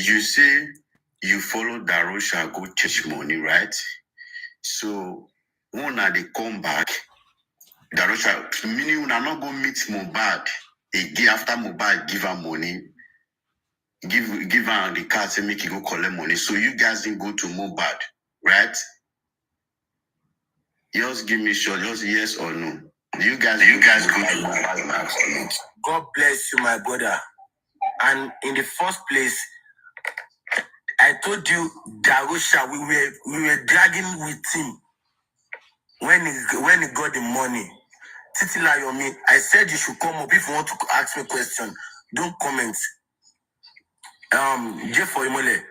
you say you follow Darosha go church money, right? So when they come back, Darosha, meaning when I not go meet MOHBAD again after MOHBAD give her money, give her the card say make you go collect money. So you guys didn't go to MOHBAD, right? Just give me sure, just yes or no. You guys go to MOHBAD? God bless you, my brother. And in the first place, I told you Darosha, we were dragging with him when he got the money. Titi Layomi, I said you should come up if you want to ask me a question. Don't comment. Jeff Imole,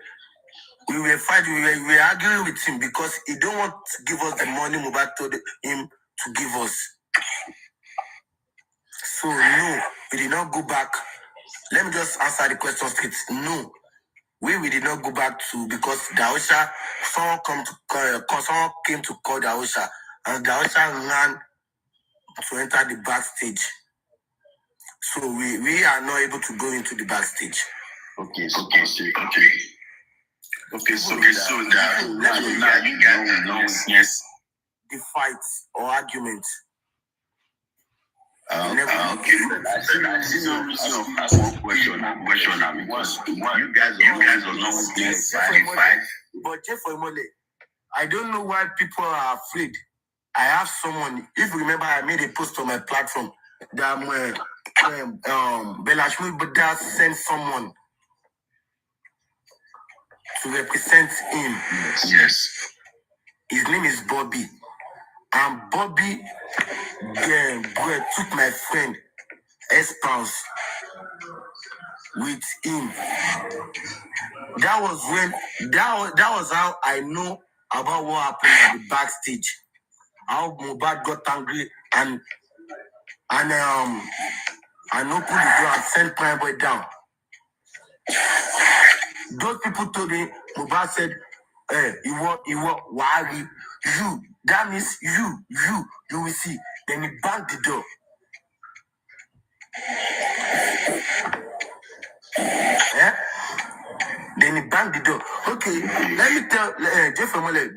we were fighting, we were arguing with him because he don't want to give us the money MOHBAD told him to give us. So no, we did not go back. Let me just answer the question straight. No, we did not go back to because Darosha, someone came to call Darosha, and Darosha ran to enter the backstage. So we are not able to go into the backstage. Okay. So that you guys know, yes. The fight or argument. Okay. I see no reason of asking one question because you guys are not fight. But Jeff Imole, I don't know why people are afraid. I have someone, if you remember, I made a post on my platform that Belashmi Buddha sent someone to represent him. Yes. His name is Bobby. And Bobby took my friend spouse with him. That was how I know about what happened at the backstage. How MOHBAD got angry and opened the door and sent Prime Boy down. Those people told me, MOHBAD said, worry, you, that means you will see. Then he banged the door. Then he banged the door. Okay, let me tell Jeff Imole,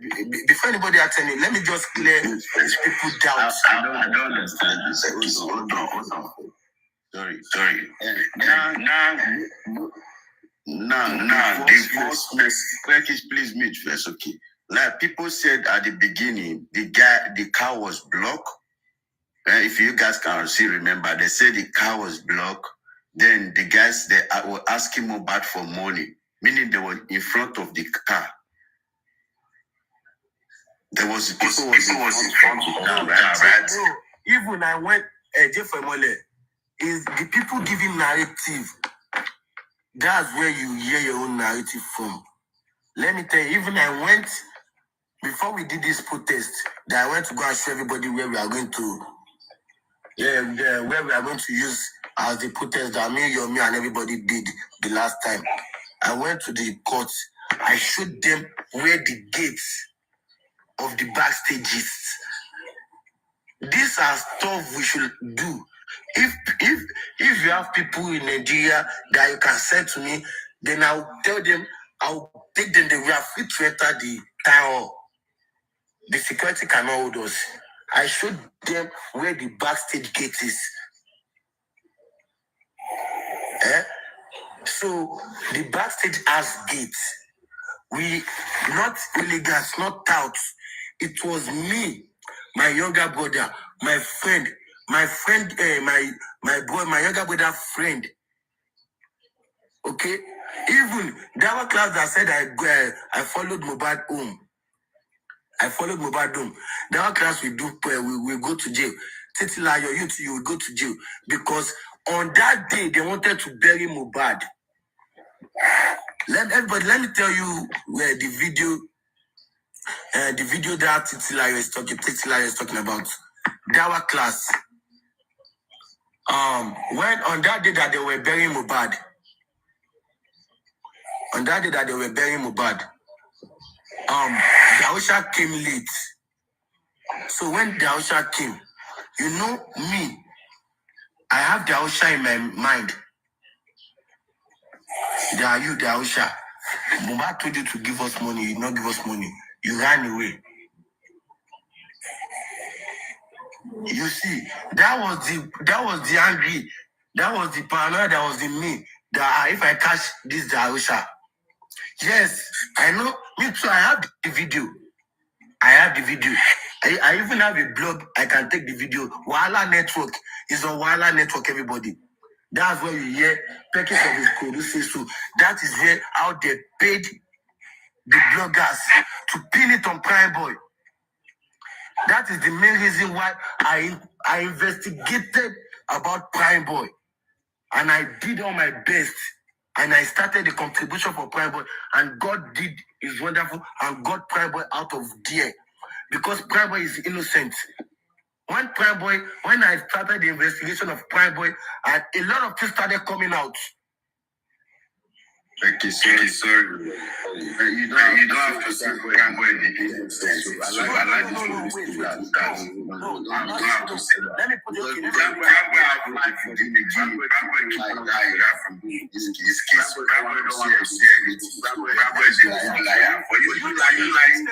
before anybody asks any, let me just clear these people's doubts. I don't understand this. Hold on. Sorry. Now, please mute first, okay? Like people said at the beginning, the car was blocked. If you guys can still remember, they said the car was blocked. Then the guys they were asking MOHBAD for money, meaning they were in front of the car. There was people in front of the car, right? No, even I went Jeff Imole, is the people giving narrative. That's where you hear your own narrative from. Let me tell you, even I went before we did this protest, that I went to go and show everybody where we are going to where we are going to use as the protest that me and everybody did the last time. I went to the court. I showed them where the gates of the backstage is. These are stuff we should do. If you have people in Nigeria that you can send to me, then I'll tell them, I'll take them, we are free to enter the town. The security cannot hold us. I showed them where the backstage gate is. So the backstage has gates. We not illegals, not touts. It was me, my younger brother, my friend, my younger brother friend. Okay, even there were class that said I followed MOHBAD home. There were class we go to jail. Titi Layo, you will go to jail because on that day they wanted to bury MOHBAD. Let me tell you where the video that Titi Layo is talking about. Dawa class. When on that day that they were burying MOHBAD, Darosha came late. So when Darosha came, you know me, I have Darosha in my mind. Darosha. Mohbad told you to give us money, you did not give us money. You ran away. You see, that was the angry, that was the paranoia, that was the me. That if I catch this Darusha, yes, I know. Me too. I have the video. I even have a blog. I can take the video. WAHALA Network is on WAHALA Network. Everybody, that's where you hear Peckers of his produces. So that is where how they paid the bloggers to pin it on Prime Boy. That is the main reason why I investigated about Prime Boy, and I did all my best, and I started the contribution for Prime Boy, and God did is wonderful and got Prime Boy out of there, because Prime Boy is innocent. When I started the investigation of Prime Boy, and a lot of things started coming out. Okay, sorry. You don't have to say Prime Boy did himself. So I like this one. No, you don't have to say that. Let me put it in. Prime Boy have life within the game. Prime Boy keep on lying. You have to do this case. Prime Boy don't want to say anything. Prime Boy is a liar. But you lying.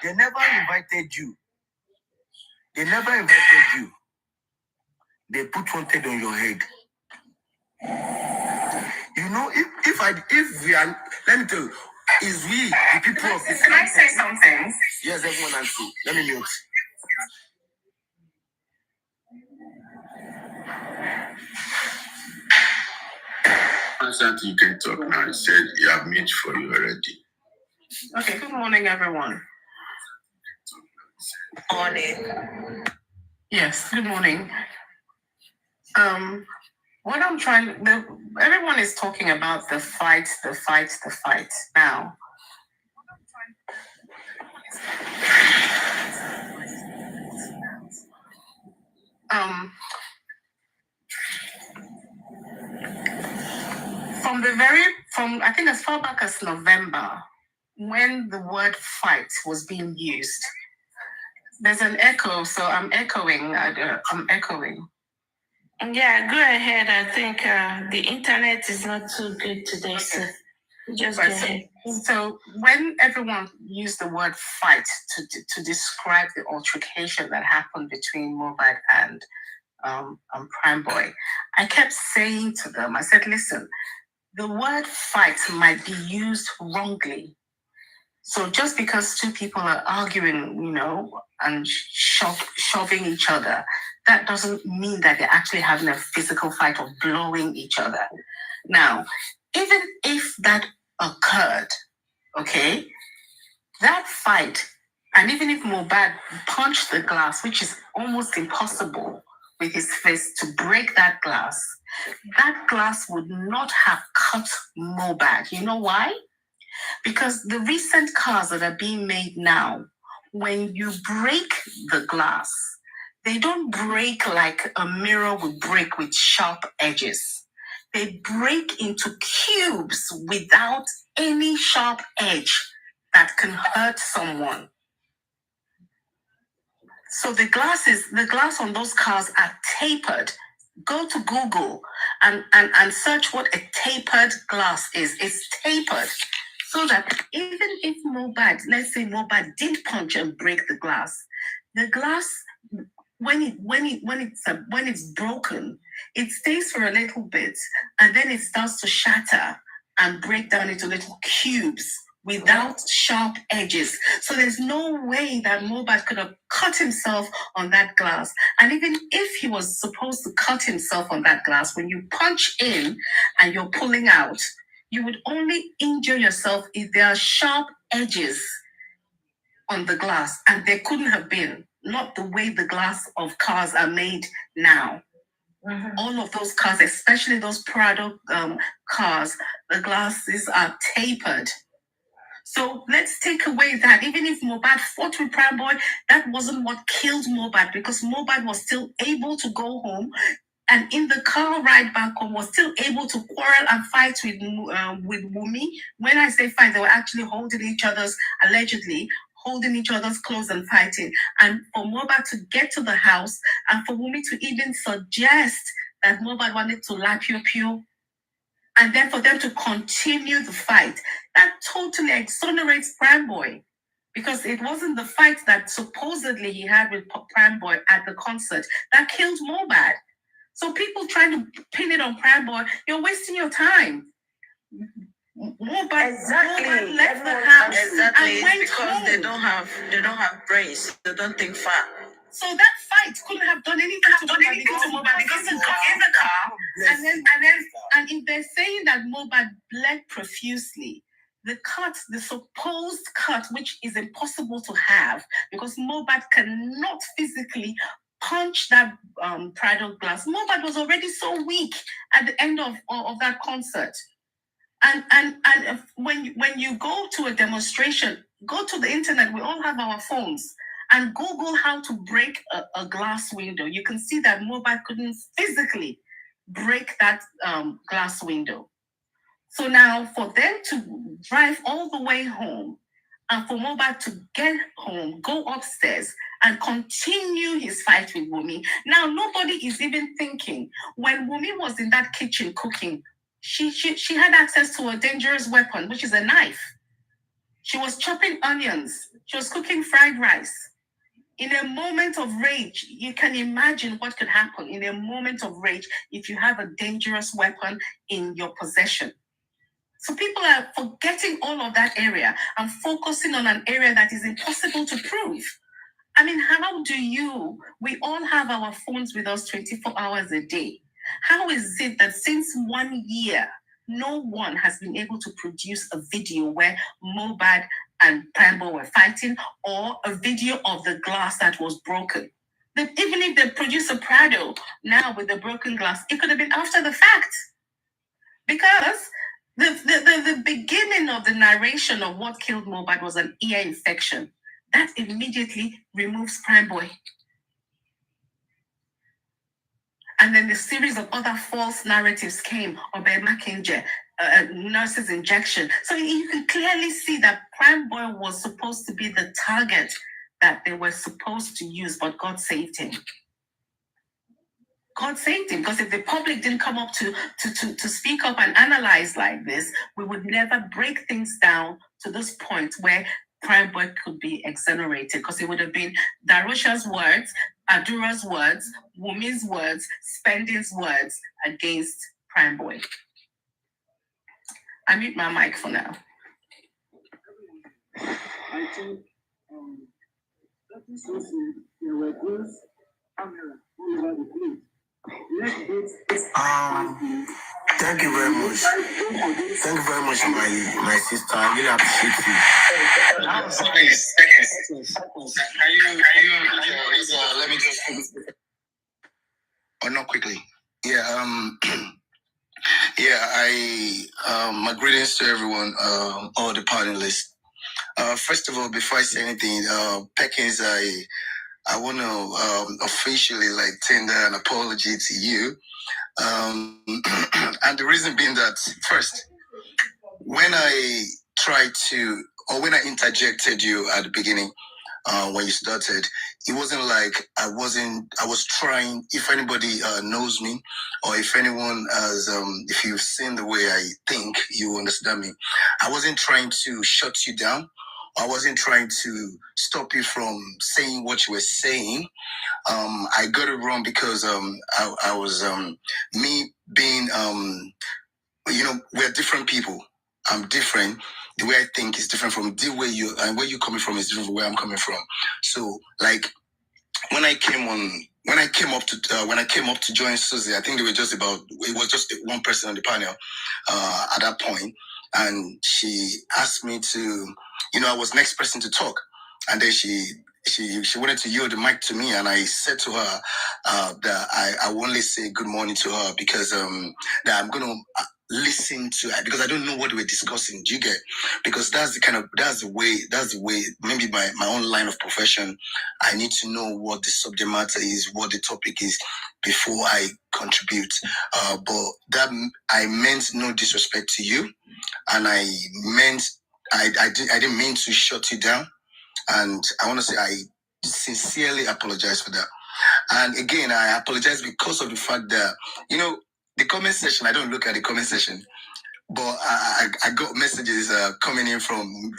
They never invited you. They put wanted on your head. You know, if we are, let me tell you, is we the people of this. Can I say something? Yes, everyone answer. Let me mute. Something you can talk now. He said you have mute for you already. Okay, good morning, everyone. Morning. Yes, good morning. What I'm everyone is talking about the fight. Now, from I think as far back as November, when the word fight was being used, there's an echo, so I'm echoing. Yeah, go ahead. I think the internet is not too good today, so just go ahead. So when everyone used the word fight to describe the altercation that happened between MOHBAD and Prime Boy, I kept saying to them, I said, listen, the word fight might be used wrongly. So just because two people are arguing, and shoving each other, that doesn't mean that they're actually having a physical fight or blowing each other. Now, even if that occurred, okay, that fight, and even if MOHBAD punched the glass, which is almost impossible with his fist to break that glass would not have cut MOHBAD. You know why? Because the recent cars that are being made now, when you break the glass, they don't break like a mirror would break with sharp edges. They break into cubes without any sharp edge that can hurt someone. So the glass on those cars are tapered. Go to Google and search what a tapered glass is. It's tapered. So that even if let's say MOHBAD did punch and break the glass when it's broken, it stays for a little bit and then it starts to shatter and break down into little cubes without sharp edges. So there's no way that MOHBAD could have cut himself on that glass. And even if he was supposed to cut himself on that glass, when you punch in and you're pulling out, you would only injure yourself if there are sharp edges on the glass, and there couldn't have been, not the way the glass of cars are made now. Mm-hmm. All of those cars, especially those Prado cars, the glasses are tapered. So let's take away that even if MOHBAD fought with Prime Boy, that wasn't what killed MOHBAD, because MOHBAD was still able to go home, and in the car ride back home was still able to quarrel and fight with Wumi. When I say fight, they were actually allegedly holding each other's clothes and fighting. And for MOHBAD to get to the house, and for Wumi to even suggest that MOHBAD wanted to lap Pio, and then for them to continue the fight, that totally exonerates Prime Boy. Because it wasn't the fight that supposedly he had with Prime Boy at the concert that killed MOHBAD. So people trying to pin it on Prime Boy, you're wasting your time. MOHBAD left the house and went because home. They don't have brains. They don't think far. So that fight couldn't have done anything to MOHBAD because he got in the car. And if they're saying that MOHBAD bled profusely, the supposed cut, which is impossible to have because MOHBAD cannot physically punch that Prado glass. MOHBAD was already so weak at the end of that concert. And when you go to a demonstration, go to the internet. We all have our phones, and Google how to break a glass window. You can see that MOHBAD couldn't physically break that glass window. So now for them to drive all the way home, and for MOHBAD to get home, go upstairs, and continue his fight with Wunmi. Now nobody is even thinking when Wunmi was in that kitchen cooking. She had access to a dangerous weapon, which is a knife. She was chopping onions. She was cooking fried rice. In a moment of rage, you can imagine what could happen in a moment of rage if you have a dangerous weapon in your possession. So people are forgetting all of that area and focusing on an area that is impossible to prove. I mean, how do we all have our phones with us 24 hours a day. How is it that since 1 year, no one has been able to produce a video where MOHBAD and Prime Boy were fighting, or a video of the glass that was broken? Even if they produce a Prado now with the broken glass, it could have been after the fact. Because the beginning of the narration of what killed MOHBAD was an ear infection. That immediately removes Prime Boy. And then the series of other false narratives came, Obema Kinje, nurse's injection. So you can clearly see that Prime Boy was supposed to be the target that they were supposed to use, but God saved him. God saved him, because if the public didn't come up to speak up and analyze like this, we would never break things down to this point where Prime Boy could be exonerated, because it would have been Darusha's words, Adura's words, Wunmi's words, Spending's words against Prime Boy. I mute my mic for now. I think that is also there were those cameras all over the place. Thank you very much. Thank you very much, my sister. I really appreciate you. Let me just not quickly. My greetings to everyone, all the panelists. First of all, before I say anything, Perkins, I want to officially tender an apology to you. And the reason being that, first, when I when I interjected you at the beginning, when you started, it wasn't like I was trying, if anybody knows me, or if anyone has, if you've seen the way I think, you understand me. I wasn't trying to shut you down. I wasn't trying to stop you from saying what you were saying. I got it wrong because I was me being we're different people. I'm different. The way I think is different from the way you, and where you're coming from is different from where I'm coming from. So when I came up to join Susie, I think it was just one person on the panel at that point, and she asked me to, I was next person to talk, and then she wanted to yield the mic to me, and I said to her that I will only say good morning to her because that I'm gonna listen to her, because I don't know what they were discussing. Do you get? Because that's the way maybe my own line of profession, I need to know what the subject matter is, what the topic is before I contribute. But that I meant no disrespect to you, and I didn't mean to shut you down. And I want to say I sincerely apologize for that. And again, I apologize because of the fact that, the comment section, I don't look at the comment section. But I got messages coming in from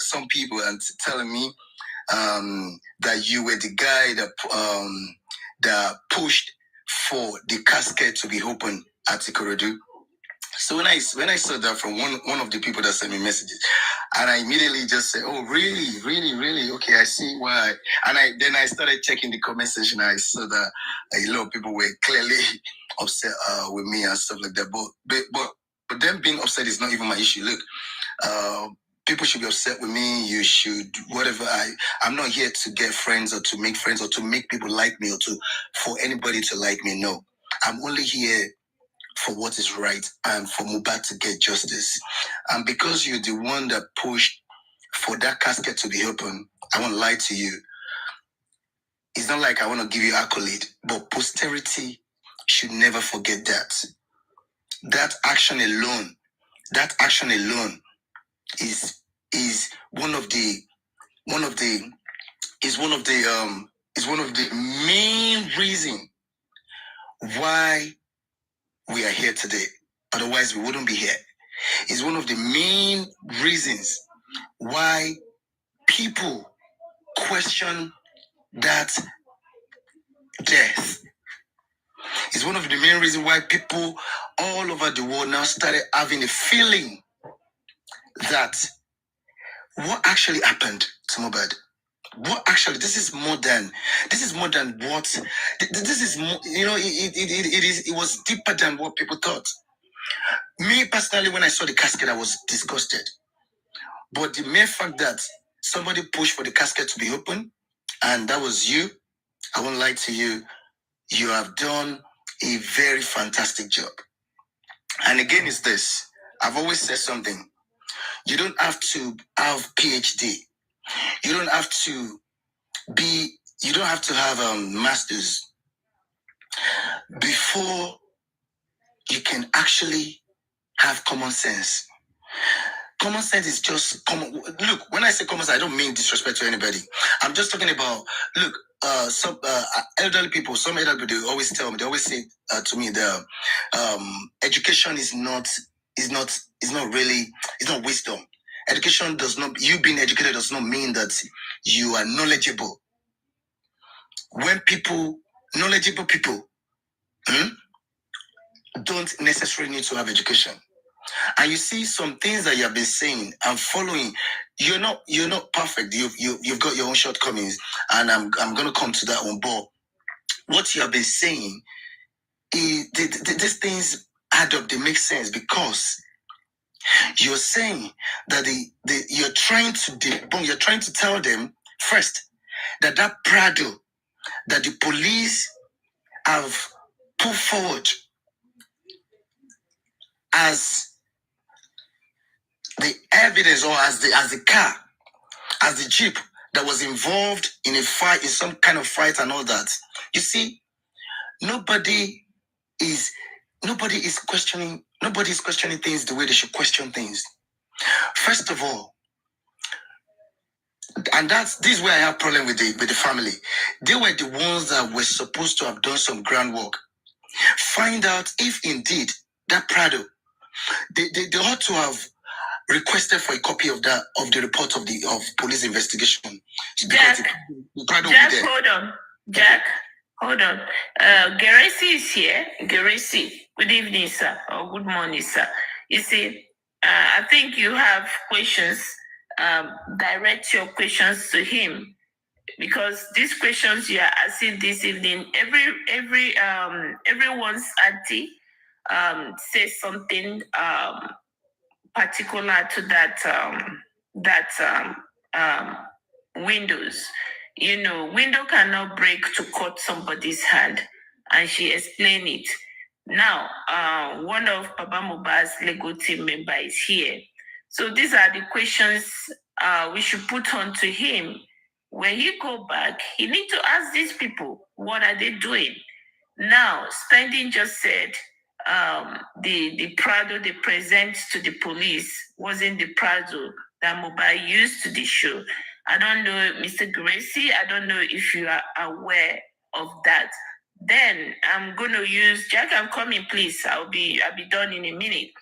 some people and telling me that you were the guy that pushed for the casket to be open at Ikorodu. So when I saw that from one of the people that sent me messages, and I immediately just said, "Oh, really, really, really? Okay, I see why." And I started checking the comment section. I saw that a lot of people were clearly upset with me and stuff like that. But them being upset is not even my issue. Look, people should be upset with me. You should whatever. I'm not here to get friends or to make friends or to make people like me or for anybody to like me. No, I'm only here for what is right and for MOHBAD to get justice. And because you're the one that pushed for that casket to be open, I won't lie to you. It's not like I want to give you accolade, but posterity should never forget that. That action alone is one of the main reason why we are here today. Otherwise, we wouldn't be here. It's one of the main reasons why people question that death. It's one of the main reasons why people all over the world now started having a feeling that what actually happened to MOHBAD? This is more than what, this is more, it was deeper than what people thought. Me personally, when I saw the casket, I was disgusted. But the mere fact that somebody pushed for the casket to be open, and that was you, I won't lie to you, you have done a very fantastic job. And again, it's this. I've always said something. You don't have to have PhD. You don't have to have masters before you can actually have common sense. Common sense is just common. Look, when I say common sense, I don't mean disrespect to anybody. I'm just talking about, look, some elderly people, they always tell me, they always say to me that education is not wisdom. Education does not, you being educated does not mean that you are knowledgeable. When knowledgeable people don't necessarily need to have education. And you see some things that you have been saying and following. You're not perfect. You've got your own shortcomings, and I'm gonna come to that one. But what you have been saying, these things add up. They make sense because you're saying that you're trying to debunk. You're trying to tell them first that Prado that the police have put forward as the evidence, or as the car, as the jeep that was involved in a fight, in some kind of fight and all that. You see, nobody is questioning things the way they should question things. First of all, and this is where I have problem with the family. They were the ones that were supposed to have done some groundwork. Find out if indeed that Prado, they ought to have requested for a copy of the report of police investigation. Jack, hold on. Geresi is here. Geresi, good evening, sir, or good morning, sir. You see, I think you have questions. Direct your questions to him, because these questions you are asking this evening, everyone's auntie says something particular to that windows. Window cannot break to cut somebody's hand, and she explained it. Now, one of Papa MOHBAD's legal team member is here. So these are the questions we should put on to him. When he go back, he need to ask these people, what are they doing? Now, Spending just said the Prado they present to the police wasn't the Prado that MOHBAD used to the show. I don't know, Mr. Gracie, I don't know if you are aware of that. Then I'm going to use, Jack, I'm coming, please. I'll be done in a minute.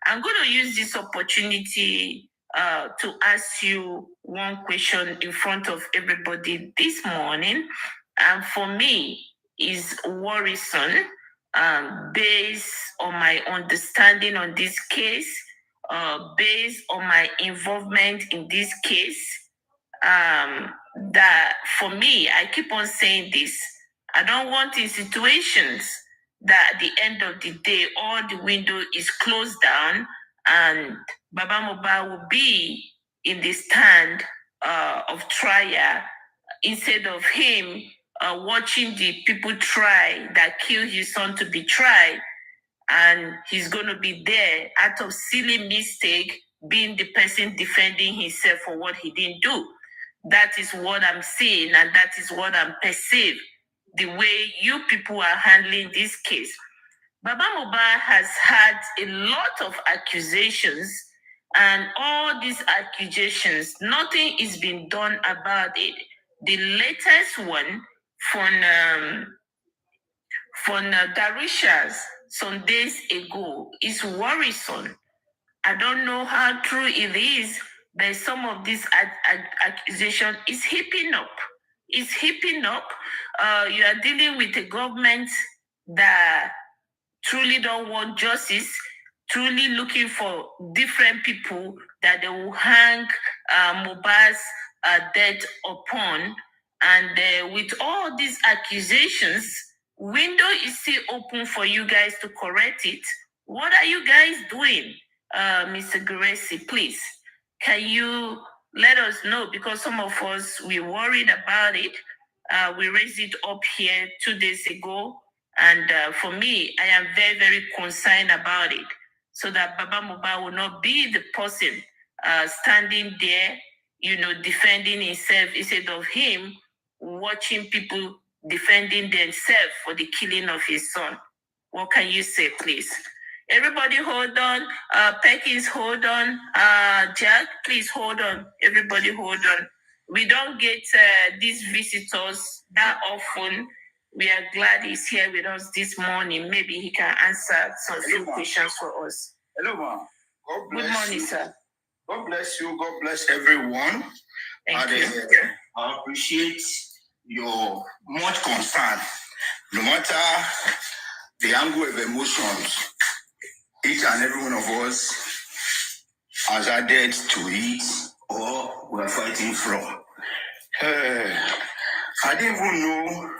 I'm going to use this opportunity to ask you one question in front of everybody this morning. And for me, is worrisome based on my understanding on this case, based on my involvement in this case. That for me, I keep on saying this. I don't want in situations that at the end of the day, all the window is closed down and Baba Mohbad will be in the stand of trial instead of him watching the people try that killed his son to be tried, and he's going to be there out of silly mistake being the person defending himself for what he didn't do. That is what I'm seeing, and that is what I'm perceiving, the way you people are handling this case. Baba Mohbad has had a lot of accusations, and all these accusations, nothing is being done about it. The latest one from Darishas some days ago is worrisome. I don't know how true it is, but some of this accusation is heaping up. It's heaping up. You are dealing with a government that truly don't want justice, truly looking for different people that they will hang Mohbad's death upon. And with all these accusations, window is still open for you guys to correct it. What are you guys doing? Mr. Gracie, please, can you let us know? Because some of us, we worried about it. We raised it up here 2 days ago. And for me, I am very, very concerned about it. So that Baba Mohbad will not be the person standing there, defending himself instead of him watching people defending themselves for the killing of his son. What can you say, please? Everybody hold on. Perkins, hold on. Jack, please hold on. Everybody hold on. We don't get these visitors that often. We are glad he's here with us this morning. Maybe he can answer some few questions for us. Hello, ma. God bless Good morning, you. sir. God bless you. God bless everyone. Thank you. I appreciate your much concern. No matter the angle of emotions, each and every one of us has added to it or we're fighting from. I didn't even know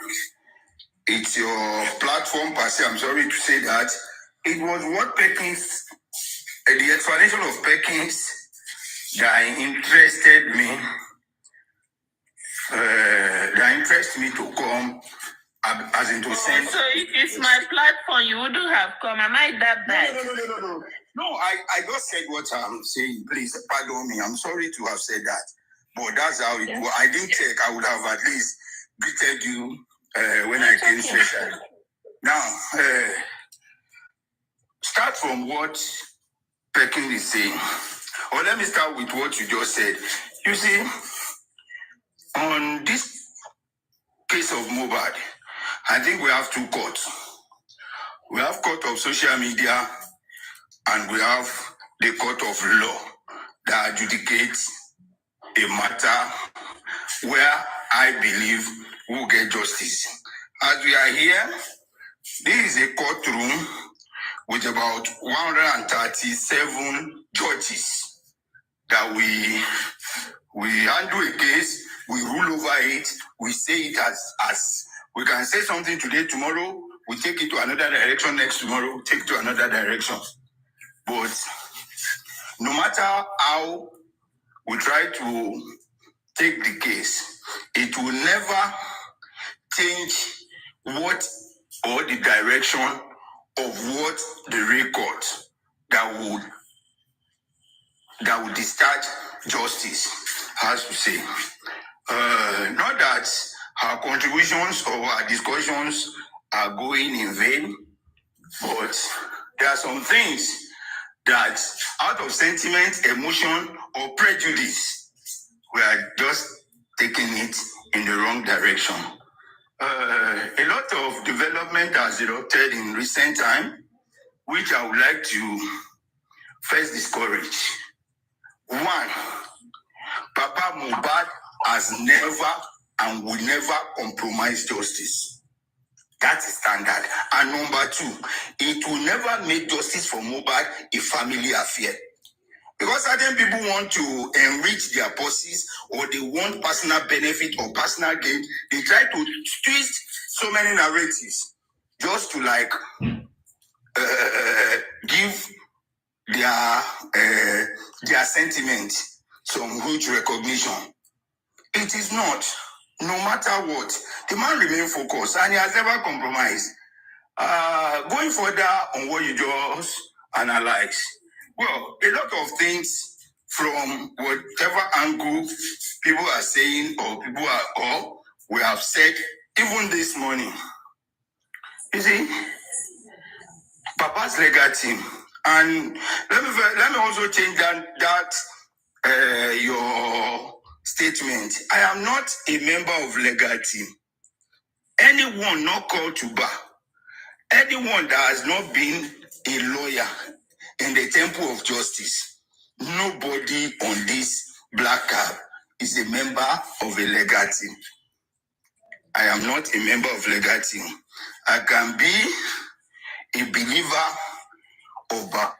it's your platform per se. I'm sorry to say that. It was what Perkins, the explanation of Perkins that interested me. That interests me to come as into sense. So if it's my platform, you wouldn't have come. Am I that bad? No. No, I just said what I'm saying. Please pardon me. I'm sorry to have said that. But that's how it was. I didn't check. I would have at least greeted you when I came special. Now, start from what Perkins is saying. Or let me start with what you just said. You see, on this case of MOHBAD, I think we have two courts. We have court of social media and we have the court of law that adjudicates a matter where I believe we'll get justice. As we are here, this is a courtroom with about 137 judges that we handle a case, we rule over it, we say it as we can say something today, tomorrow, we take it to another direction, next tomorrow, we take it to another direction. But no matter how we try to take the case, it will never change what or the direction of what the record that would discharge justice has to say. Not that our contributions or our discussions are going in vain, but there are some things that out of sentiment, emotion, or prejudice, we are just taking it in the wrong direction. A lot of development has erupted in recent time, which I would like to first discouraged. One, Papa MOHBAD has never and will never compromise justice. That is standard. And number two, it will never make justice for MOHBAD a family affair. Because certain people want to enrich their bosses, or they want personal benefit or personal gain. They try to twist so many narratives just to give their sentiment some huge recognition. It is not. No matter what, the man remains focused and he has never compromised. Going further on what you just analyzed, well, a lot of things from whatever angle people are saying or we have said, even this morning. You see, Papa's legal team, and let me also change that your statement. I am not a member of legal team. Anyone not called to bar, anyone that has not been a lawyer in the temple of justice, nobody on this black card is a member of a legal team. I am not a member of legal team. I can be a believer of Baba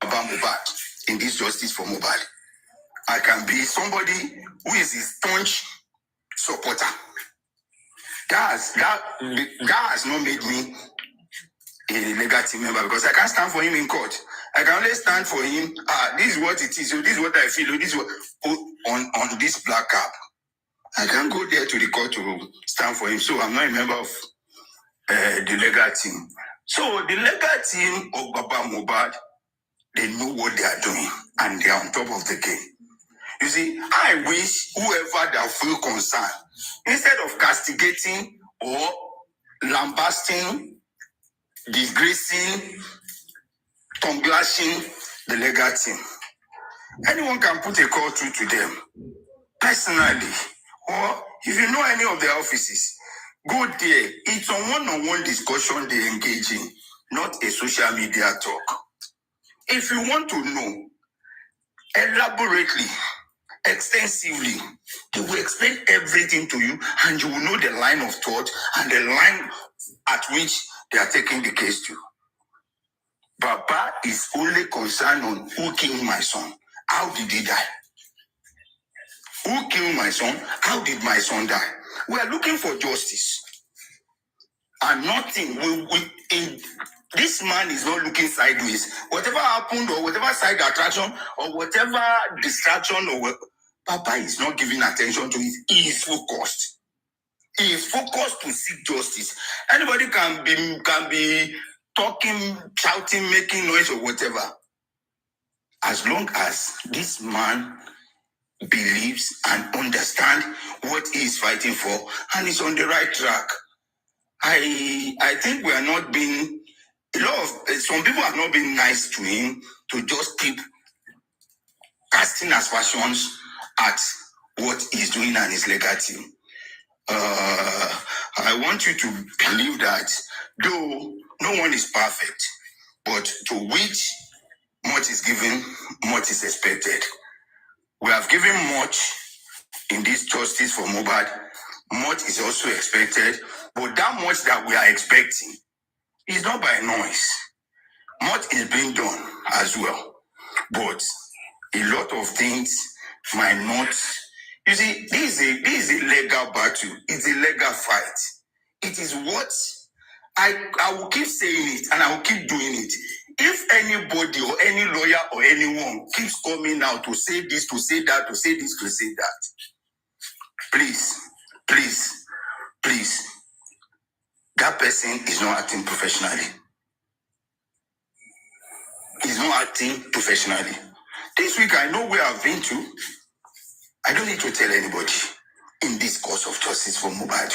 MOHBAD in this justice for MOHBAD. I can be somebody who is a staunch supporter. That has not made me a legal team member, because I can't stand for him in court. I can only stand for him. This is what it is. So this is what I feel. This is what on this black cap. I can't go there to the court to stand for him. So I'm not a member of the legal team. So the legal team of Baba MOHBAD, they know what they are doing and they are on top of the game. You see, I wish whoever that feel concerned, instead of castigating or lambasting, disgracing, tongue-lashing the legal team, anyone can put a call through to them personally, or if you know any of their offices, go there. It's a one-on-one discussion they engage in, not a social media talk. If you want to know elaborately, extensively, they will explain everything to you, and you will know the line of thought and the line at which they are taking the case to. Baba is only concerned on who killed my son. How did he die? Who killed my son? How did my son die? We are looking for justice. And nothing. This man is not looking sideways. Whatever happened, or whatever side attraction, or whatever distraction, or Papa is not giving attention to it. He is focused. He is focused to seek justice. Anybody can be talking, shouting, making noise, or whatever. As long as this man believes and understands what he is fighting for and is on the right track, I think we are not being, some people have not been nice to him to just keep casting aspersions at what he's doing and his legal team. I want you to believe that though no one is perfect, but to which much is given, much is expected. We have given much in this justice for MOHBAD. Much is also expected, but that much that we are expecting is not by noise. Much is being done as well, but a lot of things might not. You see, this is a legal battle. It's a legal fight. It is what I will keep saying it, and I will keep doing it. If anybody or any lawyer or anyone keeps coming out to say this, to say that, to say this, to say that, please, that person is not acting professionally. He's not acting professionally. This week, I know where I've been to. I don't need to tell anybody in this course of justice for MOHBAD.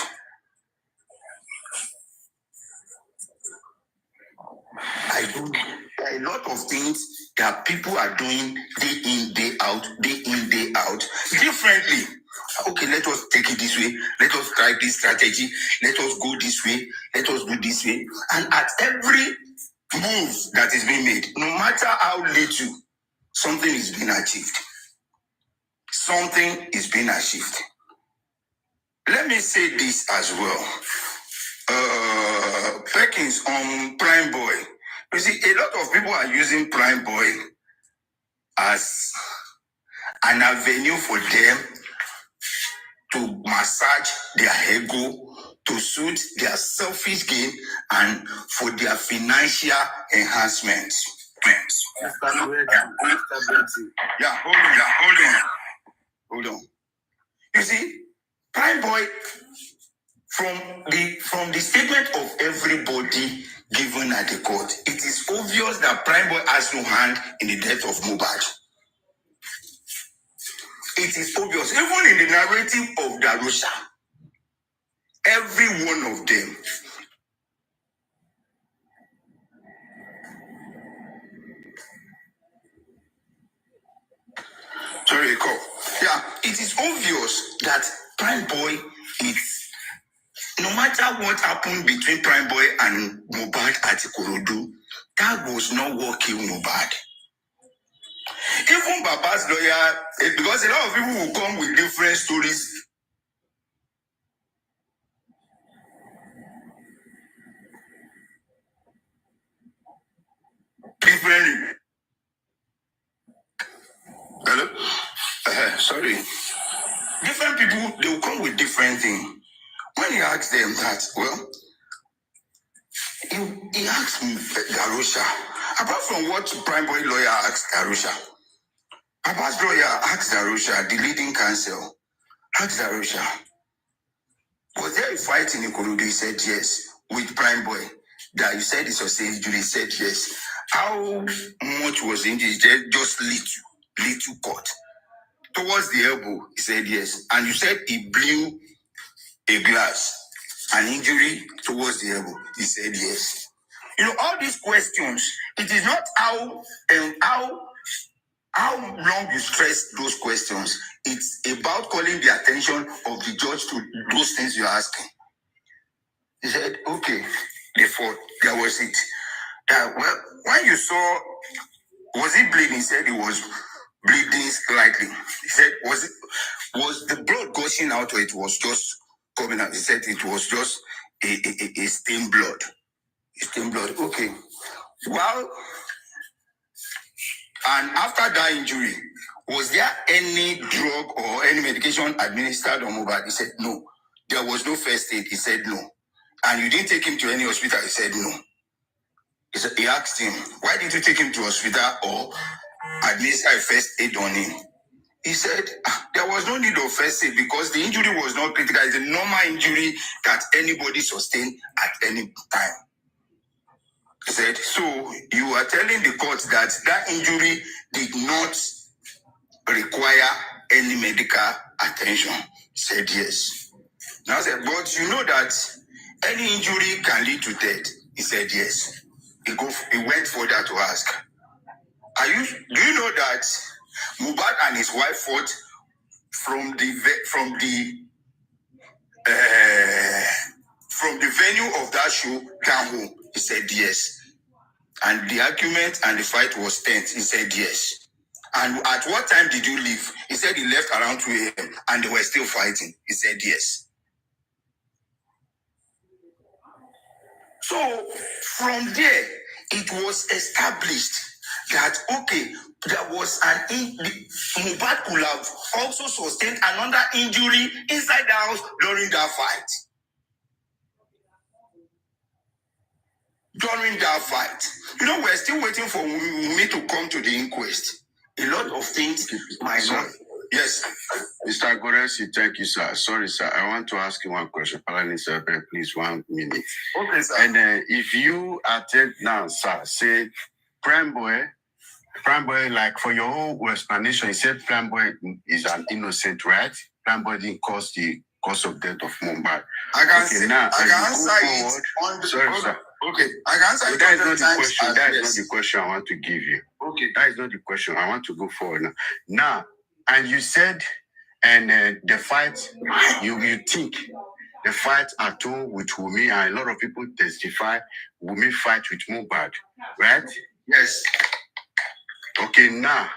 I don't know. There are a lot of things that people are doing day in, day out, differently. Okay, let us take it this way. Let us try this strategy. Let us go this way. Let us do this way. And at every move that is being made, no matter how little, something is being achieved. Something is being achieved. Let me say this as well. Perkins on Prime Boy. You see, a lot of people are using Prime Boy as an avenue for them to massage their ego, to suit their selfish gain, and for their financial enhancement. Yeah, hold on. You see, Prime Boy, from the statement of everybody given at the court, it is obvious that Prime Boy has no hand in the death of MOHBAD. It is obvious, even in the narrative of Darusha, every one of them. Sorry, call. Yeah, it is obvious that Prime Boy is, no matter what happened between Prime Boy and MOHBAD at Ikorodu, that was not what killed MOHBAD. Even Baba's lawyer, because a lot of people will come with different stories. Differently. Hello? Sorry. Different people, they will come with different things. When he asked them that, well, he asked me, Darusha, apart from what Prime Boy lawyer asked Darusha, Baba's lawyer asked Darusha, the leading counsel, asked Darusha, was there a fight in Ikorodu? He said yes. With Prime Boy, that you said it sustained injury, he said yes. How much was the injury? He said just little cut. Towards the elbow, he said yes. And you said he blew a glass. An injury towards the elbow, he said yes. You know, all these questions, it is not how long you stress those questions. It's about calling the attention of the judge to those things you're asking. He said, okay, therefore, there was it. Well, when you saw, was he bleeding? He said he was bleeding slightly. He said, was the blood gushing out or it was just coming out? He said it was just a stained blood. A stained blood. Okay. Well, and after that injury, was there any drug or any medication administered on MOHBAD? He said no. There was no first aid. He said no. And you didn't take him to any hospital? He said no. He asked him, why didn't you take him to hospital or administer a first aid on him? He said, there was no need of first aid because the injury was not critical. It's a normal injury that anybody sustained at any time. He said, so you are telling the court that that injury did not require any medical attention? He said, yes. Now I said, but you know that any injury can lead to death? He said, yes. He went further to ask, do you know that MOHBAD and his wife fought from the venue of that show down home? He said yes. And the argument and the fight was tense. He said yes. And at what time did you leave? He said he left around 2 a.m. and they were still fighting. He said yes. So from there, it was established that, okay, there was MOHBAD could have also sustained another injury inside the house during that fight. You know, we're still waiting for me to come to the inquest. A lot of things might not. Yes. Mr. Goresi, thank you, sir. Sorry, sir. I want to ask you one question. Please, 1 minute. Okay, sir. And if you attend now, sir, say, Prime Boy, like for your whole explanation, he said Prime Boy is an innocent, right? Prime Boy didn't cause the cause of death of MOHBAD. I can answer it on the... Sorry, sir. Okay, I can answer it. That is not the question. That is not the question I want to give you. Okay. That is not the question. I want to go forward now. Now, and you said, and the fight, you think the fight at home with Wumi, and a lot of people testify Wumi fight with MOHBAD, right? Yes. Okay, now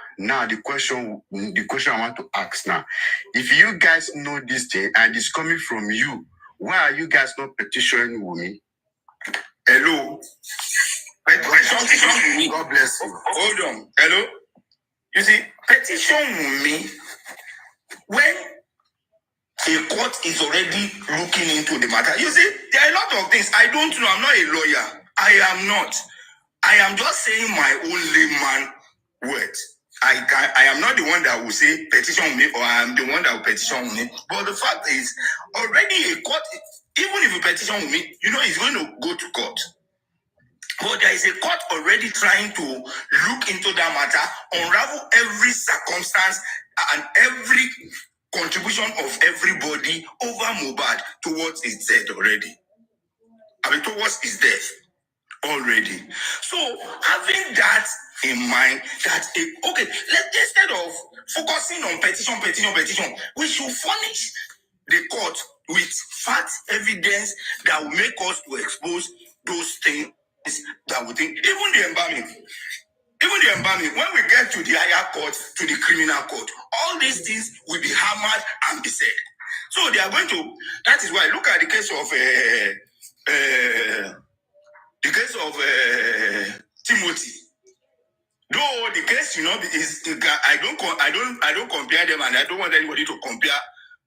the question I want to ask now, if you guys know this thing and it's coming from you, why are you guys not petitioning Wumi? Hello. Petition Wumi. God bless you. Hold on. Hello. You see, petition Wumi, when a court is already looking into the matter. You see, there are a lot of things. I don't know. I'm not a lawyer. I am not. I am just saying my own layman words. I am not the one that will say petition me, or I am the one that will petition me. But the fact is, already a court, even if you petition me, you know it's going to go to court. But there is a court already trying to look into that matter, unravel every circumstance and every contribution of everybody over MOHBAD towards his death already. Towards his death already. So having that in mind, that instead of focusing on petition, we should furnish the court with fact evidence that will make us to expose those things that we think, even the embalming, when we get to the higher court, to the criminal court, all these things will be hammered and be said. So they are going to, that is why, look at the case of Timothy. Though the case, is I don't compare them, and I don't want anybody to compare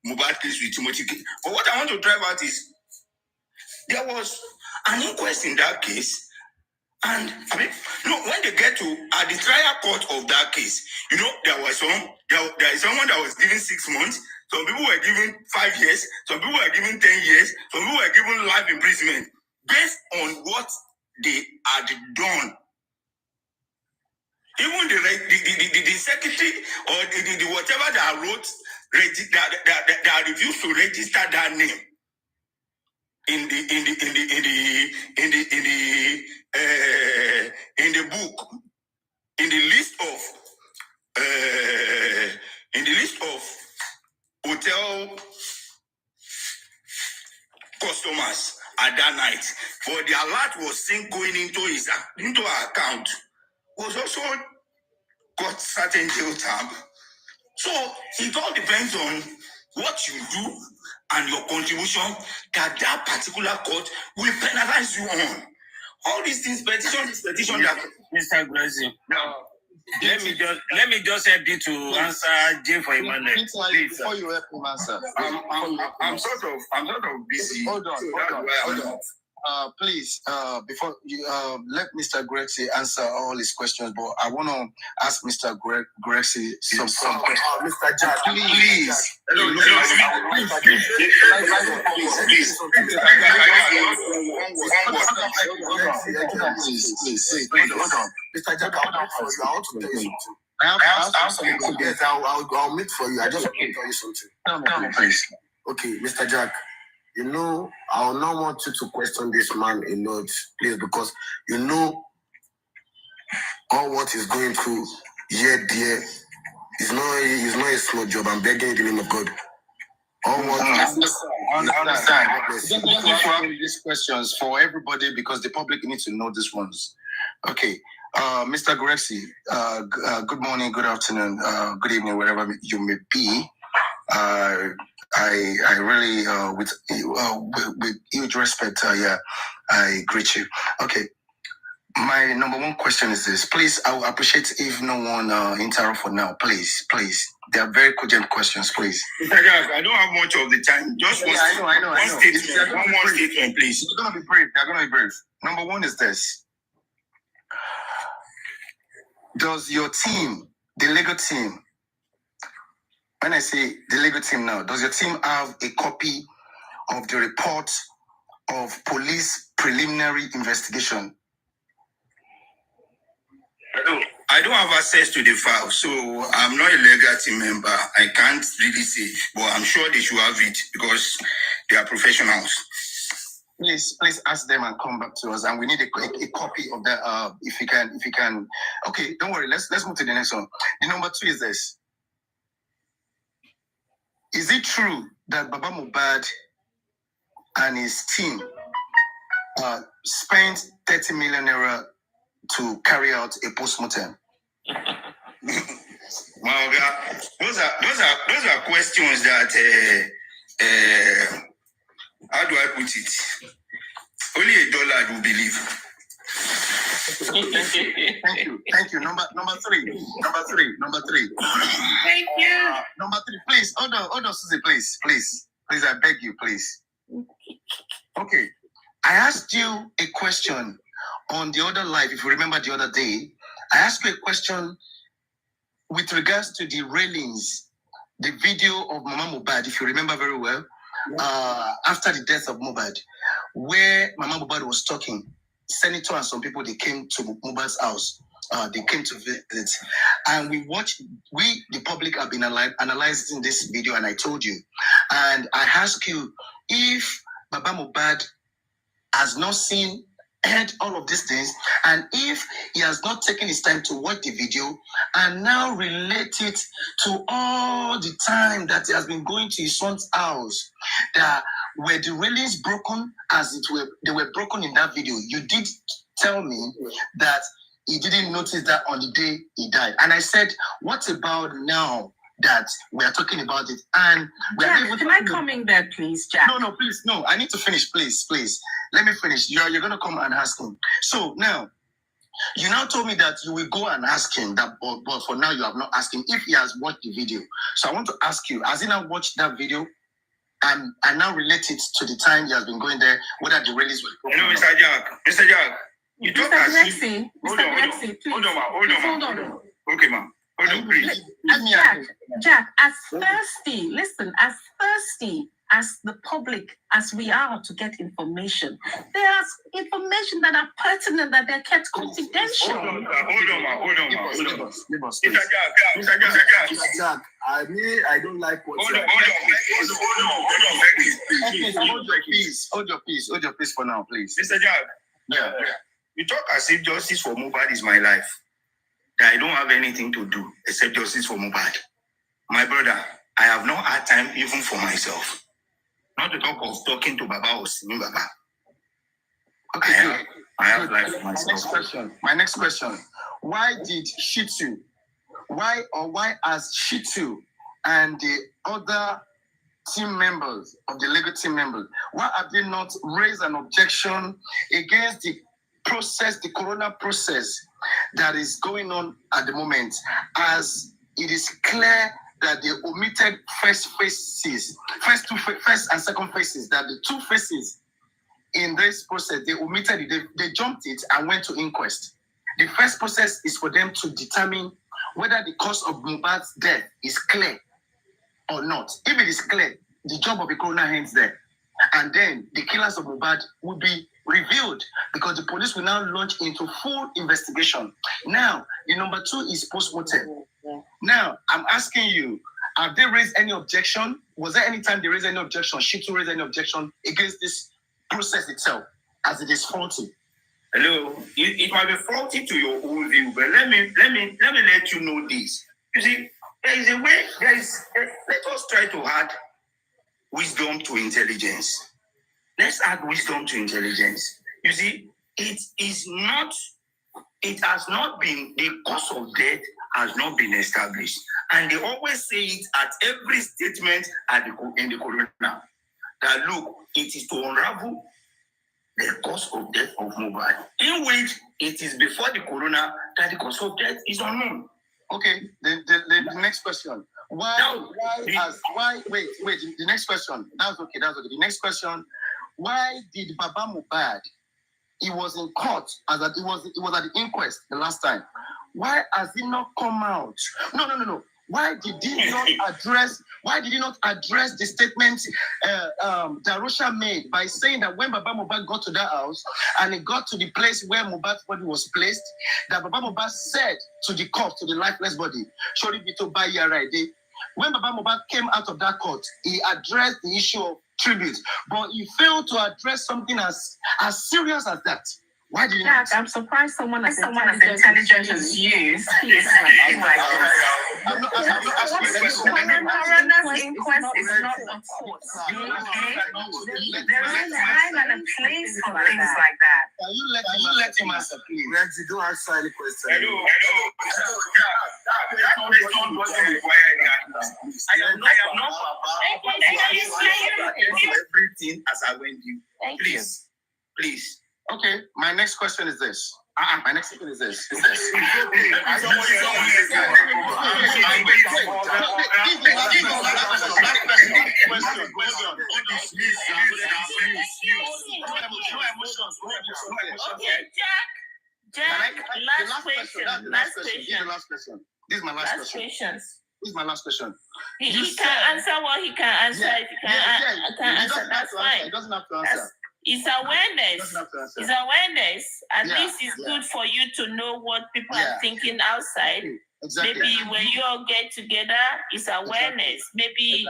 MOHBAD case with Timothy case. But what I want to drive out is there was an inquest in that case. And when they get to at the trial court of that case, there is someone that was given 6 months. Some people were given 5 years. Some people were given 10 years. Some people were given life imprisonment based on what they had done. Even the secretary or the whatever that wrote that refused to register that name in the book, in the list of hotel customers at that night, for the alert was seen going into our account, was also got certain jail time. So it all depends on what you do and your contribution that particular court will penalize you on. All these things, petition that Mr. Grazi. Let me just help you to answer Jim for Emmanuel. Before you help him answer, I'm sort of busy. Hold on. Please, before you let Mr. Grexy answer all his questions, but I want to ask Mr. Grexy some questions. Mr. Jack, please. Please. Hold on. Mr. Jack, I want to tell you something. Yes, I'll meet for you. I just want to tell you something. Tell me, please. Okay, Mr. Jack. I will not want you to question this man a lot, please, because all what he's going through here, dear, is not a small job. I'm begging in the name of God. I understand. Just have these questions for everybody because the public needs to know these ones. Okay, Mr. Grexy, good morning, good afternoon, good evening, wherever you may be. I really, with huge respect, I greet you. Okay, my number one question is this. Please, I will appreciate if no one interrupt for now. Please. They are very cogent questions, please. I don't have much of the time. Just I know. One statement, please. They're going to be brief. Number one is this. Does your team, the legal team, when I say the legal team now, does your team have a copy of the report of police preliminary investigation? I don't have access to the file, so I'm not a legal team member. I can't really say, but I'm sure they should have it because they are professionals. Please ask them and come back to us, and we need a copy of that. If you can. Okay, don't worry. Let's move to the next one. The number 2 is this. Is it true that Baba MOHBAD and his team spent 30 million naira to carry out a post-mortem? Well, those are questions that how do I put it? Only a dollar will believe. Thank you. Number three. Thank you. Number three, please. Hold on, Susie, please, I beg you, please. Okay, I asked you a question on the other live. If you remember the other day, I asked you a question with regards to the railings, the video of Mama MOHBAD, if you remember very well, after the death of MOHBAD, where Mama MOHBAD was talking. Senator and some people, they came to MOHBAD's house. They came to visit, and we, the public, have been analyzing this video, and I told you, and I asked you if Baba MOHBAD has not heard all of these things, and if he has not taken his time to watch the video and now relate it to all the time that he has been going to his son's house, that were the railings broken as they were broken in that video. You did tell me that he didn't notice that on the day he died. And I said, what about now that we are talking about it? And Jack, can I come in there, please, Jack? No, please, no. I need to finish, please. Let me finish. You're going to come and ask him. So now, you now told me that you will go and ask him that, but for now you have not asked him if he has watched the video. So I want to ask you, has he now watched that video and now relate it to the time he has been going there, whether the railings were... Hello, Mr. Jack. You talk as if... Hold on. Okay, ma'am. Hold on, please. Jack, as thirsty as the public as we are to get information, there's information that are pertinent that they're kept confidential. Hold on. Mr. Jack, I don't like what Hold your peace for now, please. Mr. Jack. Yeah. You talk as if justice for MOHBAD is my life. That I don't have anything to do except justice for MOHBAD. My brother, I have not had time even for myself. Not to talk of talking to Baba or seeing Baba. Okay, I have life for myself. My next question. Why did Shitu, why has Shitu and the other team members of the legal team members, why have they not raised an objection against the process, the corona process that is going on at the moment, as it is clear that they omitted first and second phases, that the two phases in this process, they omitted it, they jumped it and went to inquest. The first process is for them to determine whether the cause of MOHBAD's death is clear or not. If it is clear, the job of the coroner ends there. And then the killers of MOHBAD will be revealed because the police will now launch into full investigation. Now, the number two is post-mortem. Now, I'm asking you, have they raised any objection? Was there any time they raised any objection? Shitu raised any objection against this process itself, as it is faulty? Hello, it might be faulty to your own view, but let me let you know this. You see, there is a way. Let us try to add wisdom to intelligence. Let's add wisdom to intelligence. You see, it has not been, the cause of death has not been established. And they always say it at every statement in the corona, that look, it is to unravel the cause of death of MOHBAD, in which it is before the corona that the cause of death is unknown. Okay, the next question. The next question. That's okay. The next question. Why did Baba MOHBAD, he was in court, it was at the inquest the last time. Why has he not come out? No. Why did he not address the statement Darusha made by saying that when Baba MOHBAD got to that house and he got to the place where MOHBAD's body was placed, that Baba MOHBAD said to the corpse, to the lifeless body, Shori Bito Bayaraide, when Baba MOHBAD came out of that court, he addressed the issue of tribute, but he failed to address something as serious as that. Why did you not? I'm surprised someone as intelligent as you. I'm not asking inquest is not a court. Okay? There is a time and a place for things like that. Can you let him answer, please? Reggie, don't answer any question. I am not everything as I went you. Please. Okay, my next question is this. My next question is this. Jack, last question. This is my last question. This is my last question. He can answer what he can answer. If he can answer, that's fine. He doesn't have to answer. It's awareness. It's awareness. At least it's good for you to know what people are thinking outside. Exactly. Maybe when you all get together, it's awareness. Maybe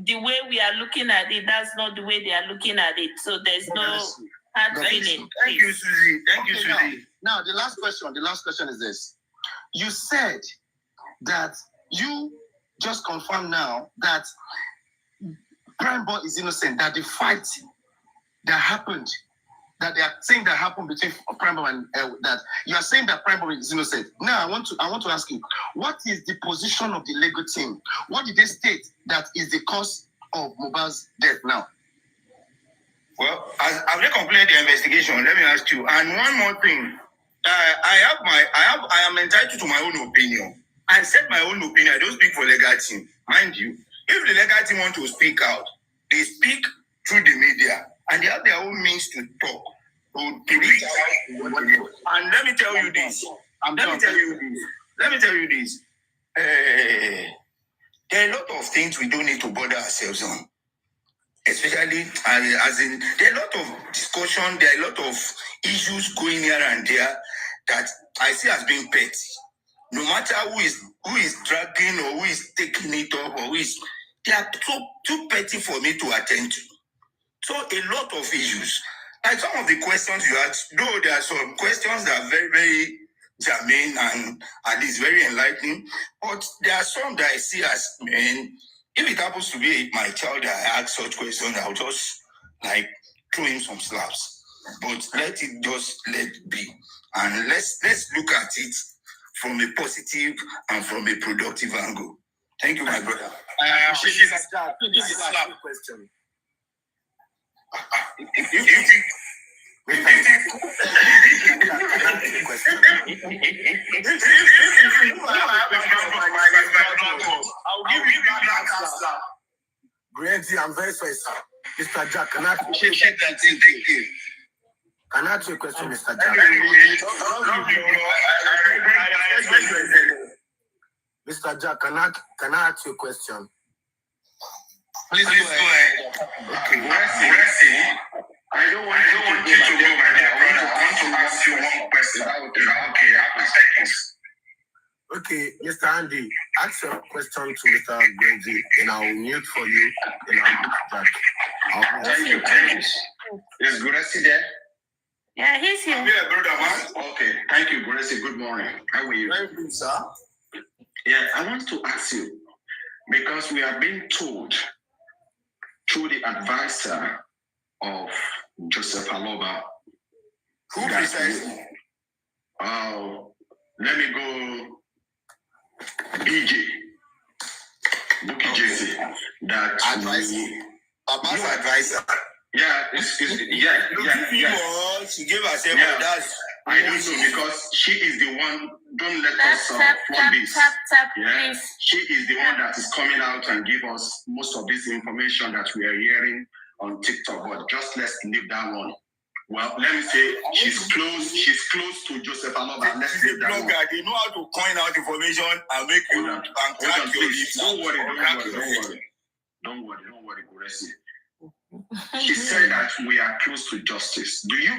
the way we are looking at it, that's not the way they are looking at it. So there's no hard feeling. Thank you, Susie. Thank you, Susie. Now, the last question is this. You said that you just confirmed now that Prime Boy is innocent, that the fight that happened, that they are saying that happened between Prime Boy and that you are saying that Prime Boy is innocent. Now, I want to ask you, what is the position of the legal team? What did they state that is the cause of Mohbad's death now? Well, as they completed the investigation, let me ask you. And one more thing, I am entitled to my own opinion. I said my own opinion. I don't speak for legal team, mind you. If the legal team want to speak out, they speak through the media, and they have their own means to talk. To reach out. And let me tell you this. Let me tell you this. There are a lot of things we don't need to bother ourselves on. Especially as in there are a lot of discussion, there are a lot of issues going here and there that I see as being petty. No matter who is dragging or who is taking it up or they are too petty for me to attend to. So a lot of issues. Like some of the questions you asked, though there are some questions that are very, very germane and at least very enlightening, but there are some that I see as, if it happens to be my child that I ask such questions, I'll just like throw him some slaps. But let it be. And let's look at it from a positive and from a productive angle. Thank you, my brother. This is a question. Granty, I'm very sorry, sir. Mr. Jack, can I ask you a question, Mr. Jack? Mr. Jack, can I ask you a question? Please go ahead. Okay, I don't want you to go, my dear brother. I want to ask you one question. Okay, I have seconds. Okay, Mr. Andy, ask your question to Mr. Granty, and I'll mute for you, and I'll mute Jack. Thank you. Is Guresi there? Yeah, he's here. Yeah, brother, man. Okay, thank you, Guresi. Good morning. How are you? Very good, sir. Yeah, I want to ask you, because we are being told through the advisor of Joseph Aloba. Who precisely? Let me go BJ. Bookie JC. That advisor. Abbas advisor. Yeah, she gave herself that. I don't know, because she is the one. Don't let us for this. Yeah, she is the one that is coming out and give us most of this information that we are hearing on TikTok. But just let's leave that one. Well, let me say she's close to Joseph Aloba. Let's leave that one. They know how to coin out information and make you and crack your lips. Don't worry, Guresi. She said that we are close to justice. Do you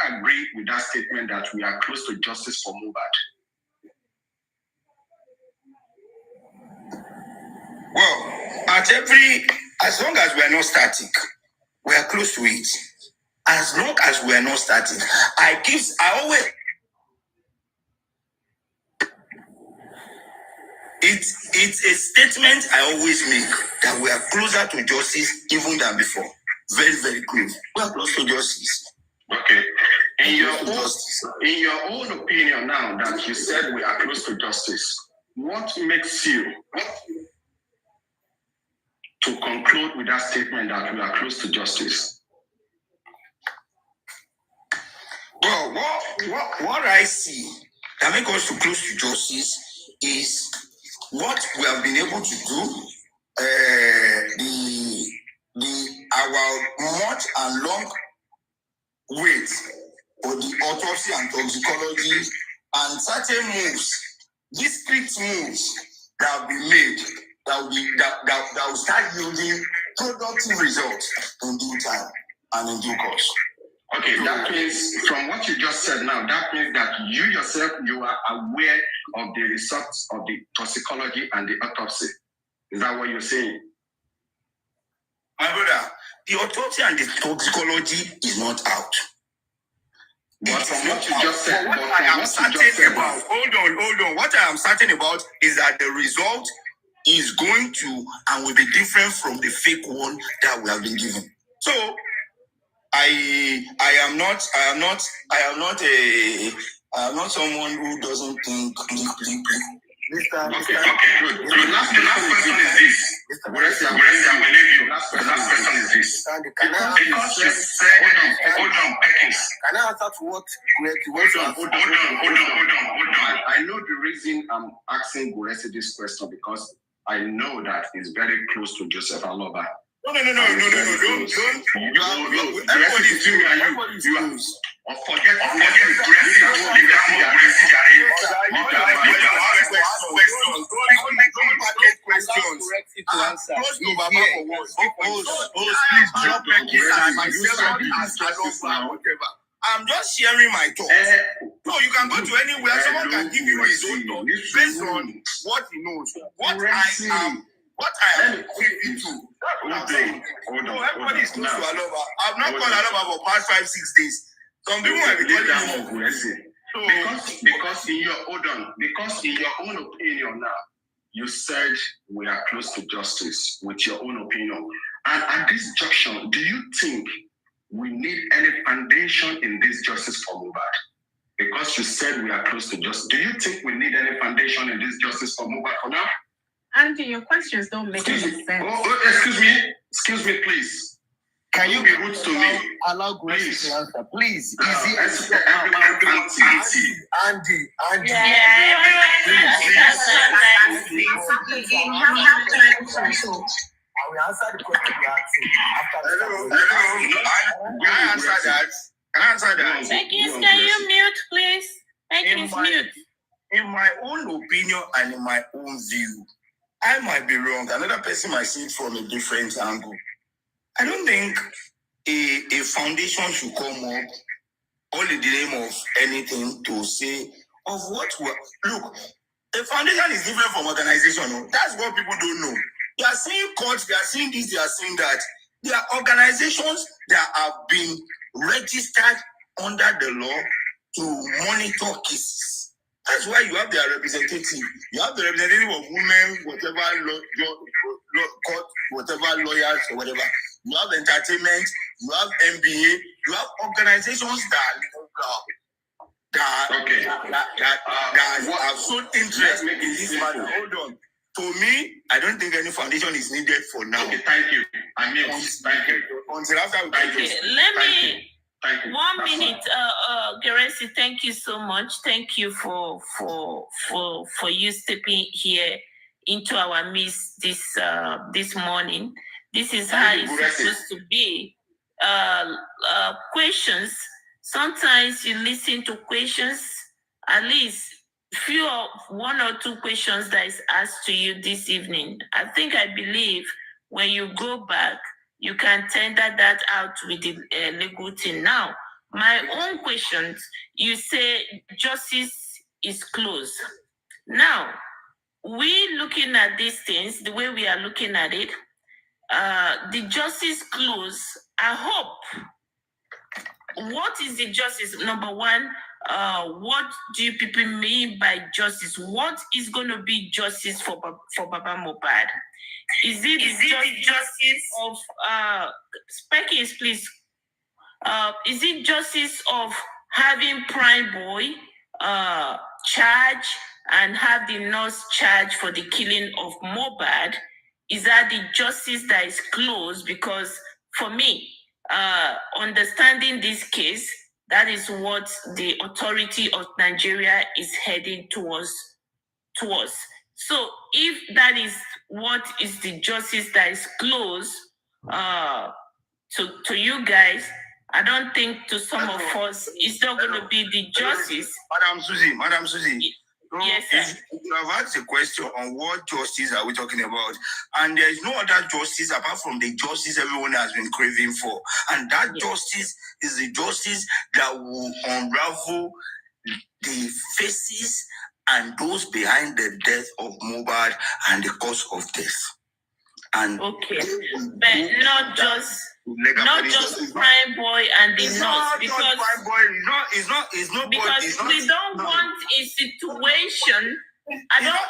agree with that statement that we are close to justice for MOHBAD? Well, as long as we are not static, we are close to it. As long as we are not static, It's a statement I always make that we are closer to justice even than before. Very, very close. We are close to justice. Okay. In your own opinion now that you said we are close to justice, what makes you to conclude with that statement that we are close to justice? Well, what I see that makes us too close to justice is what we have been able to do. Our much and long wait for the autopsy and toxicology and certain moves, discrete moves that have been made that will start yielding productive results in due time and in due course. Okay, that means from what you just said now, that means that you yourself, you are aware of the results of the toxicology and the autopsy. Is that what you're saying? My brother, the autopsy and the toxicology is not out. But from what you just said, what I am certain about, hold on. What I am certain about is that the result is going to and will be different from the fake one that we have been given. So I am not someone who doesn't think deeply. Okay, good. The last question is this. Last question is this. Because you said, hold on, Perkins. Can I answer to what? Hold on. I know the reason I'm asking Guresi this question because I know that he's very close to Joseph Aloba. No. Don't. Everybody's doing it. Forget I'm just sharing my thoughts. No, you can go to anywhere. Someone can give you his own thoughts based on what he knows. What I am privy to. No, everybody is close to Aloba. I've not called Aloba for past 5-6 days. Some people might be calling me. Because in your own opinion now, you said we are close to justice with your own opinion. And at this junction, do you think we need any foundation in this justice for MOHBAD? Because you said we are close to justice. Do you think we need any foundation in this justice for MOHBAD for now? Andy, your questions don't make any sense. Excuse me, please. Can you be rude to me? Allow Grace to answer, please. Andy. Yeah, I will answer the question you asked. Can I answer that? Perkins, can you mute, please? Perkins, mute. In my own opinion and in my own view, I might be wrong. Another person might see it from a different angle. I don't think a foundation should come up all in the name of anything to say of what we look. A foundation is different from organization. No? That's what people don't know. They are seeing courts, they are seeing this, they are seeing that. They are organizations that have been registered under the law to monitor cases. That's why you have their representative. You have the representative of women, whatever court, whatever lawyers or whatever. You have entertainment. You have MBA. You have organizations that have shown interest in this matter. Hold on. To me, I don't think any foundation is needed for now. Okay, thank you. Thank you. Until after we Let me. 1 minute, Geresi, thank you so much. Thank you for you stepping here into our midst this morning. This is how it's supposed to be. Questions. Sometimes you listen to questions. At least one or two questions that is asked to you this evening. I believe when you go back, you can tender that out with the legal team. Now, my own questions, you say justice is close. Now, we looking at these things, the way we are looking at it, the justice close, I hope. What is the justice? Number one, what do you people mean by justice? What is going to be justice for Baba Mohbad? Is it justice of Speckins, please? Is it justice of having Prime Boy charge and have the nurse charge for the killing of Mohbad? Is that the justice that is close? Because for me, understanding this case, that is what the authority of Nigeria is heading towards. So if that is what is the justice that is close to you guys, I don't think to some of us it's not going to be the justice. Madam Susie. Yes, sir. You have asked a question on what justice are we talking about, and there is no other justice apart from the justice everyone has been craving for, and that justice is the justice that will unravel the faces and those behind the death of Mohbad and the cause of death. And okay, but not just Prime Boy and the nurse, because Prime Boy is not because we don't want a situation.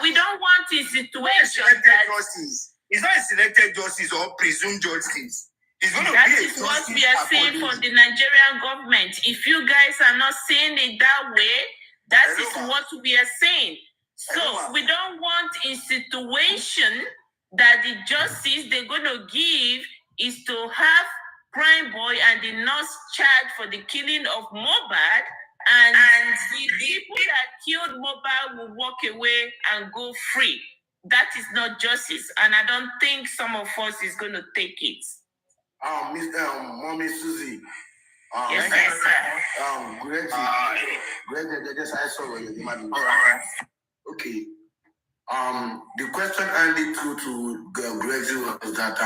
We don't want a situation that justice. It's not a selected justice or presumed justice. That is what we are saying for the Nigerian government. If you guys are not saying it that way, that is what we are saying. So we don't want a situation that the justice they're going to give is to have Prime Boy and the nurse charged for the killing of Mohbad, and the people that killed Mohbad will walk away and go free. That is not justice, and I don't think some of us is going to take it. Mommy Susie. Yes, sir. Greg, I saw what you did. All right. Okay. The question Andy threw to Greg was that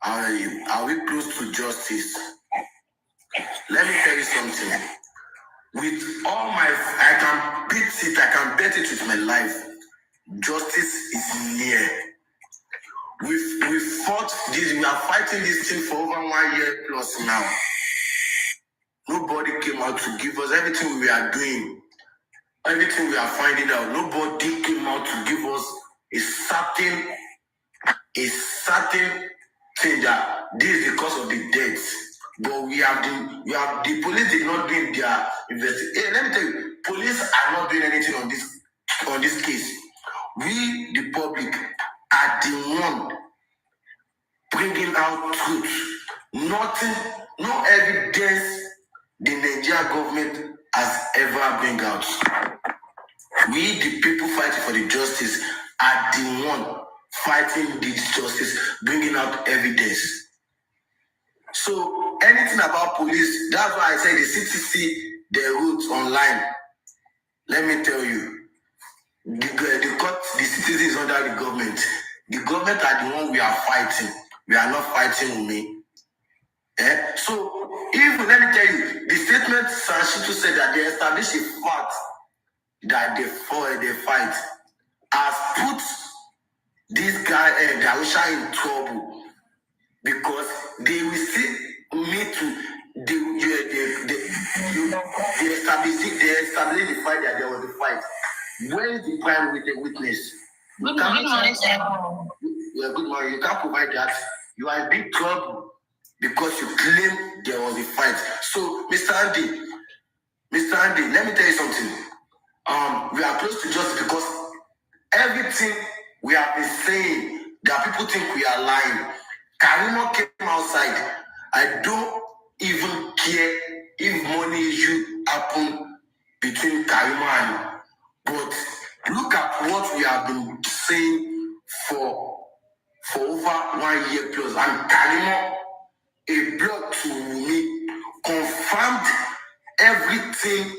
are we close to justice? Let me tell you something. With all I can bet it with my life. Justice is near. We fought this. We are fighting this thing for over 1 year plus now. Nobody came out to give us everything we are doing. Everything we are finding out, nobody came out to give us a certain thing that this is the cause of the deaths. But the police did not do their investigation. Hey, let me tell you, police are not doing anything on this case. We, the public, are the one bringing out truth. Nothing, no evidence the Nigerian government has ever bring out. We, the people fighting for the justice, are the one fighting this justice, bringing out evidence. So anything about police, that's why I say the CTC, the routes online. Let me tell you, the citizen is under the government. The government are the one we are fighting. We are not fighting with me. So even let me tell you, the statement Sanshitu said that they established a fact that they fight has put this guy Darusha in trouble, because they will see me to they established the fight that there was a fight. Where is the crime with the witness? Good morning, sir. Yeah, good morning. You can't provide that. You are in big trouble because you claim there was a fight. So, Mr. Andy, let me tell you something. We are close to justice because everything we have been saying, that people think we are lying. Karimo came outside. I don't even care if money issue happen between Karimo and. But look at what we have been saying for over 1 year plus. And Karimo, a blog to me, confirmed everything.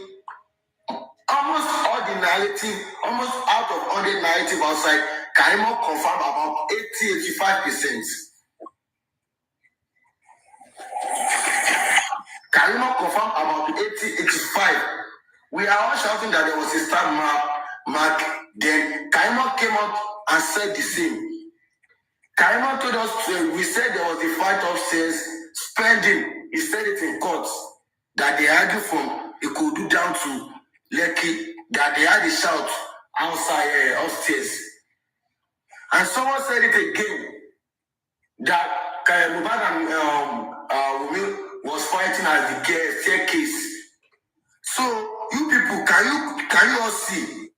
Almost all the narrative, almost out of all the narrative outside, Karimo confirmed about 80-85%. Karimo confirmed about 80-85%. We are all shouting that there was a star mark. Then Karimo came out and said the same. Karimo told us, we said there was a fight upstairs, spending. He said it in court, that they argue from it could do down to Lekki, that they had a shout outside, upstairs. And someone said it again, that Mohbad and Wunmi was fighting at the staircase. So you people, can you all see?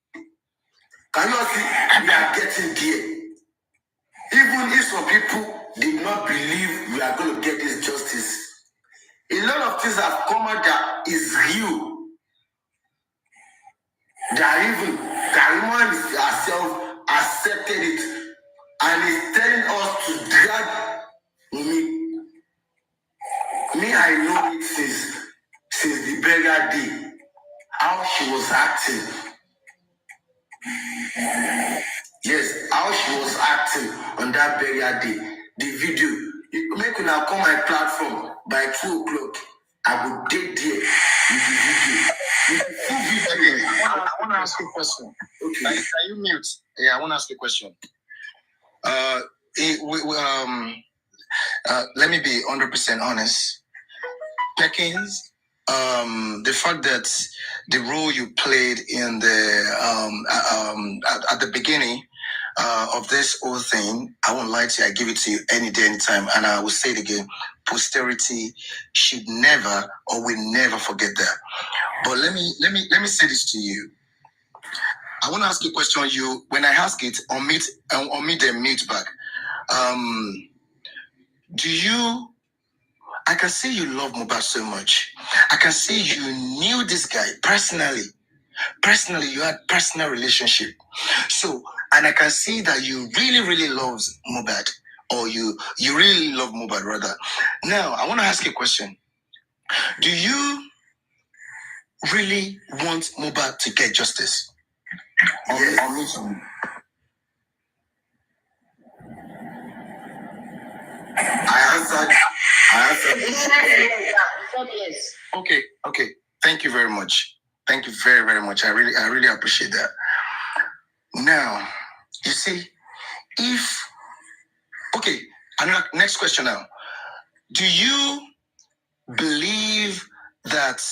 Can you all see? We are getting there. Even if some people did not believe we are going to get this justice, a lot of things have come out that is real. That even Karima herself accepted it and is telling us to drag me. I know it since the burial day, how she was acting. Yes, how she was acting on that burial day. The video, make una come my platform by 2 o'clock. I will date there with the video. With the full video. I want to ask you a question. Okay. Can you mute? Yeah, I want to ask you a question. Let me be 100% honest. Perkins, the fact that the role you played in the at the beginning of this whole thing, I won't lie to you, I give it to you any day, anytime, and I will say it again: posterity should never or will never forget that. But let me say this to you. I want to ask you a question. You, when I ask it, omit and mute back. Do you? I can see you love Mohbad so much. I can see you knew this guy personally. Personally, you had personal relationship. So, and I can see that you really, really love Mohbad, or you really love Mohbad rather. Now, I want to ask you a question. Do you really want Mohbad to get justice? Yes. I answered. Yes. Okay. Thank you very much. Thank you very, very much. I really appreciate that. Now, you see, another next question now. Do you believe that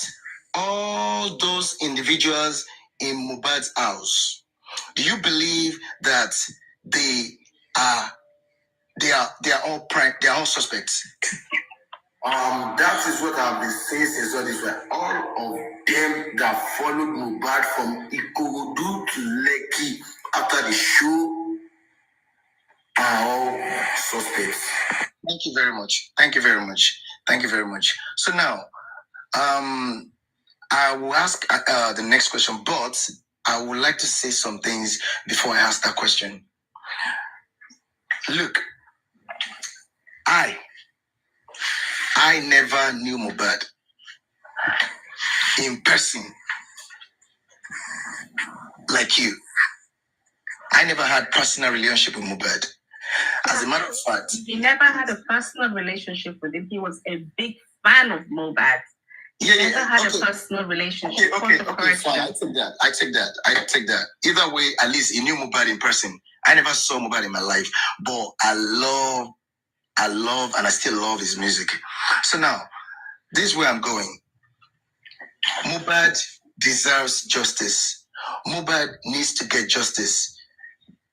all those individuals in Mohbad's house, do you believe that they are all suspects? That is what I've been saying since all this while. All of them that followed Mohbad from Ikorodu to Lekki after the show are all suspects. Thank you very much. So now, I will ask the next question, but I would like to say some things before I ask that question. Look, I never knew Mohbad in person like you. I never had personal relationship with Mohbad. As a matter of fact, he never had a personal relationship with him. He was a big fan of Mohbad. He never had a personal relationship. Okay, fine. I take that. Either way, at least he knew Mohbad in person. I never saw Mohbad in my life, but I love, and I still love his music. So now, this is where I'm going. Mohbad deserves justice. Mohbad needs to get justice.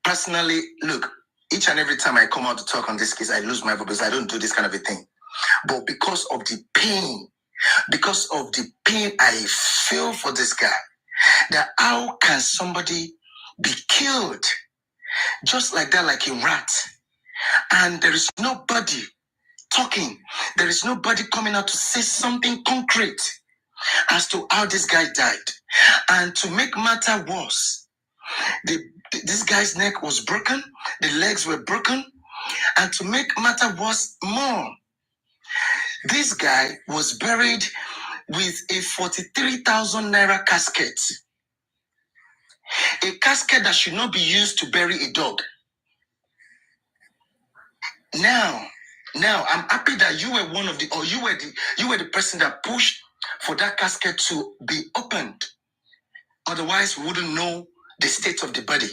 Personally, look, each and every time I come out to talk on this case, I lose my voice because I don't do this kind of a thing. But because of the pain I feel for this guy, that how can somebody be killed just like that, like a rat, and there is nobody talking, there is nobody coming out to say something concrete as to how this guy died. And to make matter worse, this guy's neck was broken, the legs were broken, and to make matter worse more, this guy was buried with a 43,000 naira casket. A casket that should not be used to bury a dog. Now, I'm happy that you were you were the person that pushed for that casket to be opened. Otherwise, we wouldn't know the state of the body.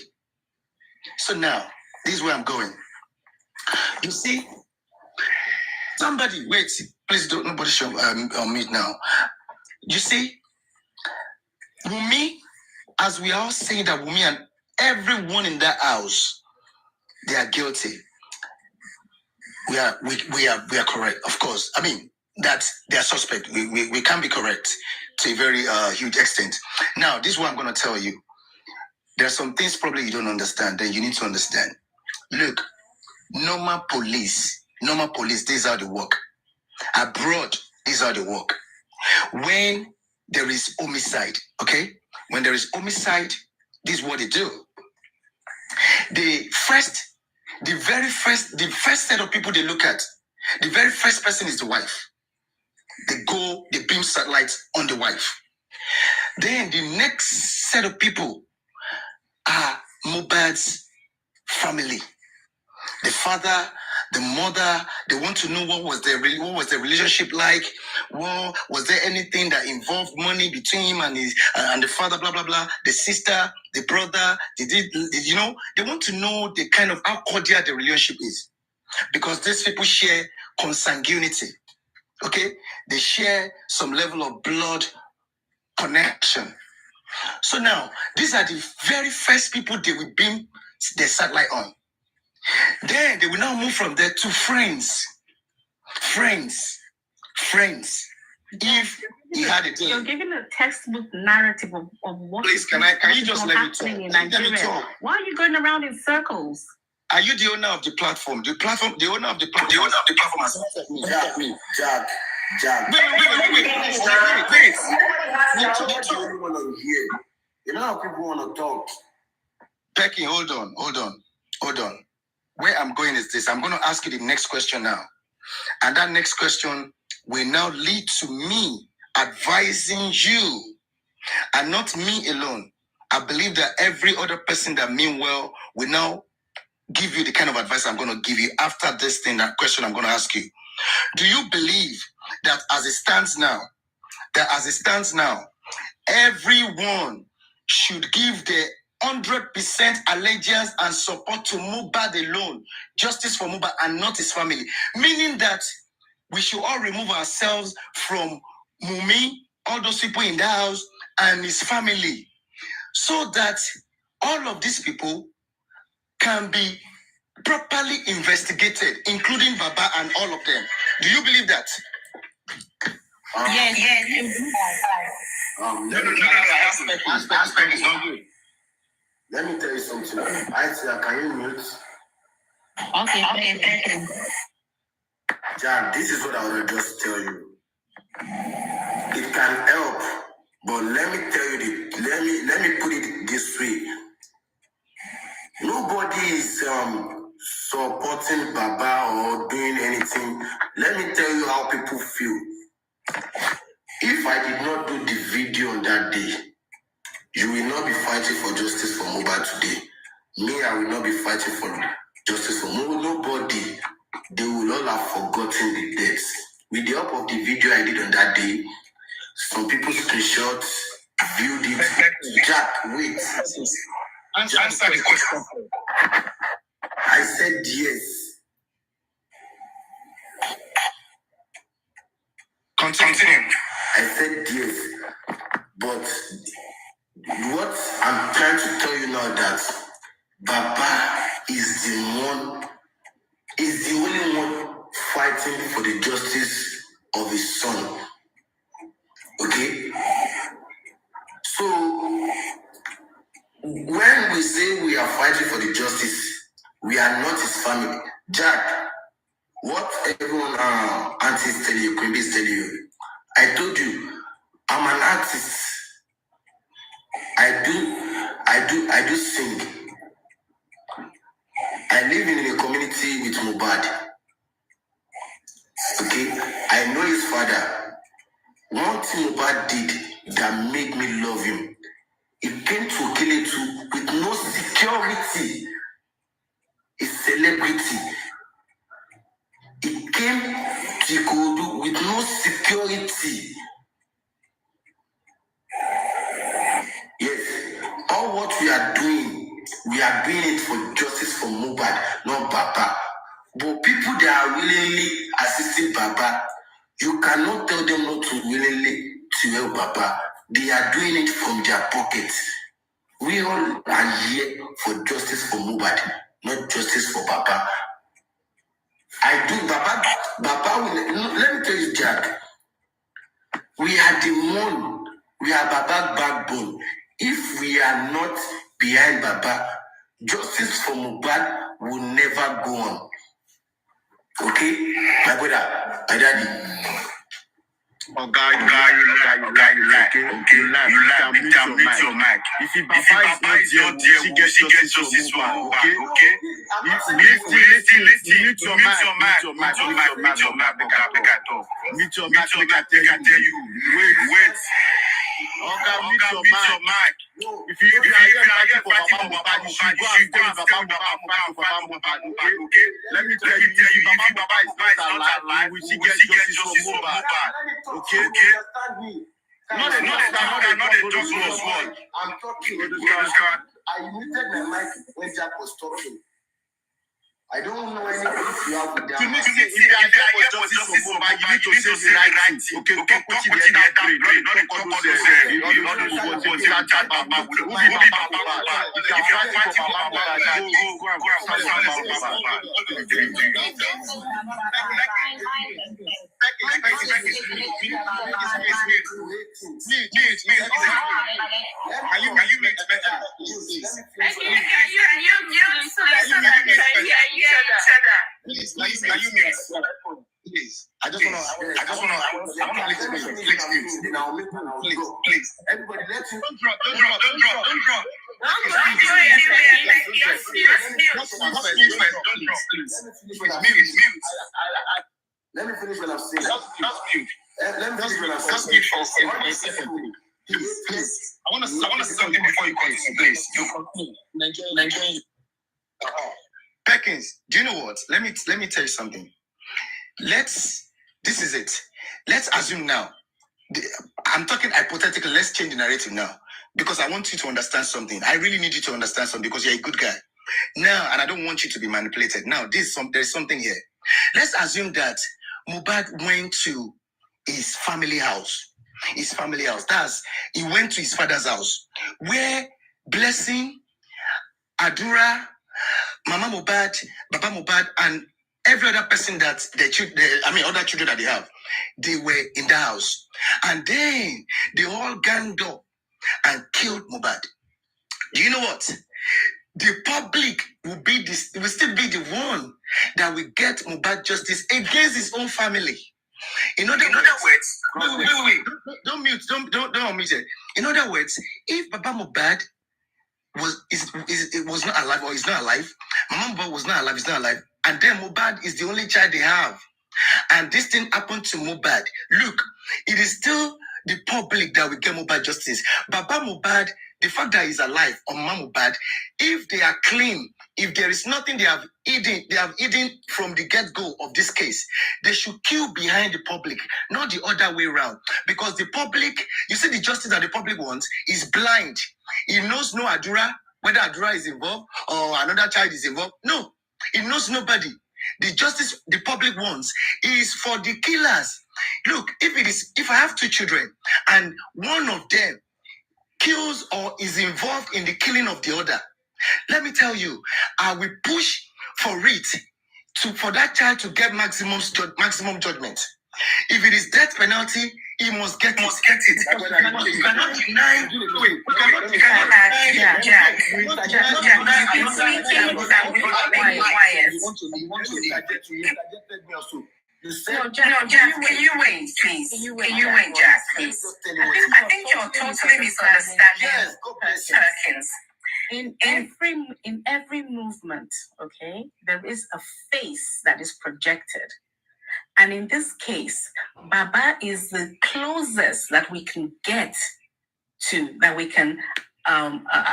So now, this is where I'm going. You see, somebody, wait, please don't, nobody show on me now. You see, Wumi, as we are all saying that Wumi and everyone in that house, they are guilty. We are correct, of course. I mean, that they are suspect. We can't be correct to a very huge extent. Now, this is what I'm going to tell you. There are some things probably you don't understand, then you need to understand. Look, normal police, this is how they work. Abroad, this is how they work. When there is homicide, okay? When there is homicide, this is what they do. The first set of people they look at, the very first person is the wife. They beam satellites on the wife. Then the next set of people are MOHBAD's family. The father, the mother, they want to know what was their relationship like. Was there anything that involved money between him and the father, blah, blah, blah. The sister, the brother, they want to know the kind of how cordial the relationship is. Because these people share consanguinity. Okay? They share some level of blood connection. So now, these are the very first people they will beam their satellite on. Then they will now move from there to friends. If he had it, you're giving a textbook narrative of what. Please, can you just let me talk? In Nigeria. Why are you going around in circles? Are you the owner of the platform? The owner of the platform has accepted me. Jack. Wait. You know how people want to talk. Becky, hold on. Where I'm going is this. I'm going to ask you the next question now. And that next question will now lead to me advising you, and not me alone. I believe that every other person that mean well will now give you the kind of advice I'm going to give you after this thing, that question I'm going to ask you. Do you believe that as it stands now, everyone should give their 100% allegiance and support to MOHBAD alone, justice for MOHBAD and not his family? Meaning that we should all remove ourselves from Mumi, all those people in the house, and his family, so that all of these people can be properly investigated, including Baba and all of them. Do you believe that? Yes. Aspect is not good. Let me tell you something. Can you mute? Okay, thank you. Jack, this is what I want to just tell you. It can help, but let me tell you let me put it this way. Nobody is supporting Baba or doing anything. Let me tell you how people feel. If I did not do the video on that day, you will not be fighting for justice for MOHBAD today. Me, I will not be fighting for justice for nobody. They will all have forgotten the deaths. With the help of the video I did on that day, some people screenshots, viewed it. Jack, wait. Answer the question. I said yes. Continue. I said yes. But what I'm trying to tell you now that Baba is the only one fighting for the justice of his son. Okay? So when we say we are fighting for the justice, we are not his family. Jack, what everyone aunties tell you, Queen Bees tell you, I told you, I'm an artist. I do sing. I live in a community with MOHBAD. Okay? I know his father. One thing MOHBAD did that made me love him. He came to Okeletu with no security. A celebrity. He came to Ikodu with no security. Yes, all what we are doing it for justice for MOHBAD, not Baba. But people that are willingly assisting Baba, you cannot tell them not to willingly to help Baba. they are doing it from their pockets. We all are here for justice for Mohbad, not justice for Baba. I do, Baba will, let me tell you, Jack, we are the one, we are Baba's backbone. If we are not behind Baba, justice for Mohbad will never go on. Okay? My brother, my daddy. Oh God, you lie. Okay, you lie. Mute your mic. If Baba is not there, she gets justice for Mohbad. Okay? Listen. Mute your mic. Mute your mic. I tell you. Wait. Okay, mute your mic. If you are for Baba Mohbad, you should go and tell Baba Mohbad. Okay? Let me tell you, if Baba is not alive, we should get justice for Mohbad. Okay? Not a just one. I'm talking. I muted my mic when Jack was talking. I don't know anything you have with that. To me, if you are here for justice for Mohbad, you need to say the right thing. Okay, talk what you the other brain. Not talk what you say. Who be Baba Mohbad? If you are fighting for Baba Mohbad, go and fight for Baba Mohbad. Can you make better? Please, can you make please? I just want to please. Everybody, let's Don't drop. Let me finish what I'm saying. Just mute. Let me finish what I'm saying. Just mute for a second. Please. I want to say something before you continue. Please. You continue. Perkins, do you know what? Let me tell you something. This is it. Let's assume now. I'm talking hypothetically. Let's change the narrative now. Because I want you to understand something. I really need you to understand something because you're a good guy. Now, and I don't want you to be manipulated. Now, there's something here. Let's assume that Mohbad went to his family house. He went to his father's house. Where Blessing, Adura, Mama Mohbad, Baba Mohbad, and every other person that other children that they have, they were in the house. And then they all ganged up and killed Mohbad. Do you know what? The public will still be the one that will get Mohbad justice against his own family. In other words, wait. Don't mute it. In other words, if Baba Mohbad was not alive or is not alive, Mama Mohbad was not alive, is not alive, and then Mohbad is the only child they have, and this thing happened to Mohbad. Look, it is still the public that will get Mohbad justice. Baba Mohbad, the fact that he's alive, or Mama Mohbad, if they are clean, if there is nothing they have eaten from the get-go of this case, they should kill behind the public, not the other way around. Because the public, you see, the justice that the public wants is blind. He knows no Adura, whether Adura is involved or another child is involved. No, he knows nobody. The justice the public wants is for the killers. Look, if I have two children and one of them kills or is involved in the killing of the other, let me tell you, I will push for that child to get maximum judgment. If it is death penalty, he must get it. You cannot deny. Jack, can you wait, please? Can you wait, Jack, please? I think you're totally misunderstanding Perkins. In every movement, okay, there is a face that is projected. And in this case, Baba is the closest that we can get to, that we can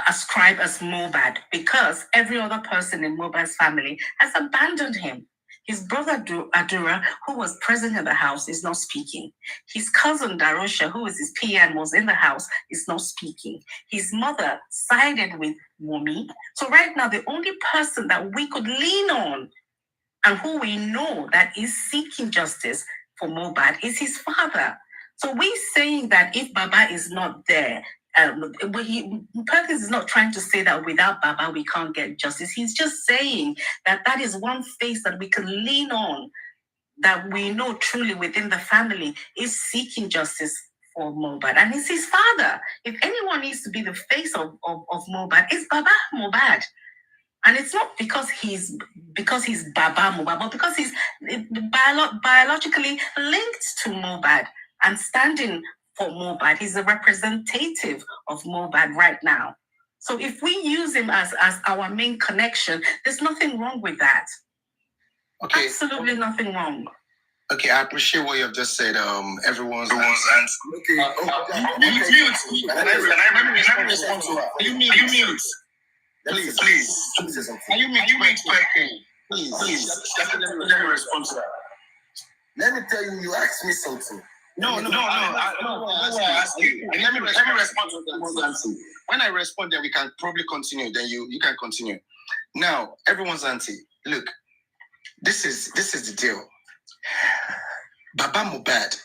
ascribe as Mohbad, because every other person in Mohbad's family has abandoned him. His brother Adura, who was present in the house, is not speaking. His cousin Darosha, who is his PN, was in the house, is not speaking. His mother sided with Wumi. So right now, the only person that we could lean on and who we know that is seeking justice for Mohbad is his father. So we saying that if Baba is not there, Perkins is not trying to say that without Baba we can't get justice. He's just saying that that is one face that we can lean on, that we know truly within the family is seeking justice for Mohbad. And it's his father. If anyone needs to be the face of Mohbad, it's Baba Mohbad. And it's not because he's Baba Mohbad, but because he's biologically linked to Mohbad and standing for Mohbad. He's a representative of Mohbad right now. So if we use him as our main connection, there's nothing wrong with that. Okay. Absolutely nothing wrong. Okay, I appreciate what you have just said. Everyone's answer. Okay. Let me respond to her. You mute. Please. Can you mute quickly? Please. Let me respond to her. Let me tell you, you asked me something. No. Let me respond to that. When I respond, then we can probably continue. Then you can continue. Now, everyone's auntie. Look, this is the deal. Baba Mohbad.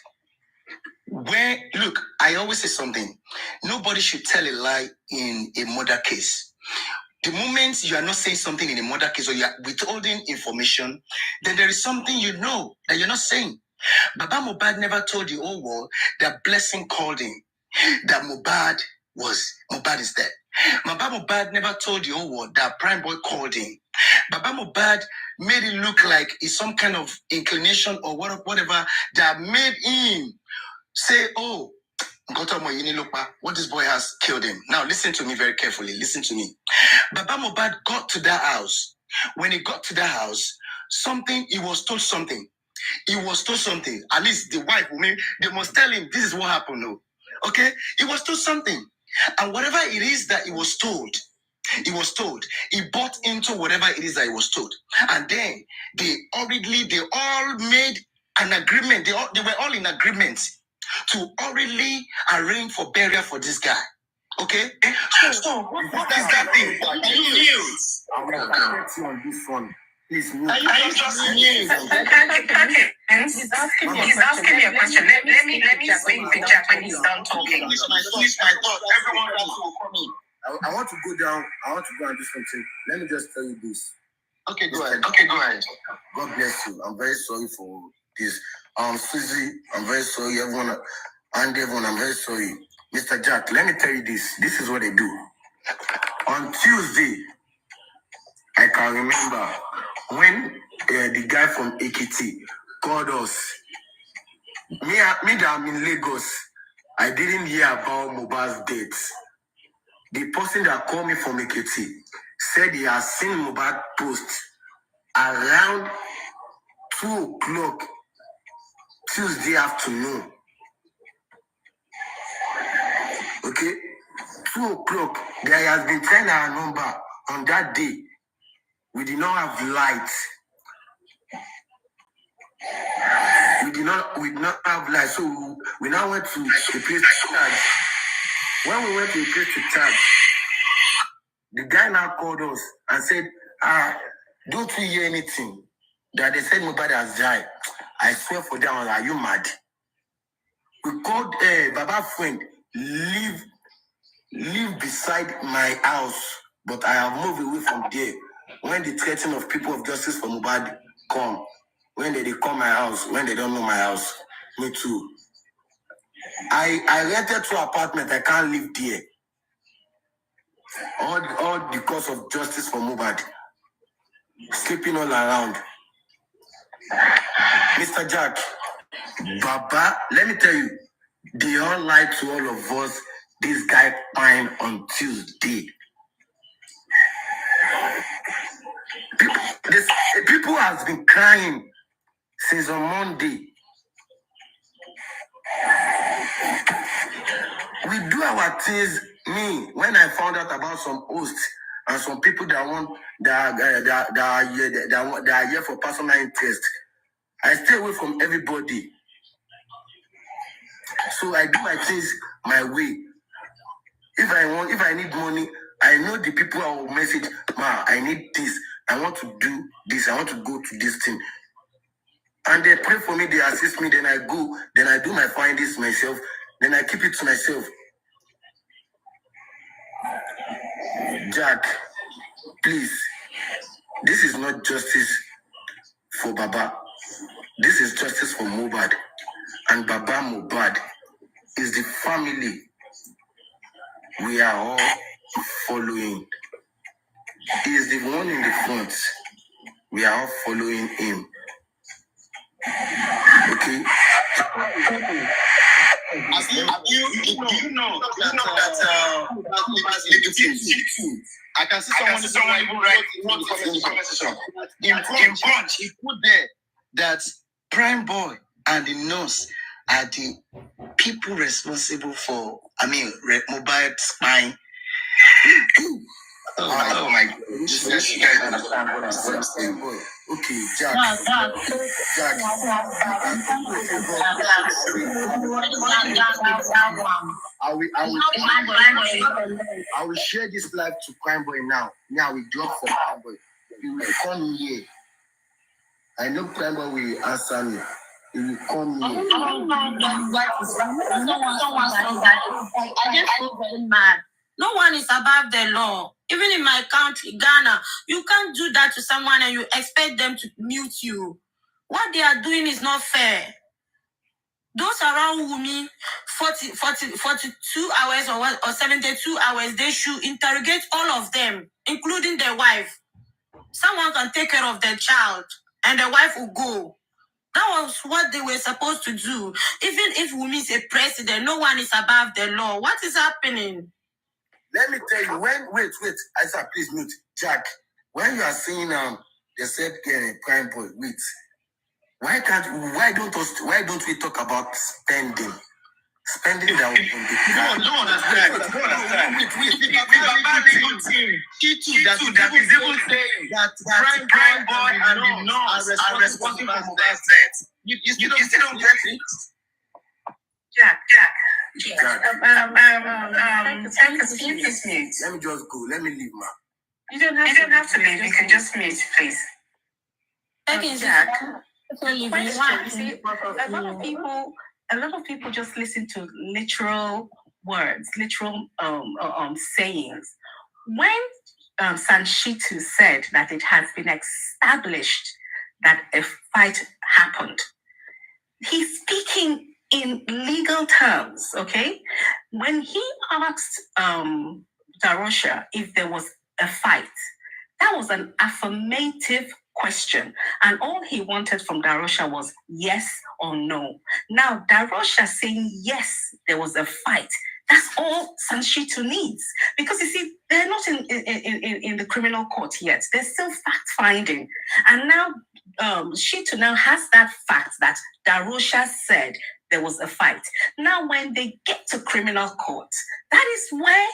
Look, I always say something. Nobody should tell a lie in a murder case. The moment you are not saying something in a murder case or you are withholding information, then there is something you know that you're not saying. Baba Mohbad never told the whole world that Blessing called him, that Mohbad is dead. Baba Mohbad never told the whole world that Prime Boy called him. Baba Mohbad made it look like it's some kind of inclination or whatever that made him say, oh, what this boy has killed him. Now listen to me very carefully. Listen to me. Baba Mohbad got to that house. When he got to that house, he was told something. At least the wife, they must tell him this is what happened. No. Okay? He was told something. And whatever it is that he was told, he bought into whatever it is that he was told. And then they all made an agreement. They were all in agreement to already arrange for burial for this guy. Okay? So what is that thing? You knew. I will correct you on this one. Please move. Are you just new? He's asking me a question. Let me interject when he's done talking. Finish my thought. Everyone else will come in. I want to go down. I want to go and do something. Let me just tell you this. Okay, go ahead. God bless you. I'm very sorry for this. Susie, I'm very sorry. Everyone, I'm very sorry. Mr. Jack, let me tell you this. This is what they do. On Tuesday, I can remember when the guy from Ekiti called us. Me that I'm in Lagos, I didn't hear about Mohbad's death. The person that called me from Ekiti said he has seen Mohbad post around 2 o'clock Tuesday afternoon. Okay? 2 o'clock. There has been trying our number on that day. We did not have light. We did not have light. So we now went to the place to charge. When we went to the place to charge, the guy now called us and said, don't we hear anything? That they said nobody has died. I swear for them, are you mad? We called Baba friend, live beside my house, but I have moved away from there. When the threatening of people of justice for Mohbad come, when they come my house, when they don't know my house, me too. I rented 2 apartments, I can't live there. All because of justice for Mohbad. Sleeping all around. Mr. Jack, Baba, let me tell you, they all lied to all of us. This guy fine on Tuesday. People has been crying since on Monday. We do our things. Me, when I found out about some hosts and some people that are here for personal interest, I stay away from everybody. So I do my things my way. If I need money, I know the people I will message, I need this. I want to do this. I want to go to this thing. And they pray for me, they assist me, then I go, then I do my findings myself, then I keep it to myself. Jack, please, this is not justice for Baba. This is justice for MOHBAD. And Baba MOHBAD is the family we are all following. He is the one in the front. We are all following him. Okay? Do you know that I can see someone even write in the comment section. In Punch, he put there that Prime Boy and the nurse are the people responsible for, mobile spying. Oh my God. You guys understand what I'm saying? Okay, Jack. I will share this live to Prime Boy now. Now we drop for Prime Boy. He will come here. I know Prime Boy will answer me. He will come here. I just feel very mad. No one is above the law. Even in my country, Ghana, you can't do that to someone and you expect them to mute you. What they are doing is not fair. Those around Wumi, 42 hours or 72 hours, they should interrogate all of them, including their wife. Someone can take care of their child and the wife will go. That was what they were supposed to do. Even if Wumi is a president, no one is above the law. What is happening? Let me tell you, wait, I said, please mute. Jack, when you are saying they said Prime Boy, wait. Why don't we talk about spending? Spending that will don't understand. That is even saying that Prime Boy and the nurse are responsible for that death. You still don't get it? Jack. Jack. Let me just go. Let me leave, ma. You don't have to leave. You can just mute, please. Jack. You see, a lot of people just listen to literal words, literal sayings. When Sanshitu said that it has been established that a fight happened, he's speaking in legal terms, okay? When he asked Darosha if there was a fight, that was an affirmative question. And all he wanted from Darosha was yes or no. Now, Darosha saying yes, there was a fight. That's all Sanshitu needs. Because you see, they're not in the criminal court yet. They're still fact-finding. And now Shitu now has that fact that Darosha said there was a fight. Now, when they get to criminal court, that is where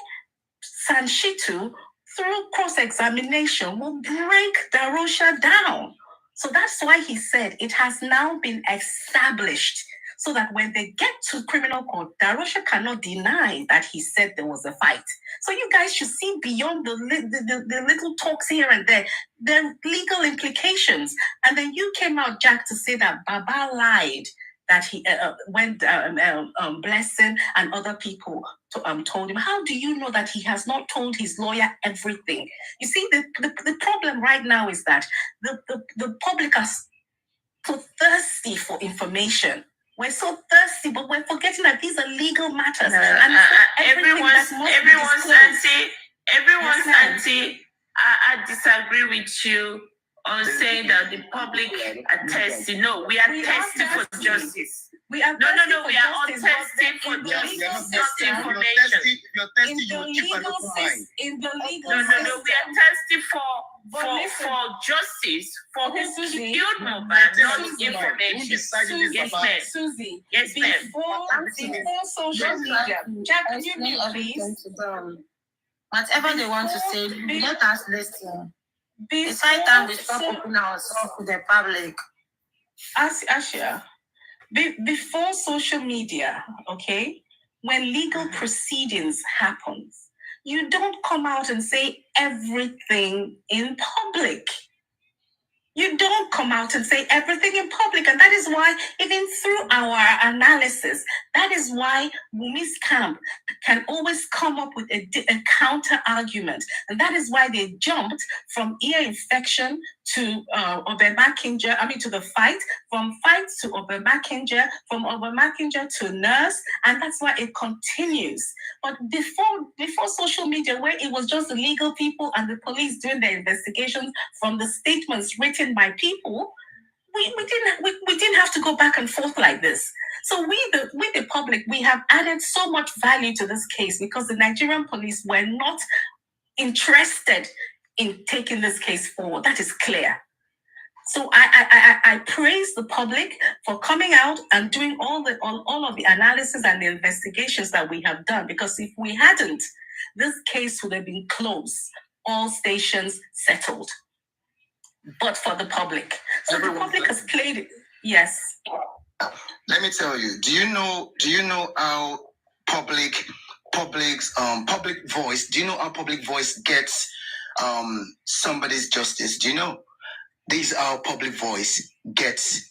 Sanshitu, through cross-examination, will break Darosha down. So that's why he said it has now been established so that when they get to criminal court, Darosha cannot deny that he said there was a fight. So you guys should see beyond the little talks here and there, the legal implications. And then you came out, Jack, to say that Baba lied, that he Blessing and other people told him. How do you know that he has not told his lawyer everything? You see, the problem right now is that the public are so thirsty for information. We're so thirsty, but we're forgetting that these are legal matters. And everyone's anti. I disagree with you on saying that the public are thirsty. No, we are thirsty for justice. We are we are all thirsty for justice, not information. You're thirsty, you keep an open mind. In the legal we are thirsty for justice, for who killed MOHBAD, not information. Susie, yes, ma'am. Before social media, Jack, can you mute, please? Whatever they want to say, let us listen. It's high time we stop opening ourselves to the public. Asha, before social media, okay, when legal proceedings happens, you don't come out and say everything in public. You don't come out and say everything in public. And that is why, even through our analysis, that is why Wumi's camp can always come up with a counter argument. And that is why they jumped from ear infection to to the fight, from fight to Obermakinger, from Obermakinger to nurse. And that's why it continues. But before social media, where it was just the legal people and the police doing their investigations from the statements written by people, we didn't have to go back and forth like this. So we the public, we have added so much value to this case because the Nigerian police were not interested in taking this case forward. That is clear. So I praise the public for coming out and doing all of the analysis and the investigations that we have done, because if we hadn't, this case would have been closed, all stations settled. But for the public. So the public has played it. Yes. Let me tell you, do you know how public voice, do you know how public voice gets somebody's justice? Do you know? This is how public voice gets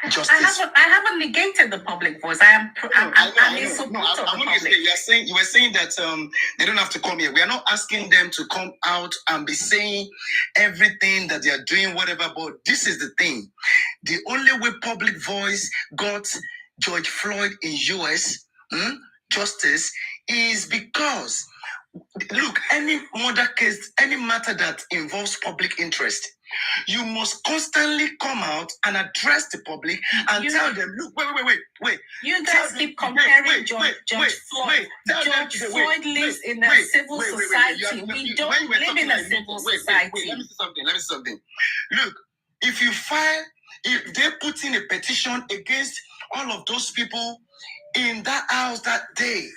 justice. I haven't negated the public voice. I'm in support of the public. You were saying that they don't have to come here. We are not asking them to come out and be saying everything that they are doing, whatever. But this is the thing: the only way public voice got George Floyd in U.S. Justice is because, look, any murder case, any matter that involves public interest, you must constantly come out and address the public and tell them, look, wait. You guys keep comparing George Floyd. George Floyd lives in a civil society. We don't live in a civil society. Let me say something. Look, if they put in a petition against all of those people in that house that day,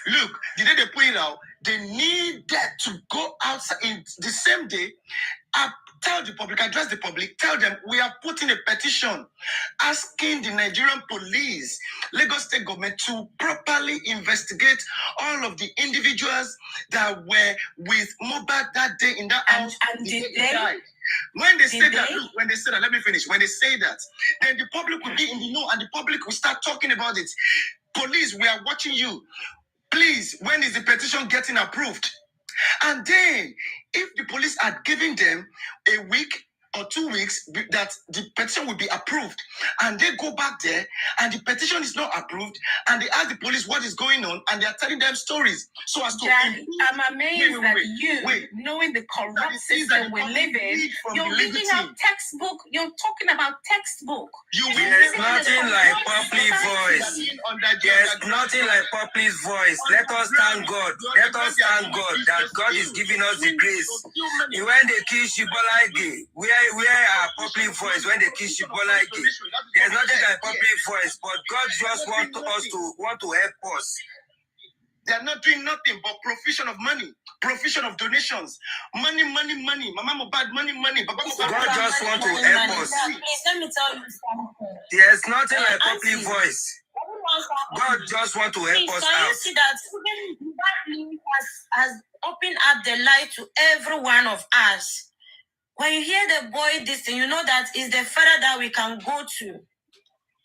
look, the day they put it out, they need that to go outside in the same day. Tell the public, address the public, tell them we are putting a petition asking the Nigerian police, Lagos State government, to properly investigate all of the individuals that were with MOHBAD that day in that house. And did they died. When they say that, look, when they say that, let me finish. When they say that, then the public will be in the know and the public will start talking about it. Police, we are watching you. Please, when is the petition getting approved? And then, if the police are giving them a week or 2 weeks, that the petition will be approved, and they go back there, and the petition is not approved, and they ask the police what is going on, and they are telling them stories. So as to I'm amazed that knowing the corrupt system we live in, you're reading out textbook. You're talking about textbook. There's nothing like public voice. There's nothing like public voice. Let us thank God. Let us thank God that God is giving us the grace. When they kill Shibolage, where our public voice? When they kill Shibolage, there's nothing like public voice. But God just want to help us. They are not doing nothing but provision of money, provision of donations, money. Mama MOHBAD, money. God just want to help us. Please let me tell you something. There's nothing like public voice. God just want to help us Can out. you see that even that has opened up the light to every one of us? When you hear the boy this thing, you know that is the father that we can go to.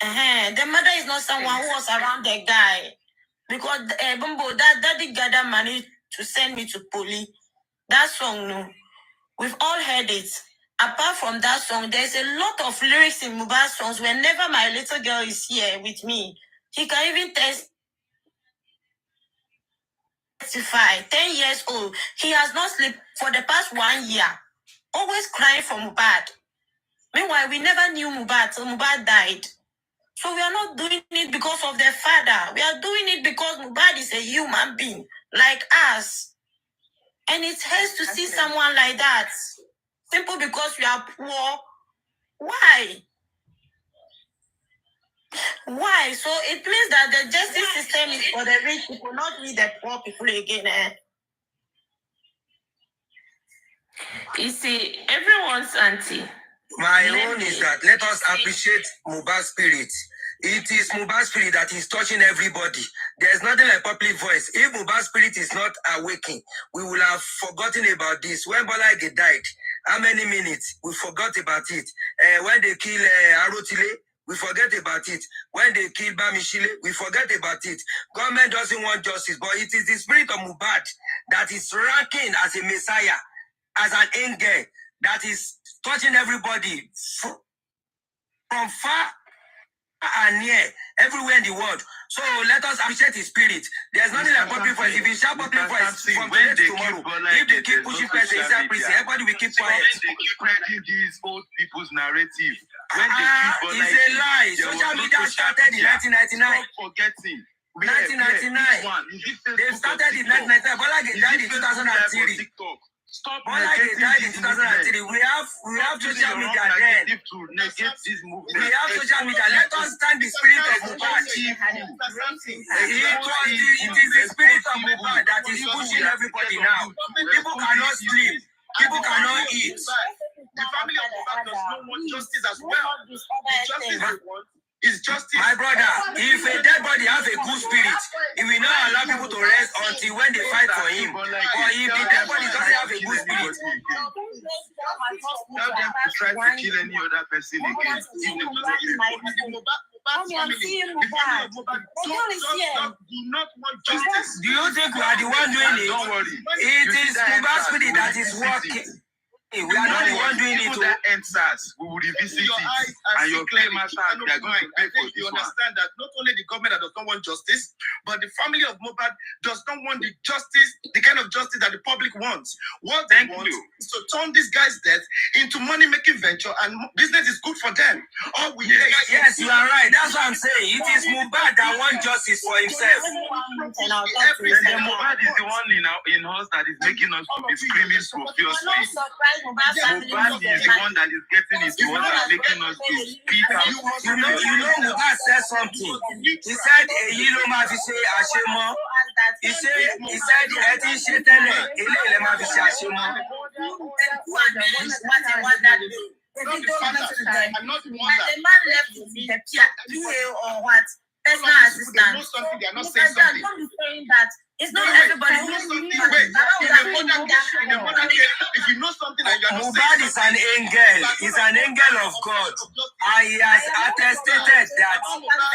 The mother is not someone who was around the guy. Because Bumbo, that daddy gathered money to send me to Poli. That song, no. We've all heard it. Apart from that song, there's a lot of lyrics in MOHBAD songs. Whenever my little girl is here with me, he can even testify. 10 years old. He has not slept for the past 1 year. Always crying for MOHBAD. Meanwhile, we never knew MOHBAD till MOHBAD died. So we are not doing it because of the father. We are doing it because MOHBAD is a human being like us. And it hurts to see someone like that. Simple because we are poor. Why? Why? So it means that the justice system is for the rich people, not we the poor people again. You see, everyone's auntie. My own is that let us appreciate MOHBAD spirit. It is MOHBAD spirit that is touching everybody. There's nothing like public voice. If MOHBAD spirit is not awakening, we will have forgotten about this. When Bolage died, how many minutes? We forgot about it. When they kill Arotile, we forget about it. When they kill Bamishile, we forget about it. Government doesn't want justice, but it is the spirit of MOHBAD that is ranking as a messiah, as an angel, that is touching everybody from far and near, everywhere in the world. So let us appreciate his spirit. There's nothing like public voice. If you shout public voice from today to tomorrow, if they keep pushing person inside prison, everybody will keep quiet. When they keep spreading these old people's narrative, when they keep it's a lie. Social media started in 1999. Stop forgetting. 1999. They started in 1999. Bola died in 2003. Stop Bola died in 2003. We have social media then. To negate this movement. We have social media. Let us stand the spirit of MOHBAD. It is the spirit of MOHBAD that is pushing everybody now. People cannot sleep. People cannot eat. The family of MOHBAD does not want justice as well. The justice they want is justice. My brother, if a dead body has a good spirit, he will not allow people to rest until when they fight for him. But if the dead body doesn't have a good spirit, tell them to try to kill any other person again. Do not want justice. Do you think we are the one doing it? Don't worry. It is MOHBAD spirit that is working. We are not the one doing it. That answers, we will revisit it. And your claim master, they are going to pay for this. You understand that not only the government that does not want justice, but the family of MOHBAD does not want the justice, the kind of justice that the public wants. What they want is to turn this guy's death into money-making venture, and business is good for them. Yes, you are right. That's what I'm saying. It is MOHBAD that wants justice for himself. And MOHBAD is the one in us that is making us to be screaming profusely. MOHBAD is the one that is getting it, the one that is making us to speak out. You know, MOHBAD said something. He said, he said, the man left the PA or what? Personal assistant. Don't be saying that. It's not everybody who knows something. If you know something and you're not MOHBAD is an angel. He's an angel of God. And he has attested that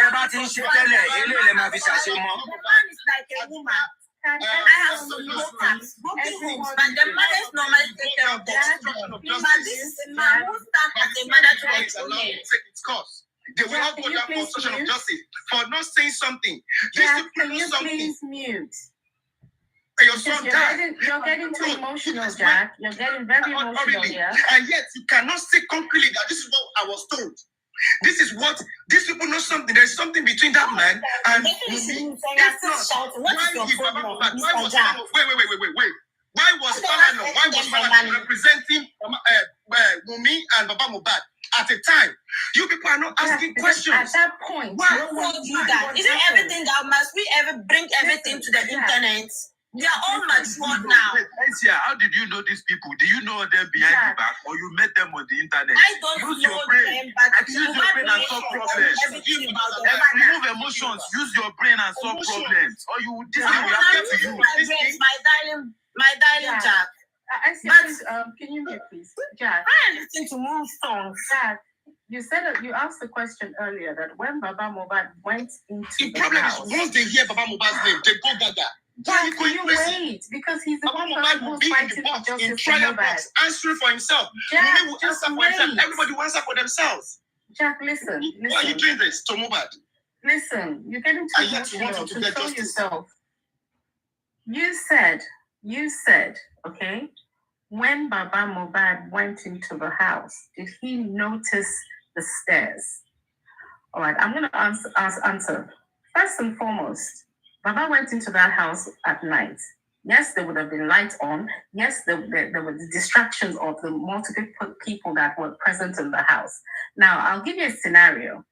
everything she tell the man is like a woman. I have some daughters, but the mothers normally take care of them. But this is a man who stands as a mother to explain. They will not go down for social of justice for not saying something. Jack, can you please mute? Your son died. You're getting too emotional, Jack. You're getting very emotional here. And yet you cannot say concretely that this is what I was told. This is what these people know something. There's something between that man and me. Why was Falana representing Wumi and Baba MOHBAD at a time? You people are not asking questions. At that point, why would you that? Isn't everything that must we ever bring everything to the internet? They are all matured now. Asia, how did you know these people? Do you know them behind the back, or you met them on the internet? I don't know them, but use your brain and solve problems. Remove emotions. Use your brain and solve problems. Or you this thing will happen to you. My darling Jack. Can you mute, please, Jack? I listen to more songs. Jack, you said that you asked the question earlier that when Baba MOHBAD went into the problem house, is once they hear Baba MOHBAD's name, they go gaga. Jack, can you wait? Because he's the one who's fighting for justice for MOHBAD. Answering for himself. Jack, Wumi will answer for himself. Everybody will answer for themselves. Jack, listen. Why are you doing this to MOHBAD? Listen, you're getting too emotional. Control yourself. You said, okay, when Baba MOHBAD went into the house, did he notice the stairs? All right, I'm going to answer. First and foremost, Baba went into that house at night. Yes, there would have been lights on. Yes, there were the distractions of the multiple people that were present in the house. Now, I'll give you a scenario.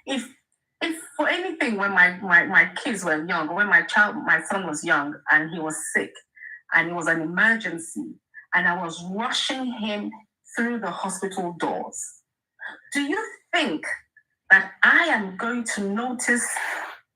If for anything, when my kids were young, when my son was young and he was sick and it was an emergency and I was rushing him through the hospital doors, do you think that I am going to notice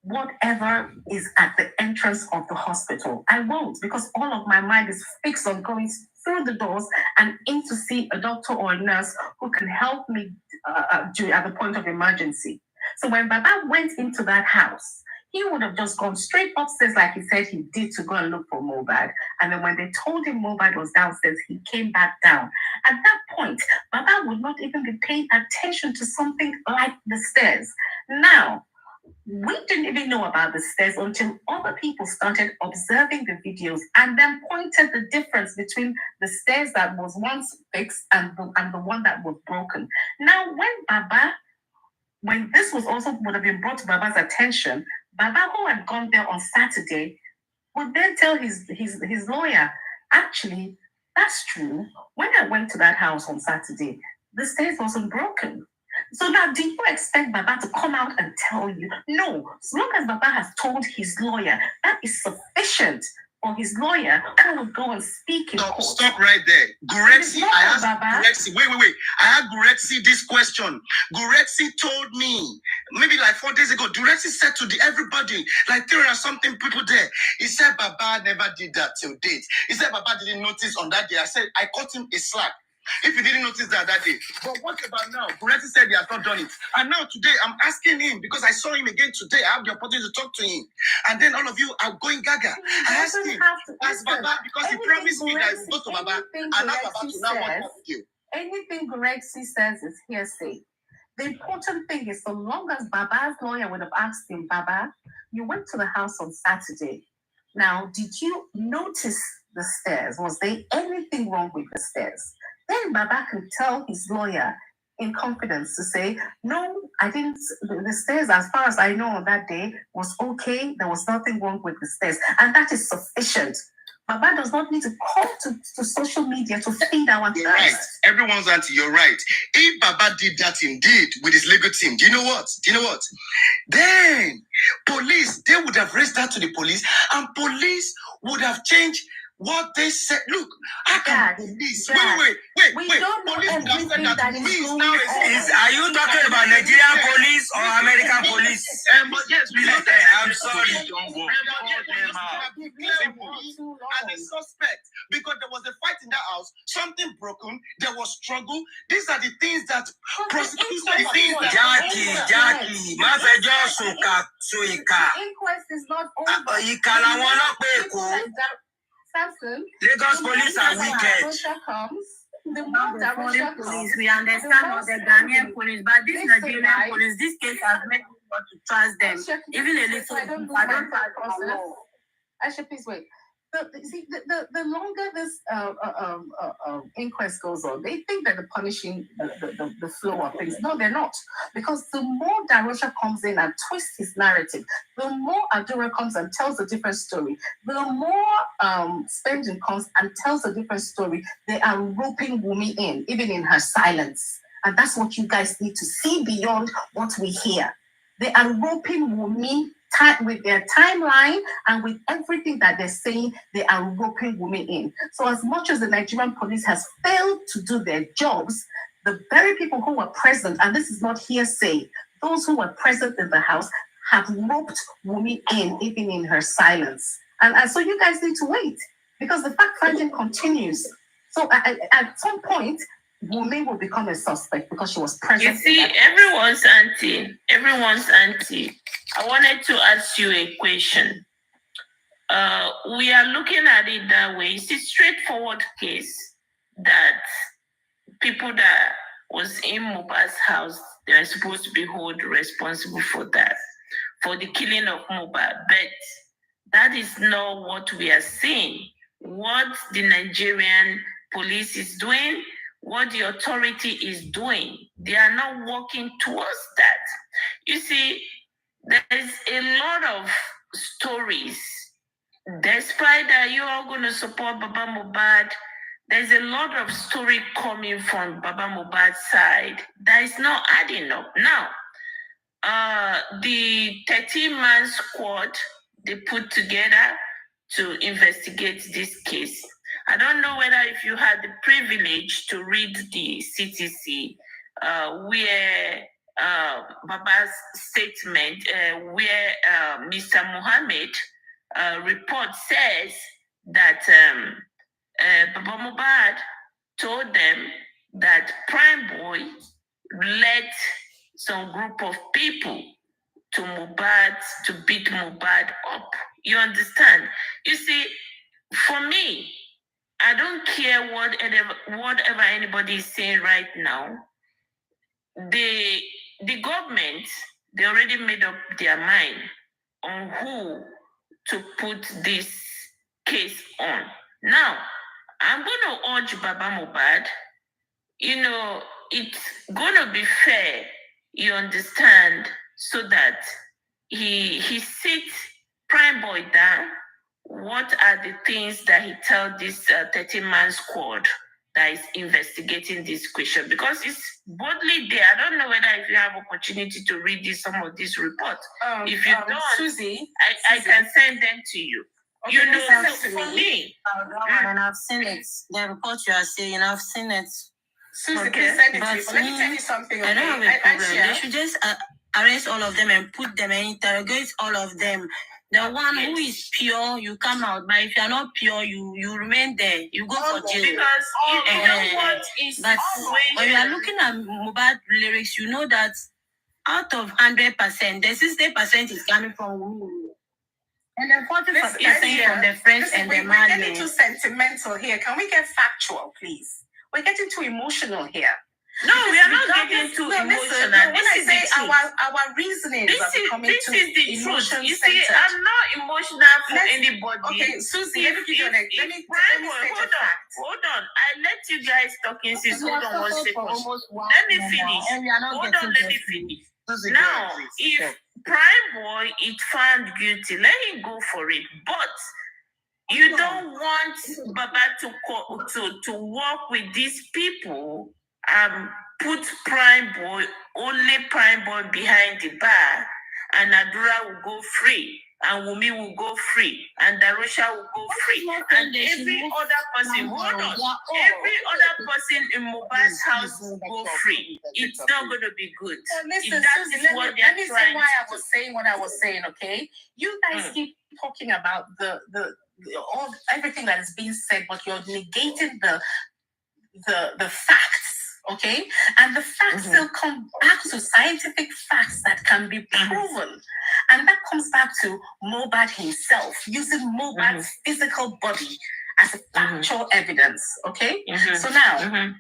whatever is at the entrance of the hospital? I won't, because all of my mind is fixed on going through the doors and in to see a doctor or a nurse who can help me at the point of emergency. So when Baba went into that house, he would have just gone straight upstairs like he said he did to go and look for MOHBAD. And then when they told him MOHBAD was downstairs, he came back down. At that point, Baba would not even be paying attention to something like the stairs. Now, we didn't even know about the stairs until other people started observing the videos and then pointed the difference between the stairs that was once fixed and the one that was broken. Now, when this was also would have been brought to Baba's attention, Baba, who had gone there on Saturday, would then tell his lawyer, actually, that's true. When I went to that house on Saturday, the stairs wasn't broken. So now, do you expect Baba to come out and tell you? No. As long as Baba has told his lawyer, that is sufficient for his lawyer who will go and speak in court. Stop right there. Gurexi, I asked Gurexi, wait. I asked Gurexi this question. Gurexi told me, maybe like 4 days ago, Gurexi said to everybody, like 300 or something people there, he said Baba never did that till date. He said Baba didn't notice on that day. I said, I caught him a slack. If you didn't notice that day. But what about now? Gurexi said he has not done it. And now today, I'm asking him, because I saw him again today. I have the opportunity to talk to him. And then all of you are going gaga. I asked him, ask Baba, because he promised me that he would go to Baba. And now Baba to now what with you. Anything Gurexi says is hearsay. The important thing is, so long as Baba's lawyer would have asked him, Baba, you went to the house on Saturday. Now, did you notice the stairs? Was there anything wrong with the stairs? Then Baba can tell his lawyer in confidence to say, no, I didn't. The stairs, as far as I know on that day, was okay. There was nothing wrong with the stairs. And that is sufficient. Baba does not need to come to social media to feed our You're right. Everyone's anti, you're right. If Baba did that indeed with his legal team, do you know what? Then police, they would have raised that to the police, and police would have changed what they said. Look, how can police? Wait. Police would have said that police now are you talking about Nigerian police or American police? Yes, we know that. I'm sorry. As a suspect, because there was a fight in that house, something broken, there was struggle. These are the things that prosecutors are the things that Jackie, the inquest is not over. Samson, Lagos police are wicked. The more that Russia comes, we understand all the Ghanaian police, but this Nigerian police, this case has made people to trust them. Even a little, I don't trust them. Aisha, please wait. The longer this inquest goes on, they think that they're punishing the flow of things. No, they're not. Because the more Darosha comes in and twists his narrative, the more Adura comes and tells a different story, the more Spending comes and tells a different story, they are roping Wumi in, even in her silence. And that's what you guys need to see beyond what we hear. They are roping Wumi with their timeline and with everything that they're saying, they are roping women in. So as much as the Nigerian police has failed to do their jobs, the very people who were present, and this is not hearsay, those who were present in the house have roped women in, even in her silence. And so you guys need to wait, because the fact-finding continues. So at some point, Wumi will become a suspect because she was present. You see, everyone's auntie. I wanted to ask you a question. We are looking at it that way. It's a straightforward case that people that was in MOHBAD's house, they are supposed to be held responsible for that, for the killing of MOHBAD. But that is not what we are seeing. What the Nigerian police is doing, what the authority is doing, they are not working towards that. You see, there's a lot of stories. Despite that you are going to support Baba MOHBAD, there's a lot of story coming from Baba MOHBAD's side that is not adding up. Now, the 13-man squad they put together to investigate this case. I don't know whether if you had the privilege to read the CTC, where Baba's statement, where Mr. Mohammed report says that Baba Mohbad told them that Prime Boy led some group of people to Mohbad to beat Mohbad up. You understand? You see, for me, I don't care whatever anybody is saying right now. The government, they already made up their mind on who to put this case on. Now, I'm going to urge Baba Mohbad, it's going to be fair, you understand, so that he sits Prime Boy down. What are the things that he tells this 13-man squad that is investigating this question? Because it's boldly there. I don't know whether if you have opportunity to read some of these reports. If you don't, Susie, I can send them to you. Okay, For me. And I've seen it. The report you are saying, I've seen it. Susie, please send it to me. But let me tell you something. Okay? I don't have a problem. They should just arrest all of them and put them and interrogate all of them. The one who is pure, you come out. But if you are not pure, you remain there. You go for jail. Because you know what is... But when you are looking at Mohbad lyrics, you know that out of 100%, the 60% is coming from women. And then 40% from the friends and the man. We're getting too sentimental here. Can we get factual, please? We're getting too emotional here. No, we are not getting too emotional. When I say our reasonings are becoming too emotional. You see, I'm not emotional for anybody. Okay, Susie, let me give you an example. Hold on. I let you guys talking since hold on 1 second. Let me finish. Hold on, let me finish. Now, if Prime Boy is found guilty, let him go for it. But you don't want Baba to work with these people. Put Prime Boy, only Prime Boy behind the bar, and Adura will go free, and Wumi will go free, and Darusha will go free, and every other person, every other person in Mohbad's house will go free. It's not going to be good. Listen, Susie, let me say why I was saying what I was saying, okay? You guys keep talking about everything that is being said, but you're negating the facts. Okay, and the facts still come back to scientific facts that can be proven, and that comes back to Mohbad himself using Mohbad's physical body as a factual evidence. Okay, so now,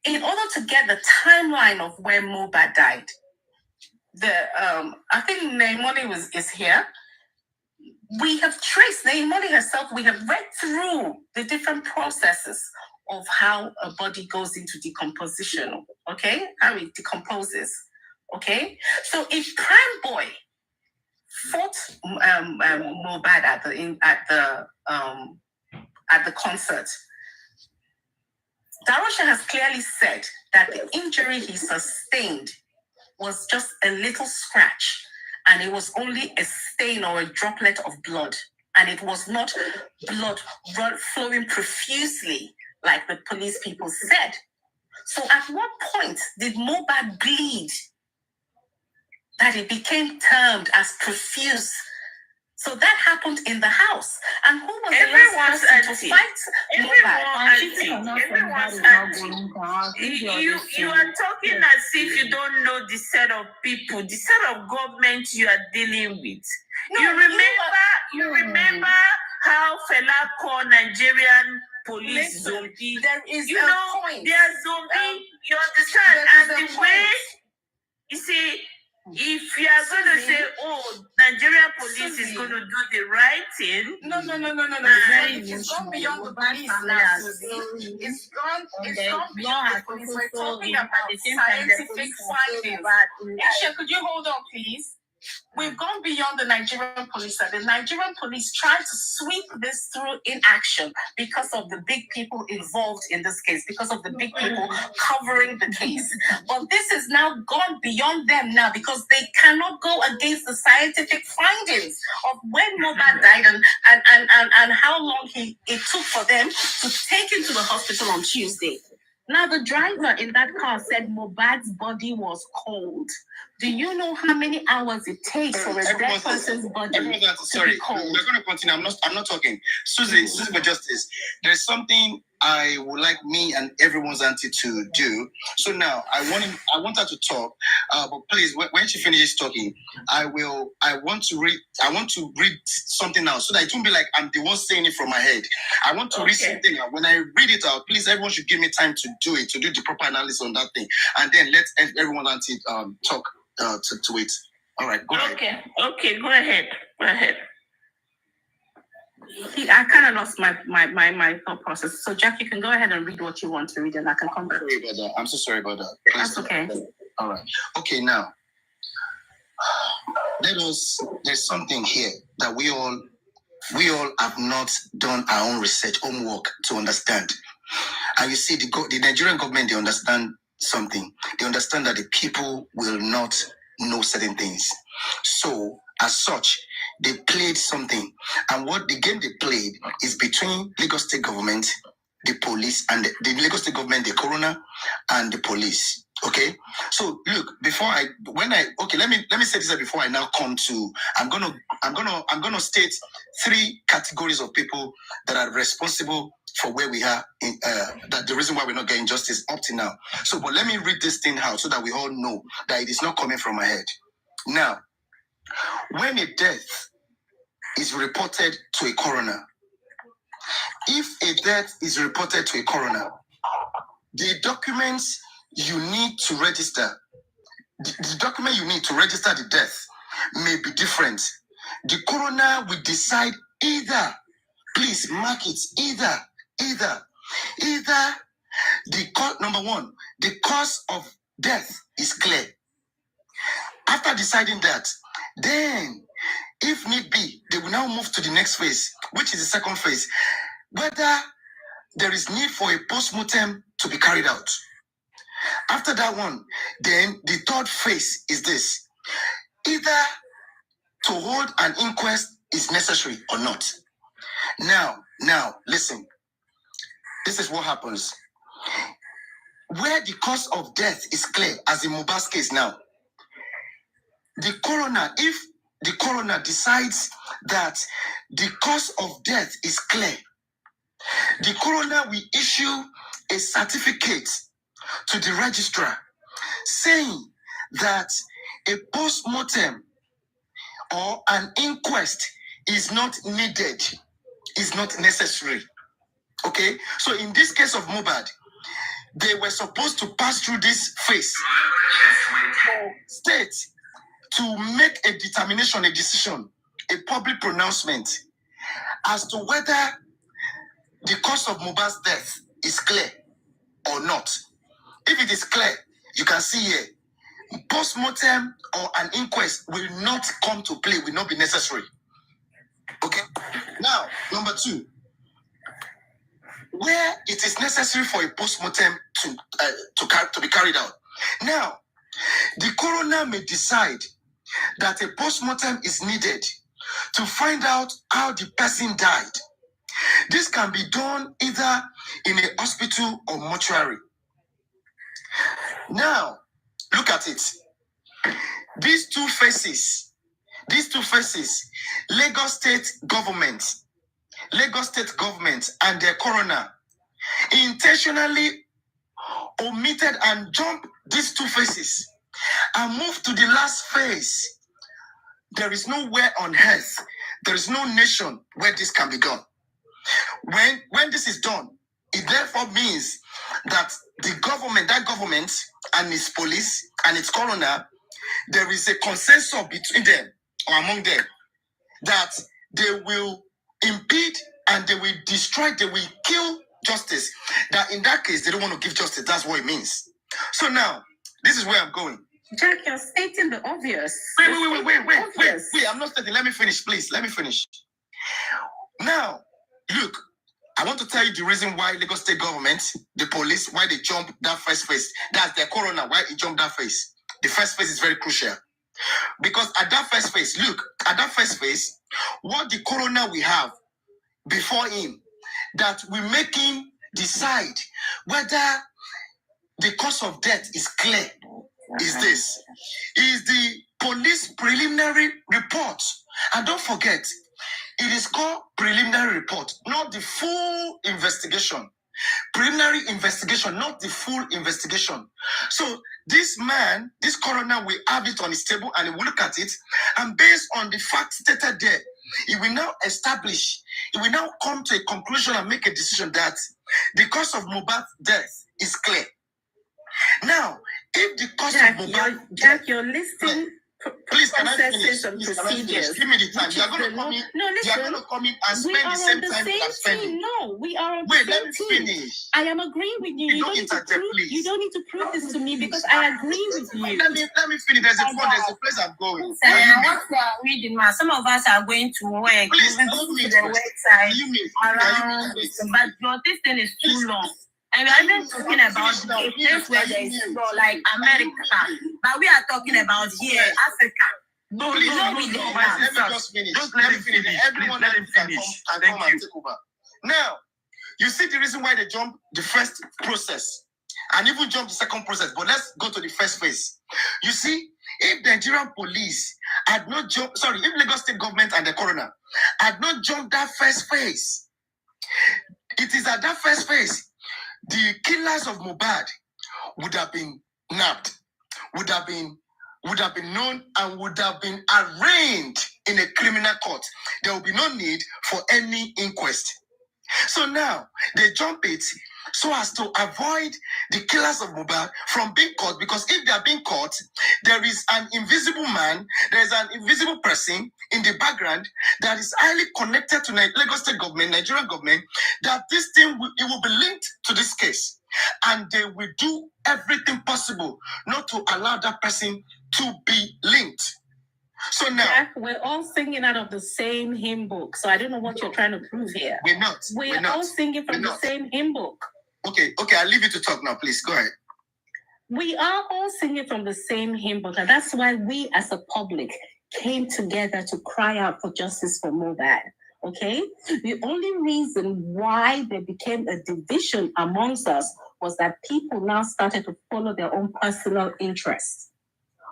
in order to get the timeline of when Mohbad died, I think Naimoni is here. We have traced Naimoni herself. We have read through the different processes of how a body goes into decomposition, okay? How it decomposes, okay? So if Prime Boy fought Mohbad at the concert, Darusha has clearly said that the injury he sustained was just a little scratch, and it was only a stain or a droplet of blood, and it was not blood flowing profusely like the police people said. So at what point did Mohbad bleed that it became termed as profuse? So that happened in the house. And who was the last person to fight Mohbad? You are talking as if you don't know the set of people, the set of government you are dealing with. No, you remember how Fela called Nigerian police zombie? There is point. They are zombie. You understand? And the way, you see, if you are going to say, Nigerian police is going to do the right thing. No. It's gone beyond the police now, Susie. It's gone beyond the police. We're talking about scientific findings. Aisha, could you hold on, please? We've gone beyond the Nigerian police. The Nigerian police tried to sweep this through inaction because of the big people involved in this case, because of the big people covering the case. But this has now gone beyond them now because they cannot go against the scientific findings of when Mohbad died and how long it took for them to take him to the hospital on Tuesday. Now, the driver in that car said Mohbad's body was cold. Do you know how many hours it takes for a dead person's body to be cold? We're going to continue. I'm not talking. Susie, for justice. There's something I would like me and everyone's auntie to do. So now I want her to talk. But please, when she finishes talking, I want to read something out so that it won't be like I'm the one saying it from my head. I want to read something out. When I read it out, please, everyone should give me time to do the proper analysis on that thing, and then let everyone auntie talk to it. All right, go ahead. Okay, go ahead. I kind of lost my thought process. So, Jack, you can go ahead and read what you want to read, and I can come back. Sorry about that. I'm so sorry about that. That's okay. All right. Okay, now there's something here that we all have not done our own research, homework to understand. And you see, the Nigerian government, they understand something. They understand that the people will not know certain things. So, as such, they played something. And what the game they played is between Lagos State government, the police, and the Lagos State government, the coroner, and the police. Okay, so look, let me say this before I now come to. I'm gonna state 3 categories of people that are responsible for where we are in that the reason why we're not getting justice up to now. So, but let me read this thing out so that we all know that it is not coming from my head. Now, when a death is reported to a coroner, if a death is reported to a coroner, the documents you need to register, the document you need to register the death may be different. The coroner will decide either, please mark it, either number 1, the cause of death is clear. After deciding that, then, if need be, they will now move to the next phase, which is the second phase, whether there is need for a post-mortem to be carried out. After that one, then the third phase is this: either to hold an inquest is necessary or not. Now, listen. This is what happens. Where the cause of death is clear, as in Mohbad's case now, the coroner, if the coroner decides that the cause of death is clear, the coroner will issue a certificate to the registrar saying that a post-mortem or an inquest is not needed, is not necessary. Okay? So in this case of Mohbad, they were supposed to pass through this phase for state to make a determination, a decision, a public pronouncement as to whether the cause of Mohbad's death is clear or not. If it is clear, you can see here, post-mortem or an inquest will not come to play, will not be necessary. Okay? Now, number 2, where it is necessary for a post-mortem to be carried out. Now, the coroner may decide that a post-mortem is needed to find out how the person died. This can be done either in a hospital or mortuary. Now, look at it. These two phases, Lagos State government and their coroner intentionally omitted and jumped these 2 phases and moved to the last phase. There is nowhere on earth, there is no nation where this can be done. When this is done, it therefore means that that government and its police and its coroner, there is a consensus between them or among them that they will impede and they will destroy, they will kill justice. That in that case, they don't want to give justice. That's what it means. So now, this is where I'm going. Jack, you're stating the obvious. Wait. I'm not stating. Let me finish, please. Let me finish. Now, look, I want to tell you the reason why Lagos State government, the police, why they jumped that first phase. That's their coroner, why he jumped that phase. The first phase is very crucial. Because at that first phase, what the coroner will have before him, that will make him decide whether the cause of death is clear is this. Is the police preliminary report. And don't forget, it is called preliminary report, not the full investigation. Preliminary investigation, not the full investigation. So this man, this coroner will have it on his table and he will look at it, and based on the facts stated there, he will now establish, he will now come to a conclusion and make a decision that the cause of Mohbad's death is clear. Now, if the cause of Mohbad's Jack, you're listing please, can I finish? Please, Give me the time. You're going to come in. You're going to come in and spend the same time you are spending. No, we are on Wait, the let me same team. finish. I am agreeing with you. You don't interject, please. You don't need to prove this to me because I agree with you. Let me finish. There's a place I'm going. What we are reading, ma, some of us are going to work. Please, we go to the website around, but this thing is too long. And we are even talking about a place where there is law, like America, but we are talking about here, Africa. No, please, let me just finish. Let me finish. Everyone let him finish. Can come and take over. Now, you see the reason why they jump the first process and even jump the second process, but let's go to the first phase. You see, if the Nigerian police had not jumped, if Lagos State government and the coroner had not jumped that first phase, it is at that first phase the killers of Mohbad would have been nabbed, would have been known, and would have been arraigned in a criminal court. There will be no need for any inquest. So now they jump it so as to avoid the killers of Mohbad from being caught, because if they are being caught, there is an invisible man, there is an invisible person in the background that is highly connected to Lagos State government, Nigerian government, that this thing it will be linked to this case. And they will do everything possible not to allow that person to be linked. So now, Jack, we're all singing out of the same hymn book. So I don't know what you're trying to prove here. We're not. We're all singing from the same hymn book. Okay, I'll leave you to talk now, please. Go ahead. We are all singing from the same hymn book, and that's why we as a public came together to cry out for justice for Mohbad. Okay? The only reason why there became a division amongst us was that people now started to follow their own personal interests.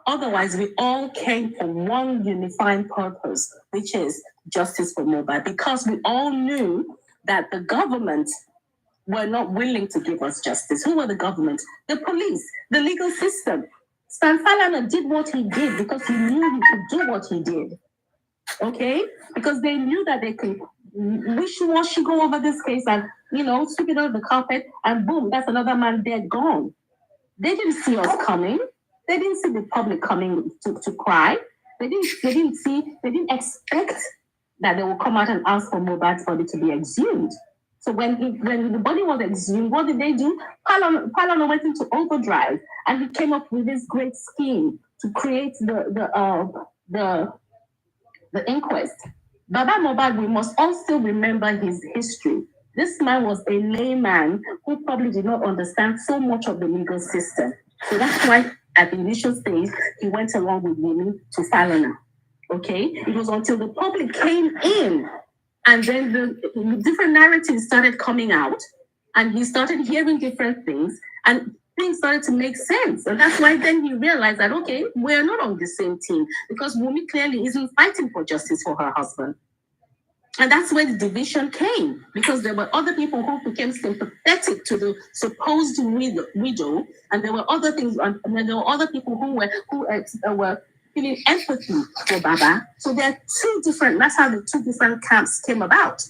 Otherwise, we all came for one unifying purpose, which is justice for Mohbad, because we all knew that the government were not willing to give us justice. Who were the government? The police, the legal system. Stan Falana did what he did because he knew he could do what he did. Okay? Because they knew that they could wishy-washy go over this case and, sweep it under the carpet, and boom, that's another man dead, gone. They didn't see us coming. They didn't see the public coming to cry. They didn't expect that they would come out and ask for Mohbad's body to be exhumed. So when the body was exhumed, what did they do? Palana went into overdrive, and he came up with this great scheme to create the inquest. Baba Mohbad, we must also remember his history. This man was a layman who probably did not understand so much of the legal system. So that's why at the initial stage, he went along with Wumi to Falana. Okay? It was until the public came in, and then the different narratives started coming out, and he started hearing different things, and things started to make sense. And that's why then he realized that, okay, we're not on the same team, because Wumi clearly isn't fighting for justice for her husband. And that's where the division came, because there were other people who became sympathetic to the supposed widow, and there were other things, and then there were other people who were feeling empathy for Baba. So there are that's how the two different camps came about.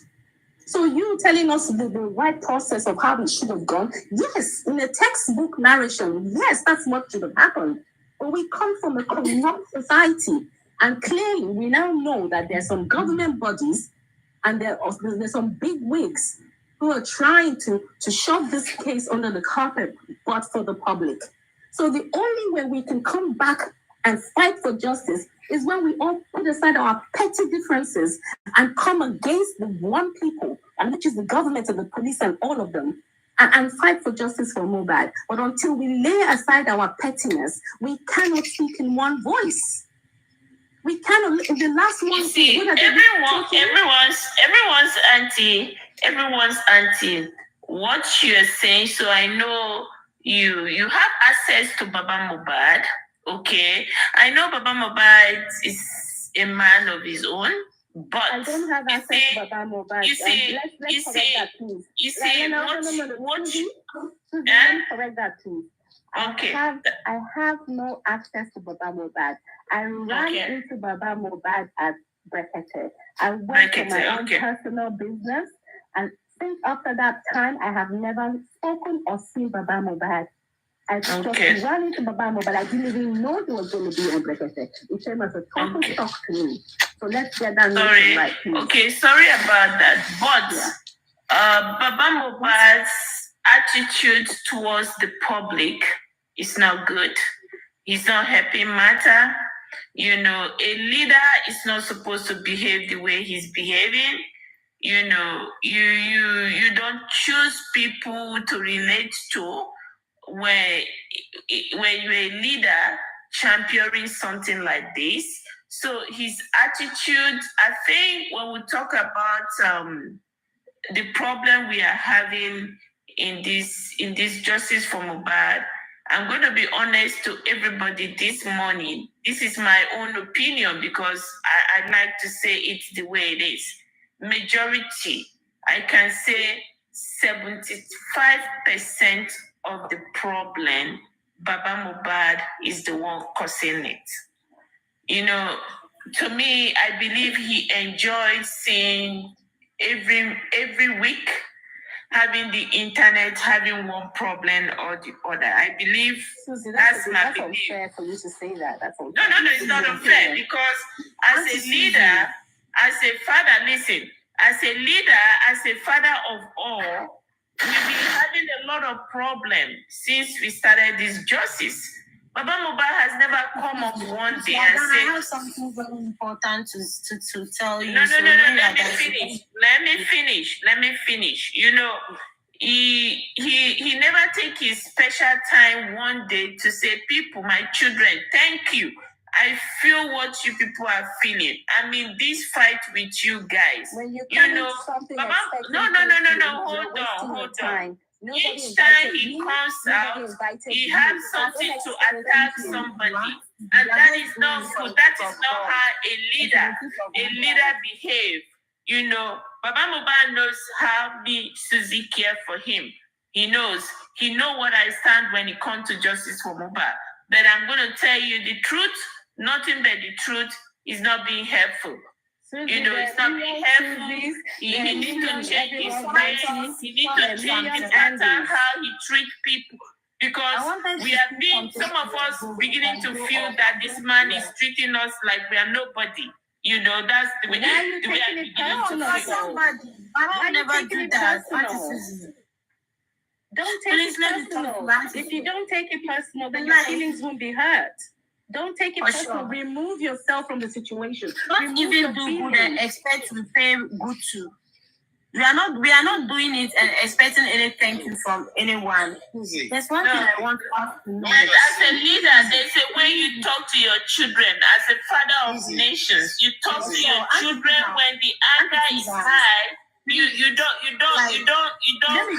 So you telling us the right process of how it should have gone, yes, in a textbook narration, yes, that's what should have happened. But we come from a corrupt society, and clearly we now know that there are some government bodies and there's some big wigs who are trying to shove this case under the carpet, but for the public. So the only way we can come back and fight for justice is when we all put aside our petty differences and come against the one people, and which is the government and the police and all of them, and fight for justice for Mohbad. But until we lay aside our pettiness, we cannot speak in one voice. We cannot. The last one. You see, everyone's anti what you're saying. So I know you have access to Baba Mohbad. Okay, I know Baba Mohbad is a man of his own, but I don't have access to Baba Mohbad. You see, let's correct that, please. You see, no, Susie, let me correct that, please. Okay. I have no access to Baba Mohbad. I ran into Baba Mohbad at Brekete. I went to my own personal business, and since after that time, I have never spoken or seen Baba Mohbad. I just ran into Baba Mohbad. I didn't even know he was going to be on Brekete. It came as a total shock to me. So let's get that right, please. Okay, sorry about that. But Baba Mohbad's attitude towards the public is not good. He's not happy matter. You know, a leader is not supposed to behave the way he's behaving. You know, you don't choose people to relate to when you're a leader championing something like this. So his attitude, I think when we talk about the problem we are having in this justice for Mohbad, I'm going to be honest to everybody this morning. This is my own opinion because I like to say it the way it is. Majority, I can say 75% of the problem, Baba Mohbad is the one causing it. You know, to me, I believe he enjoys seeing every week having the internet having one problem or the other. I believe Susie, that's my belief. Unfair for you to say that. That's unfair. No, it's not unfair because as a leader, as a father, listen, as a leader, as a father of all, we've been having a lot of problems since we started this justice. Baba Mohbad has never come up one day and said, I have something very important to tell you. No, let me finish. You know, he never take his special time one day to say, people, my children, thank you. I feel what you people are feeling. I mean, this fight with you guys. When you know, Baba, no, hold on. Each time he comes out, he has something to attack somebody. And that is not good. That is not how a leader behave. You know, Baba Mohbad knows how me, Susie, care for him. He knows what I stand when it comes to justice for Mohbad. But I'm going to tell you the truth, nothing but the truth is not being helpful. You know, it's not being helpful. He needs to change his ways. He needs to change his pattern, how he treats people. Because we have been, some of us beginning to feel that this man is treating us like we are nobody. You know, that's the way we are beginning to feel. I never do that. Don't take it personal. If you don't take it personal, then your feelings won't be hurt. Don't take it personal. Remove yourself from the situation. Don't even do good and expect to pay good to. We are not doing it and expecting anything from anyone. There's one thing I want to ask you. As a leader, there's a way you talk to your children. As a father of nations, you talk to your children when the anger is high. You don't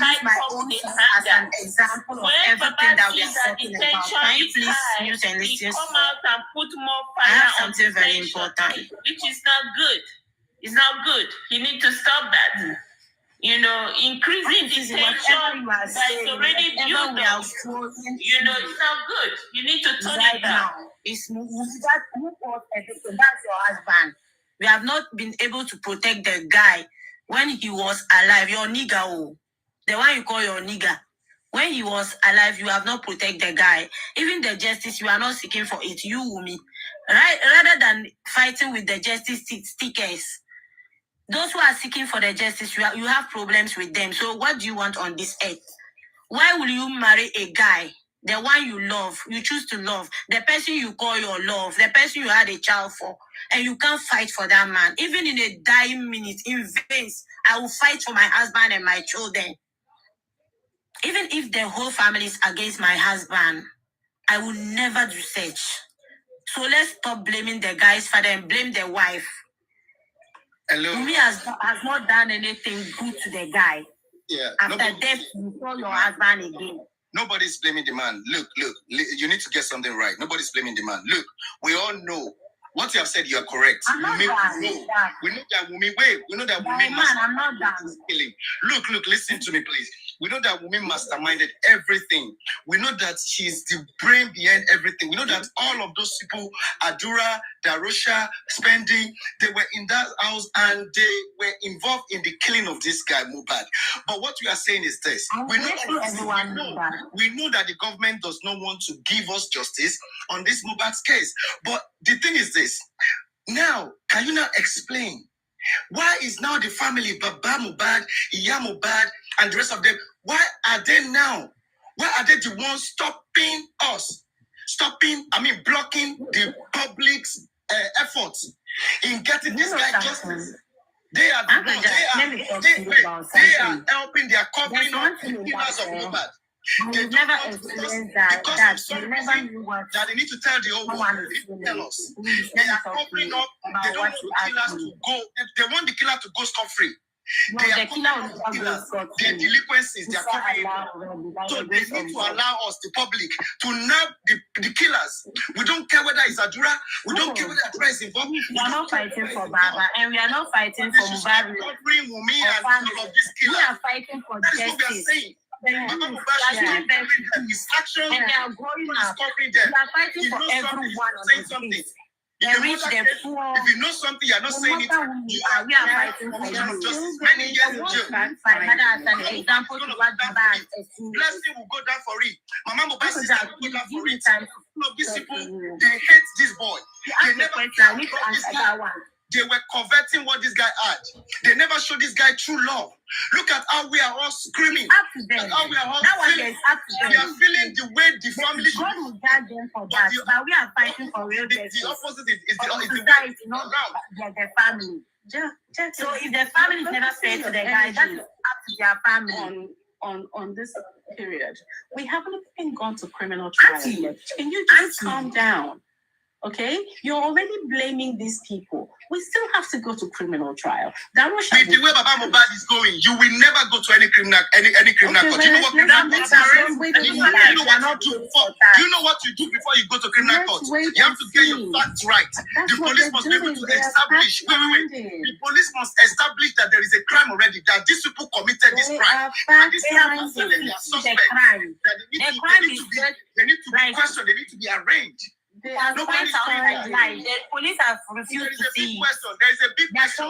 hide my own as an example of everything that we are talking about. Can you please use and listen? Come out and put more fire. I have something very important, which is not good. It's not good. You need to stop that. You know, increasing the tension that is already built up. You know, it's not good. You need to turn it down. It's that who bought everything. That's your husband. We have not been able to protect the guy when he was alive. Your nigga, oh, the one you call your nigga. When he was alive, you have not protected the guy. Even the justice, you are not seeking for it. You, me, right? Rather than fighting with the justice stickers. Those who are seeking for the justice, you have problems with them. So what do you want on this earth? Why will you marry a guy, the one you love, you choose to love, the person you call your love, the person you had a child for, and you can't fight for that man? Even in a dying minute, in veins, I will fight for my husband and my children. Even if the whole family is against my husband, I will never do such. So let's stop blaming the guy's father and blame the wife. Umi has not done anything good to the guy. Yeah. After death, you call your husband again. Nobody's blaming the man. Look, you need to get something right. Nobody's blaming the man. Look, we all know what you have said. You are correct. We know that woman. Wait, we know that woman. I'm not done. Look, listen to me, please. We know that woman masterminded everything. We know that she's the brain behind everything. We know that all of those people, Adura, Darosha, Spending, they were in that house and they were involved in the killing of this guy, MOHBAD. But what we are saying is this. We know that the government does not want to give us justice on this MOHBAD's case. But the thing is this. Now, can you now explain why is now the family, Baba MOHBAD, Iya MOHBAD, and the rest of them, why are they the ones stopping us? Blocking the public's efforts in getting this guy justice? They are helping, they are covering up the killers of MOHBAD. They never explained that you never knew what that they need to tell the whole world. They didn't tell us. They are covering up. They don't want the killers to go. They want the killer to go scot-free. No, the killer will killers, their delinquencies, they are covering it. So they need to allow us, the public, to nab the killers. We don't care whether it's Adura. We don't care whether Adura is involved. We are not fighting for Baba, and we are not fighting for MOHBAD. Covering Wumi and all of these killers. We are fighting for justice. That is what we are saying. His actions, and they are growing up. Covering them. We are fighting for everyone on the street. The rich, the poor. If you know something, you are not saying it. We are fighting for justice. Many years in jail. As an example to what Baba is. Blessing will go down for it. Mama MOHBAD sister will go down for it. All of these people, they hate this boy. They never answer that one. They were converting what this guy had. They never showed this guy true love. Look at how we are all screaming. Up to them. How we are all feeling. We are feeling the way the family should. God will judge them for that. But we are fighting for real justice. The opposite is the society, not the family. So if the family is never fair to the guy, that's up to their family. On this period, we haven't even gone to criminal trial yet. Can you just calm down? Okay, you're already blaming these people. We still have to go to criminal trial. With the way Baba MOHBAD is going, you will never go to any criminal court. Do you know what criminal court is? Do you know what you do before you go to criminal court? You have to get your facts right. The police must be able to establish. The police must establish that there is a crime already. That these people committed this crime. And these people are suspect. They need to be questioned. They need to be arraigned. The police have refused to see. There is a big question.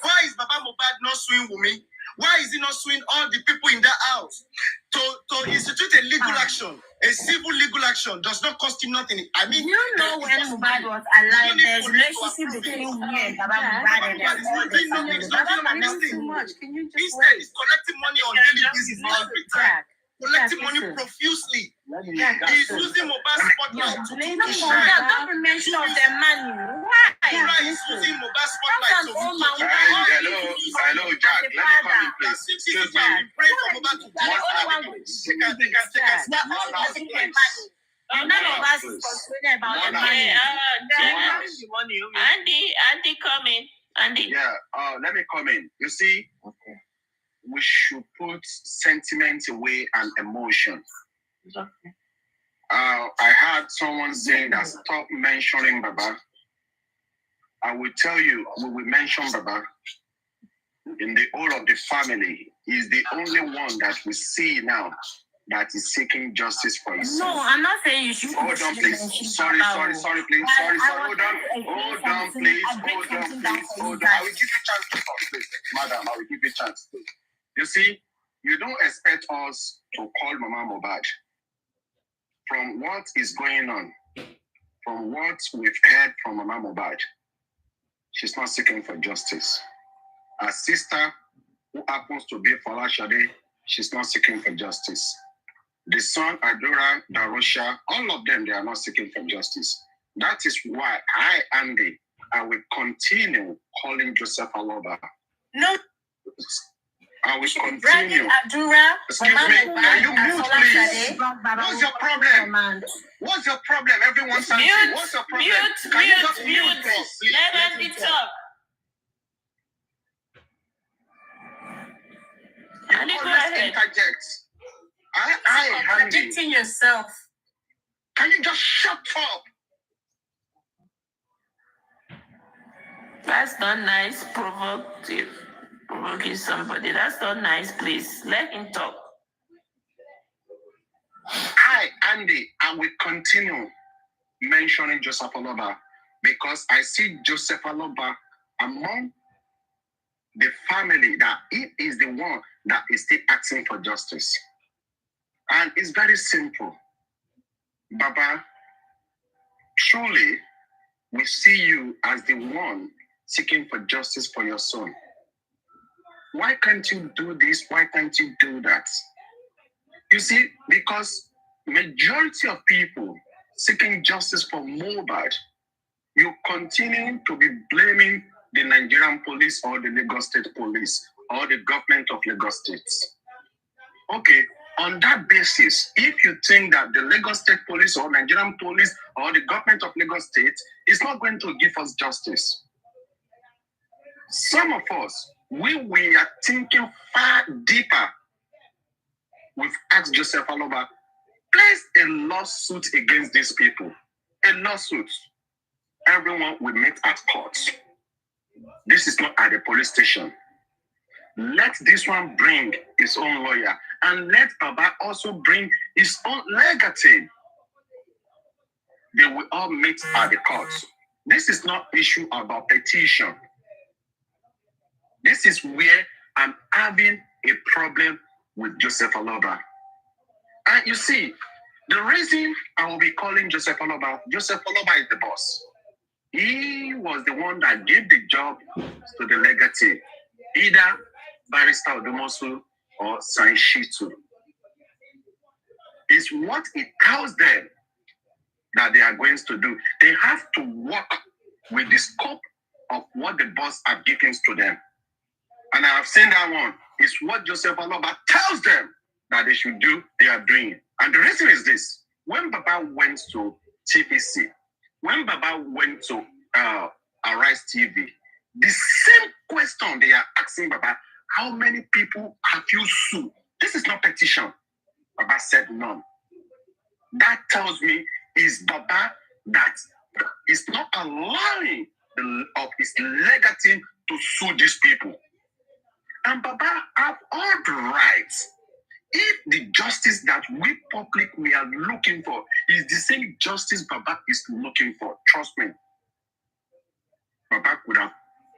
Why is Baba MOHBAD not suing Wumi? Why is he not suing all the people in that house? To institute a legal action, a civil legal action does not cost him nothing. I mean, you know when MOHBAD was alive, there's a relationship between Wumi and Baba MOHBAD. Instead, he's collecting money on daily basis every time. Collecting money profusely. He's using MOHBAD spotlight to shine. Don't mention of the money. Why? He's using MOHBAD spotlight to Hello, Jack. Let me come in, please. Excuse me. Pray for MOHBAD to take us. None of us is complaining about the money. Andy, come in. Andy. Yeah, let me come in. You see, we should put sentiment away and emotion. Okay. I heard someone saying that stop mentioning Baba. I will tell you, we will mention Baba. In the whole of the family, he's the only one that we see now that is seeking justice for his son. No, I'm not saying you should. Hold on, please. Sorry, please. Sorry. Hold on, please. I will give you a chance to talk, please. Madam, I will give you a chance. You see, you don't expect us to call Mama MOHBAD. From what is going on, from what we've heard from Mama MOHBAD, she's not seeking for justice. Her sister, who happens to be Folashade, she's not seeking for justice. The son, Adura, Darosha, all of them, they are not seeking for justice. That is why Andy, I will continue calling Joseph Aloba. No. I will continue. Adura, excuse me, can you mute, please? What's your problem? What's your problem? Everyone's answering. What's your problem? Can you just mute, please? Let Andy talk. You always interject. I contradicting yourself. Can you just shut up? That's not nice, provoking somebody. That's not nice, please. Let him talk. Andy, I will continue mentioning Joseph Aloba because I see Joseph Aloba among the family that he is the one that is still asking for justice. And it's very simple. Baba, truly, we see you as the one seeking for justice for your son. Why can't you do this? Why can't you do that? You see, because majority of people seeking justice for MOHBAD, you continue to be blaming the Nigerian police or the Lagos State police or the government of Lagos State. Okay, on that basis, if you think that the Lagos State police or Nigerian police or the government of Lagos State is not going to give us justice, some of us, we are thinking far deeper. We've asked Joseph Aloba, place a lawsuit against these people. A lawsuit. Everyone will meet at court. This is not at the police station. Let this one bring his own lawyer and let Baba also bring his own legal team. They will all meet at the court. This is not issue about petition. This is where I'm having a problem with Joseph Aloba. And you see, the reason I will be calling Joseph Aloba is the boss. He was the one that gave the job to the legal team, either Barrister Odumosu or Sanshitu. It's what it tells them that they are going to do. They have to work with the scope of what the boss have given to them. And I have seen that one. It's what Joseph Aloba tells them that they should do, they are doing. And the reason is this. When Baba went to TVC, when Baba went to Arise TV, the same question they are asking Baba, how many people have you sued? This is not petition. Baba said none. That tells me is Baba that is not allowing of his legal team to sue these people. And Baba have all the rights. If the justice that we publicly are looking for is the same justice Baba is looking for, trust me, Baba could have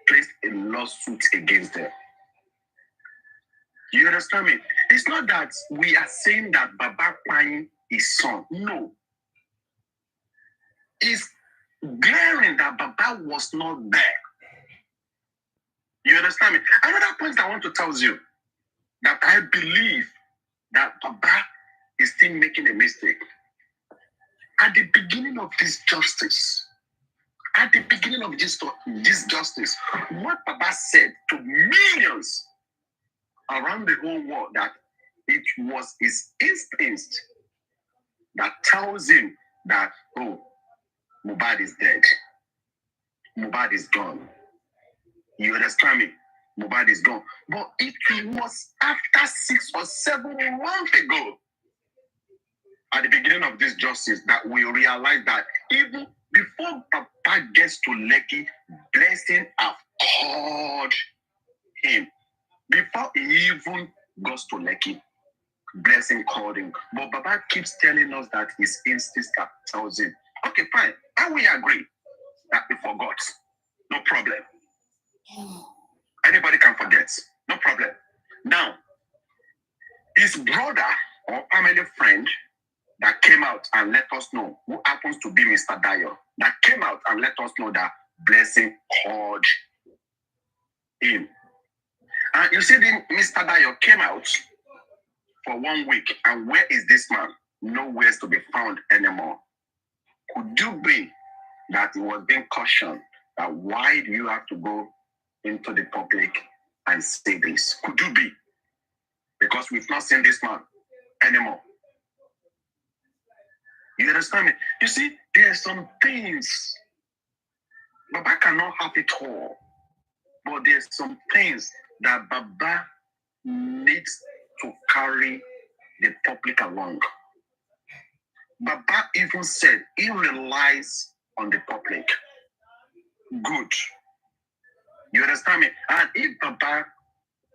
placed a lawsuit against them. You understand me? It's not that we are saying that Baba crying his son. No. It's glaring that Baba was not there. You understand me? Another point I want to tell you that I believe that Baba is still making a mistake. At the beginning of this justice, what Baba said to millions around the whole world that it was his instinct that tells him that, oh, MOHBAD is dead. MOHBAD is gone. You understand me? MOHBAD is gone. But it was after 6 or 7 months ago, at the beginning of this justice, that we realized that even before Papa gets to Lekki, Blessing have called him. Before he even goes to Lekki, Blessing called him. But Baba keeps telling us that his instinct tells him, okay, fine, and we agree that we forgot. No problem. Anybody can forget. No problem. Now, his brother or family friend that came out and let us know, who happens to be Mr. Dayo, that came out and let us know that Blessing called him. And you see, Mr. Dayo came out for 1 week, and where is this man? Nowhere to be found anymore. Could you be that he was being cautioned that why do you have to go into the public and say this? Could you be? Because we've not seen this man anymore. You understand me? You see, there are some things. Baba cannot have it all. But there's some things that Baba needs to carry the public along. Baba even said he relies on the public. Good. You understand me? And if Baba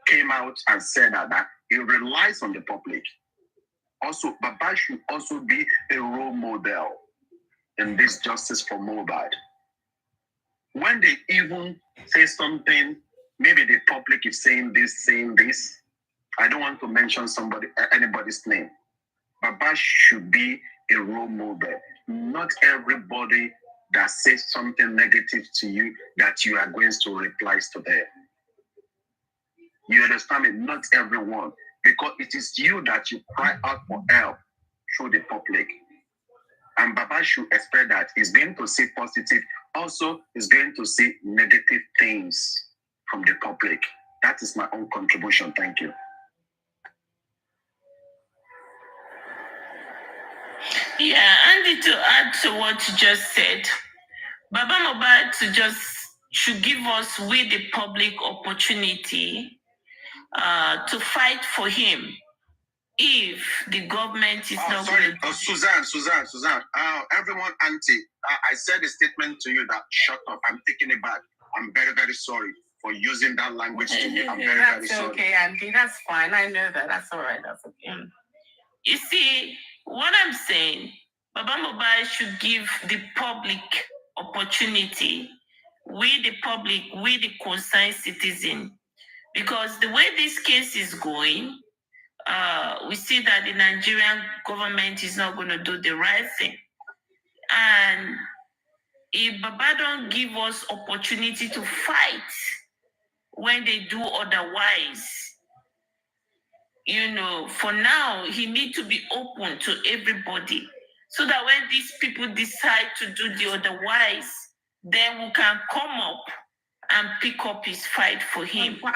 came out and said that he relies on the public, also Baba should also be a role model in this justice for MOHBAD. When they even say something, maybe the public is saying this, I don't want to mention anybody's name. Baba should be a role model. Not everybody that says something negative to you that you are going to reply to them. You understand me? Not everyone. Because it is you that you cry out for help through the public. And Baba should expect that he's going to see positive. Also, he's going to see negative things from the public. That is my own contribution. Thank you. Yeah, Andy, to add to what you just said, Baba MOHBAD should give us, with the public, opportunity to fight for him if the government is not. Sorry, Suzanne. Everyone, Auntie, I said a statement to you that shut up. I'm taking it back. I'm very, very sorry for using that language to me. I'm very, very sorry. Okay, Auntie, that's fine. I know that. That's all right. That's okay. You see, what I'm saying, Baba MOHBAD should give the public opportunity, we the public, we the concerned citizen, because the way this case is going, we see that the Nigerian government is not going to do the right thing. And if Baba don't give us opportunity to fight when they do otherwise, for now, he needs to be open to everybody, so that when these people decide to do the otherwise, then we can come up and pick up his fight for him. But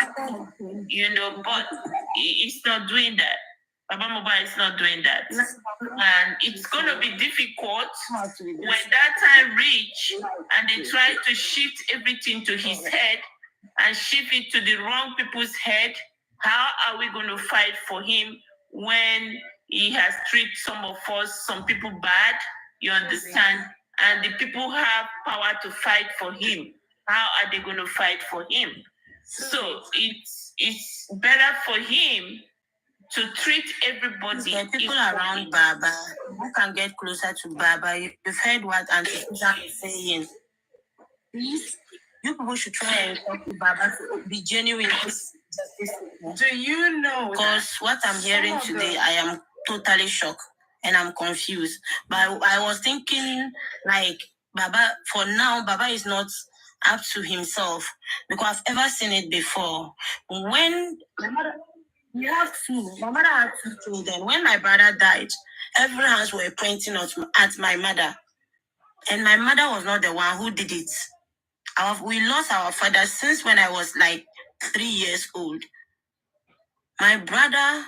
he's not doing that. Baba MOHBAD is not doing that. And it's going to be difficult when that time reach and they try to shift everything to his head and shift it to the wrong people's head. How are we going to fight for him when he has treated some people bad? You understand? And the people have power to fight for him. How are they going to fight for him? So it's better for him to treat everybody. The people around Baba who can get closer to Baba. You've heard what Auntie Susan is saying. Please, you people should try and talk to Baba to be genuine. Do you know? Because what I'm hearing today, I am totally shocked and I'm confused. But I was thinking, like, Baba, for now, Baba is not up to himself, because I've ever seen it before. When my mother had 2 children. When my brother died, every hands were pointing at my mother, and my mother was not the one who did it. We lost our father since when I was like 3 years old. My brother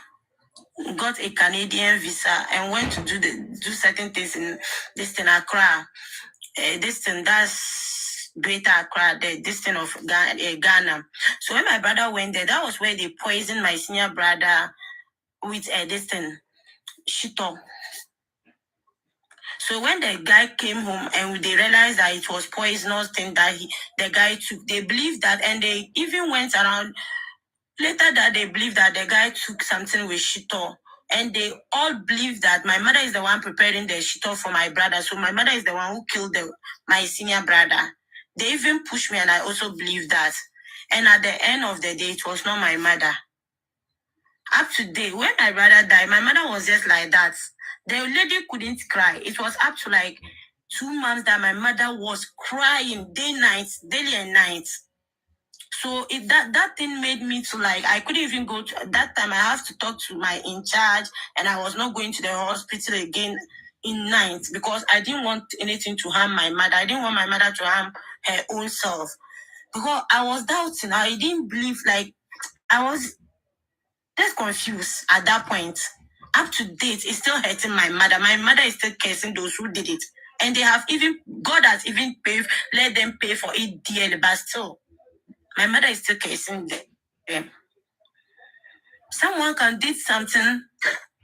got a Canadian visa and went to do certain things in Accra. That's Greater Accra, the of Ghana. So when my brother went there, that was where they poisoned my senior brother with shito. So when the guy came home and they realized that it was poisonous thing that the guy took, they believed that, and they even went around later that they believed that the guy took something with shito. And they all believe that my mother is the one preparing the shito for my brother. So my mother is the one who killed my senior brother. They even pushed me, and I also believe that. And at the end of the day, it was not my mother. Up to date, when my brother died, my mother was just like that. The lady couldn't cry. It was up to like 2 months that my mother was crying daily and night. So that thing made me to like, I couldn't even go to, that time I have to talk to my in charge, and I was not going to the hospital again in night because I didn't want anything to harm my mother. I didn't want my mother to harm her own self, because I was doubting. I didn't believe, like, I was just confused at that point. Up to date, it's still hurting my mother. My mother is still cursing those who did it. And they have God has even let them pay for it dearly, but still, my mother is still cursing them. Someone can do something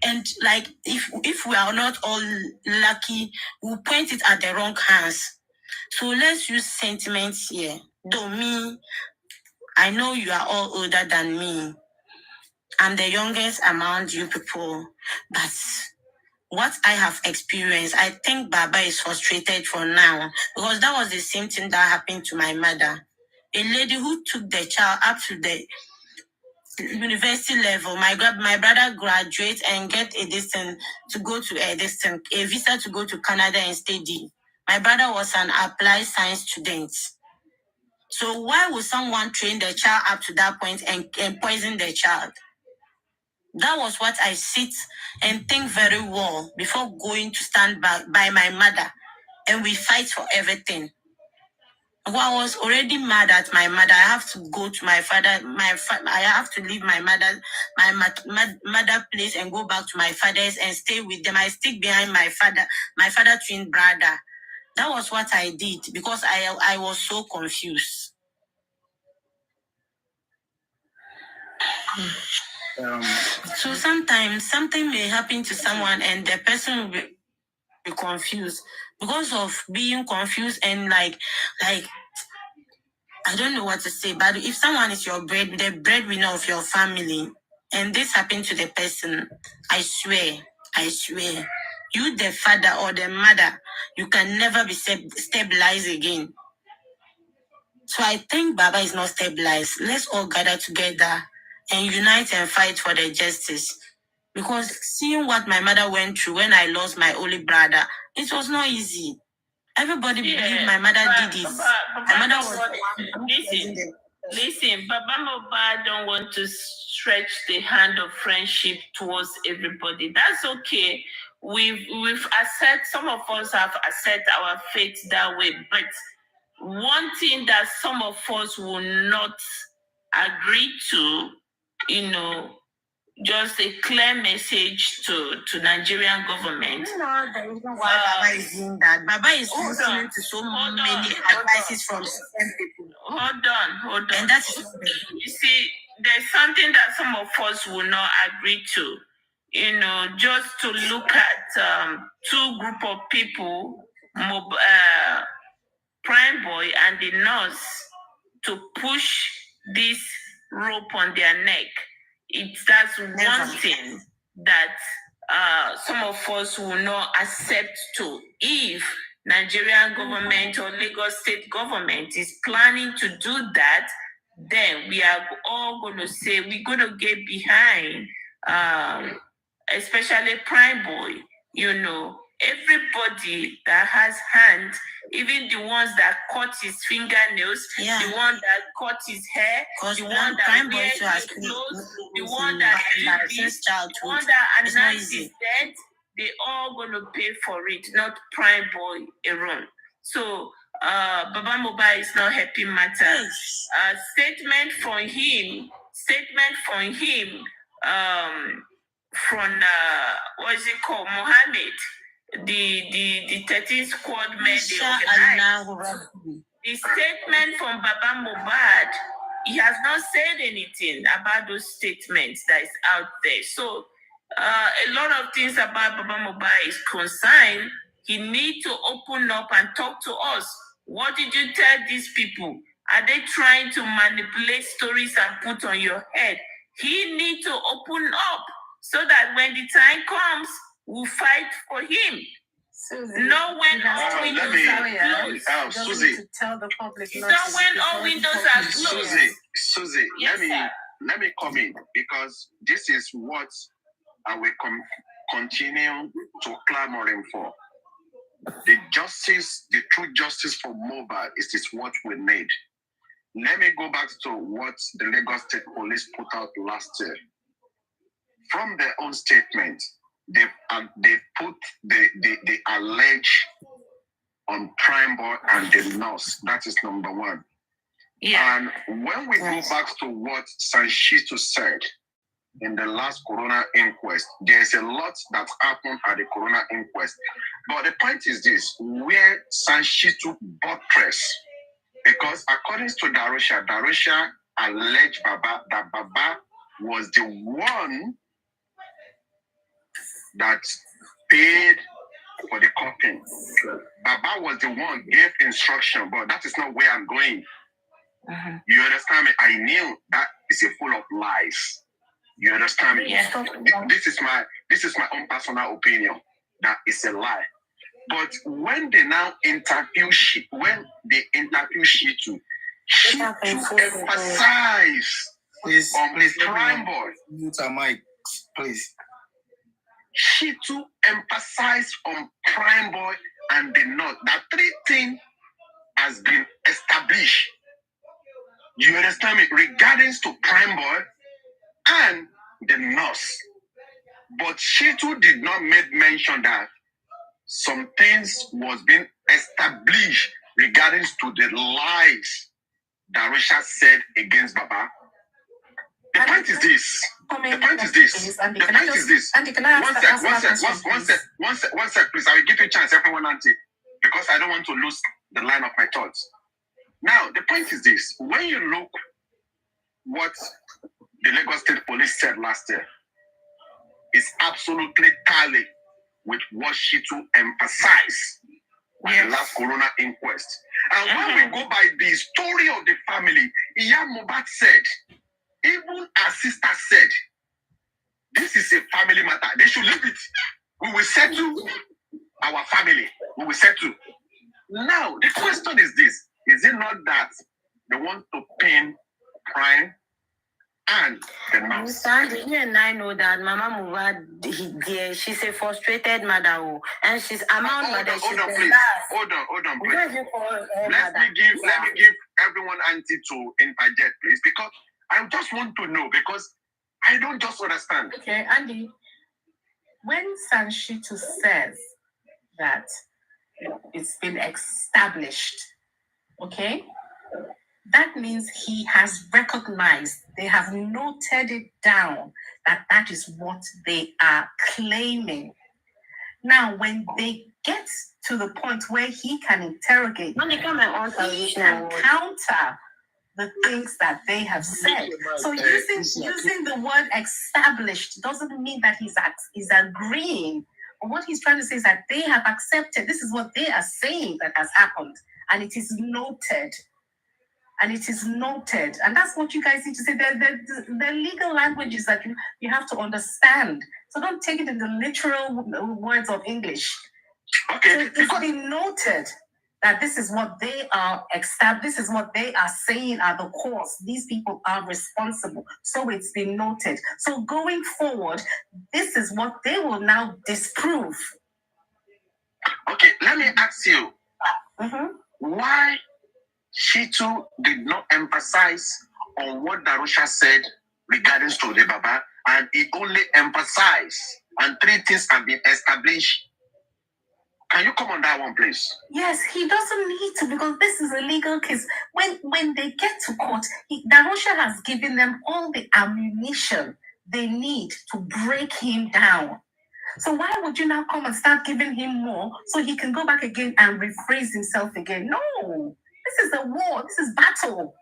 And like, if we are not all lucky, we'll point it at the wrong hands. So let's use sentiments here. Though me, I know you are all older than me. I'm the youngest among you people. But what I have experienced, I think Baba is frustrated for now. Because that was the same thing that happened to my mother. A lady who took the child up to the university level. My brother graduate and get a distance to go to a visa to go to Canada and study. My brother was an applied science student. So why would someone train the child up to that point and poison the child? That was what I sit and think very well before going to stand by my mother, and we fight for everything. Well, I was already mad at my mother. I have to go to my father. I have to leave my mother place and go back to my father's and stay with them. I stick behind my father twin brother. That was what I did because I was so confused. So sometimes something may happen to someone and the person will be confused because of being confused and like I don't know what to say, but if someone is the breadwinner of your family, and this happened to the person, I swear, you, the father or the mother, you can never be stabilized again. So I think Baba is not stabilized. Let's all gather together and unite and fight for the justice. Because seeing what my mother went through when I lost my only brother, it was not easy. Everybody believed my mother did it. My mother was Listen, Baba MOHBAD don't want to stretch the hand of friendship towards everybody. That's okay. We've accepted, some of us have accepted our fate that way, but one thing that some of us will not agree to, just a clear message to Nigerian government. You know the reason why Baba is doing that. Baba is listening to so many advices from different people. Hold on. And that's you see, there's something that some of us will not agree to. Just to look at two group of people, Prime Boy and the nurse, to push this rope on their neck. That's one thing that some of us will not accept to. If Nigerian government or Lagos state government is planning to do that, then we are all going to say we're going to get behind, especially Prime Boy, everybody that has hands, even the ones that cut his fingernails, the one that cut his hair, the one that wears his clothes, the one that did this, the one that announced his death, they all going to pay for it, not Prime Boy alone. So Baba MOHBAD is not helping matters. Statement from him, from what is it called, Mohammed, the 13 squad men they organized. The statement from Baba MOHBAD, he has not said anything about those statements that is out there. So a lot of things about Baba MOHBAD is concerned. He needs to open up and talk to us. What did you tell these people? Are they trying to manipulate stories and put on your head? He needs to open up so that when the time comes, we'll fight for him. Susie, know when all windows are closed. Susie, to tell the public know when all windows are closed. Susie, Yes, let me come in because this is what I will continue to clamoring for. The true justice for MOHBAD is what we need. Let me go back to what the Lagos State Police put out last year. From their own statement, they allege on Prime Boy and the nurse. That is number one. Yeah. And when we go back to what Sanchito said in the last coroner inquest, there's a lot that happened at the coroner inquest. But the point is this, where Sanchito buttress, because according to Darusha alleged Baba that Baba was the one that paid for the coffin. Baba was the one gave instruction, but that is not where I'm going. You understand me? I knew that is a full of lies. You understand me? Yeah. This is my own personal opinion. That is a lie. But when they now interview Shitu, she emphasize Please, Prime Boy. mute our mic, please. She too emphasized on Prime Boy and the North. That three things has been established. You understand me? Regarding to Prime Boy and the North. But she too did not make mention that some things was being established regarding to the lies that Richard said against Baba. The point is this. One sec, please. I will give you a chance, everyone, Auntie, because I don't want to lose the line of my thoughts. Now, the point is this. When you look what the Lagos State Police said last year, it's absolutely tally with what she to emphasize in the last Corona inquest. And when we go by the story of the family, Iya MOHBAD said, even our sister said, this is a family matter. They should leave it. We will settle our family. We will settle. Now, the question is this. Is it not that they want to pin Prime and the North? You and I know that Mama MOHBAD, she's a frustrated mother, and she's among mother. Hold on, please. Let me give everyone Auntie to interject, please, because I just want to know, because I don't just understand. Okay, Andy, when Sanshitu says that it's been established, okay, that means he has recognized, they have noted it down, that that is what they are claiming. Now, when they get to the point where he can interrogate, he can counter the things that they have said. So using the word established doesn't mean that he's agreeing. But what he's trying to say is that they have accepted. This is what they are saying that has happened. And it is noted. And that's what you guys need to say. The legal languages that you have to understand. So don't take it in the literal words of English. Okay. So it's been noted that this is what they are this is what they are saying are the cause. These people are responsible. So it's been noted. So going forward, this is what they will now disprove. Okay, let me ask you. Why Shitu did not emphasize on what Darusha said regarding to the Baba, and he only emphasized and three things have been established. Can you come on that one, please? Yes, he doesn't need to, because this is a legal case. When they get to court, Darusha has given them all the ammunition they need to break him down. So why would you now come and start giving him more so he can go back again and rephrase himself again? No, this is a war. This is battle.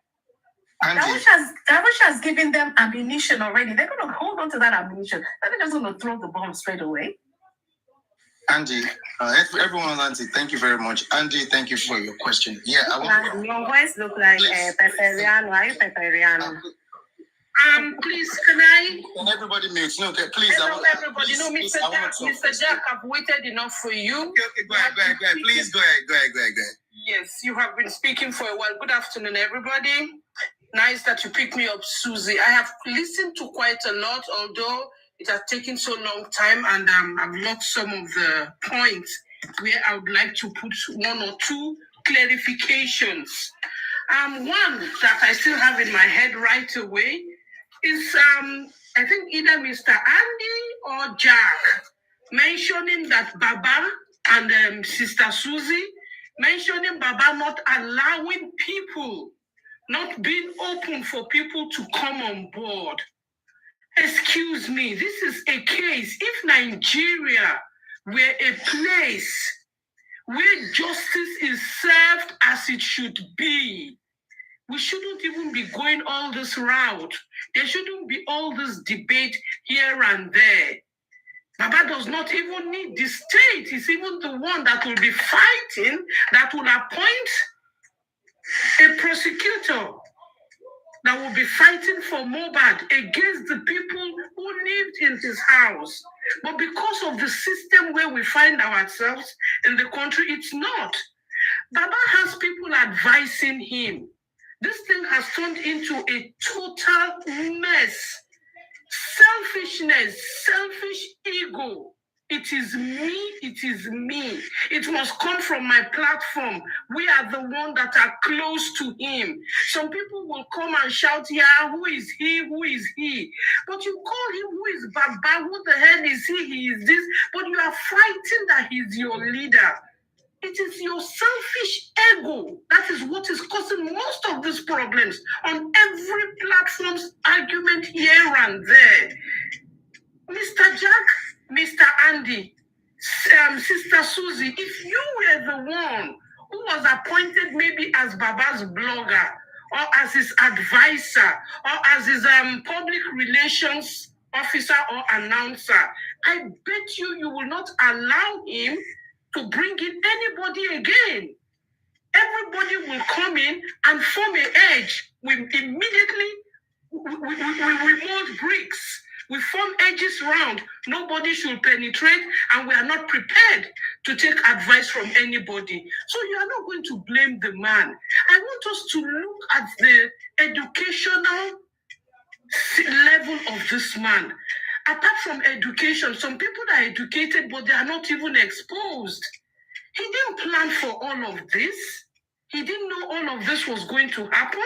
Darusha has given them ammunition already. They're going to hold on to that ammunition. They're just going to throw the bomb straight away. Angie, everyone, Auntie, thank you very much. Angie, thank you for your question. Yeah, I want your voice look like Peperiano. Are you Peperiano? Please, can everybody mute? No, okay, please. Hello, everybody. Mr. Jack, I've waited enough for you. Okay, go ahead. Please, go ahead. Yes, you have been speaking for a while. Good afternoon, everybody. Nice that you picked me up, Susie. I have listened to quite a lot, although it has taken so long time, and I've lost some of the points where I would like to put one or two clarifications. One that I still have in my head right away is, I think either Mr. Andy or Jack mentioning that Baba and Sister Susie, mentioning Baba not allowing people, not being open for people to come on board. Excuse me, this is a case. If Nigeria were a place where justice is served as it should be, we shouldn't even be going all this route. There shouldn't be all this debate here and there. Baba does not even need the state. He's even the one that will be fighting, that will appoint a prosecutor that will be fighting for MOHBAD against the people who lived in his house. But because of the system where we find ourselves in the country, it's not. Baba has people advising him. This thing has turned into a total mess. Selfishness, selfish ego. It is me, it is me. It must come from my platform. We are the ones that are close to him. Some people will come and shout, yeah, who is he? Who is he? But you call him, who is Baba? Who the hell is he? He is this. But you are fighting that he's your leader. It is your selfish ego that is what is causing most of these problems on every platform's argument here and there. Mr. Jack, Mr. Andy, Sister Susie, if you were the one who was appointed maybe as Baba's blogger or as his advisor or as his public relations officer or announcer, I bet you will not allow him to bring in anybody again. Everybody will come in and form an edge. We immediately mold bricks. We form edges round. Nobody should penetrate, and we are not prepared to take advice from anybody. So you are not going to blame the man. I want us to look at the educational level of this man. Apart from education, some people are educated, but they are not even exposed. He didn't plan for all of this. He didn't know all of this was going to happen.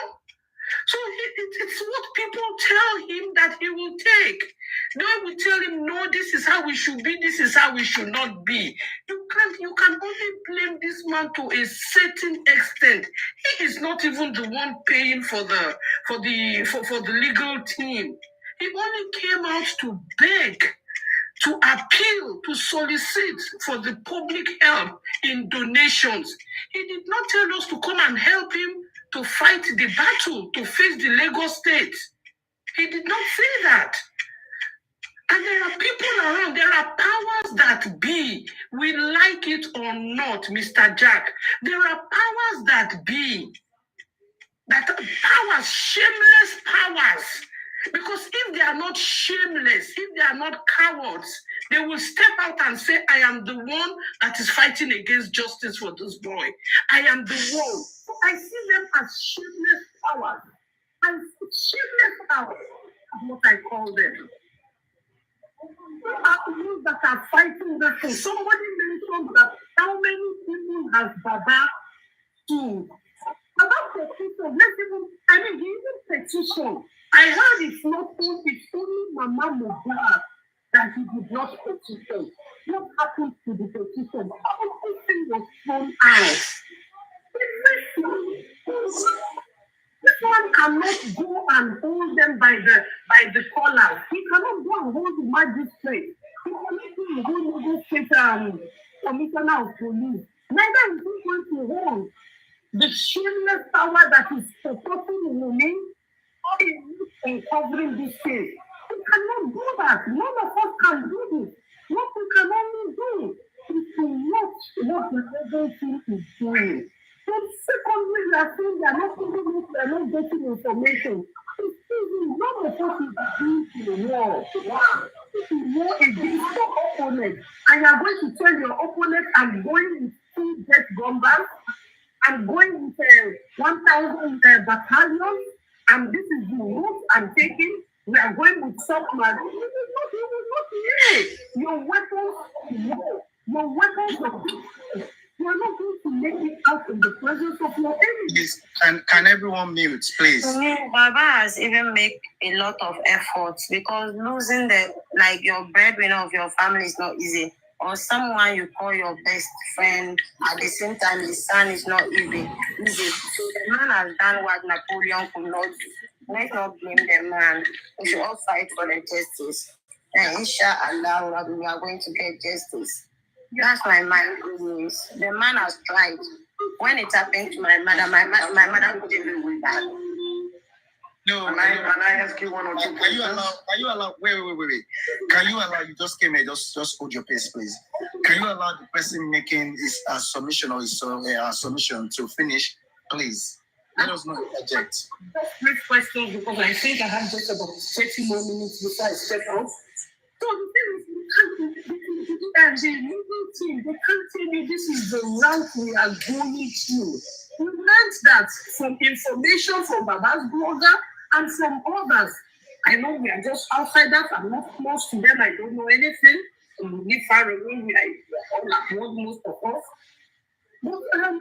So it's what people tell him that he will take. They will tell him, no, this is how we should be, this is how we should not be. You can only blame this man to a certain extent. He is not even the one paying for the legal team. He only came out to beg, to appeal, to solicit for the public help in donations. He did not tell us to come and help him to fight the battle, to face the Lagos state. He did not say that. And there are people around, there are powers that be, we like it or not, Mr. Jack. There are powers that be, that powers, shameless powers. Because if they are not shameless, if they are not cowards, they will step out and say, I am the one that is fighting against justice for this boy. I am the one. So I see them as shameless powers. And shameless powers is what I call them. Who are the ones that are fighting the thing? Somebody mentioned that how many people has Baba sued? About petition, he even petition. I heard it's only Mama MOHBAD that he did not petition. What happened to the petition? Everything was thrown out. This one cannot go and hold them by the collar. He cannot go and hold the magistrate. He cannot go and hold the state commissioner of police. Neither is he going to hold the shameless power that is supporting women or is covering this case. We cannot do that. None of us can do this. What we can only do is to watch what the agency is doing. So secondly, we are saying they are not getting information. It's easy. None of us is doing the war. This is war against your opponent. And you are going to tell your opponent, I'm going with 2 jet bombers. I'm going with 1,000 battalions, and this is the route I'm taking. We are going with submarines. It will not make your weapons war. Your weapons are peaceful. You are not going to make it out in the presence of your enemies. Can everyone mute, please? Baba has even made a lot of efforts because losing your breadwinner of your family is not easy. Or someone you call your best friend, at the same time his son is not easy. So the man has done what Napoleon could not do. Let's not blame the man. We should all fight for the justice. And inshallah, we are going to get justice. That's my mind is. The man has tried. When it happened to my mother couldn't live with that. No, can I ask you one or two questions? Can you allow, wait. Can you allow, you just came here, just hold your pace, please. Can you allow the person making his submission or his submission to finish, please? Let us not interject. Brief questions, because I think I have just about 30 more minutes before I step out. So the thing is, and the legal team, they can't tell you this is the route we are going through. We learned that from information from Baba's blogger and from others. I know we are just outsiders. I'm not close to them. I don't know anything. We live far away. We are all at work, most of us. But every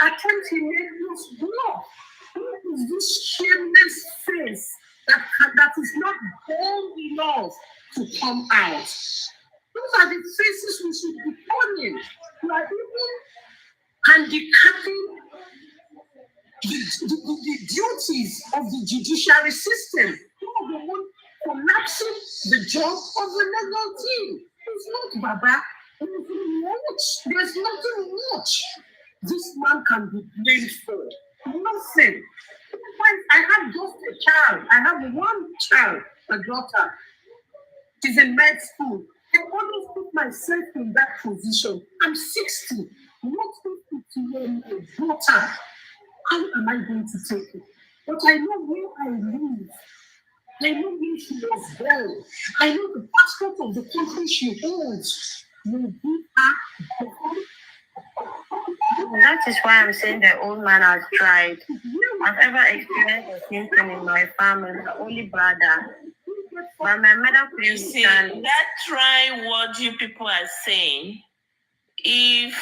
attempt he made was blocked. What is this shameless face that is not bold enough to come out? Those are the faces we should be owning. We are even handicapping the duties of the judiciary system. We are the one collapsing the job of the legal team. It's not Baba. There's nothing much this man can be blamed for. Nothing. I have just a child. I have one child, a daughter. She's in med school. I always put myself in that position. I'm 60, not 50-year-old daughter. How am I going to take it? But I know where I live. I know where she was born. I know the passport of the country she holds. That is why I'm saying the old man has tried. I've ever experienced the same thing in my family, my only brother. But my mother couldn't stand. That try what you people are saying. If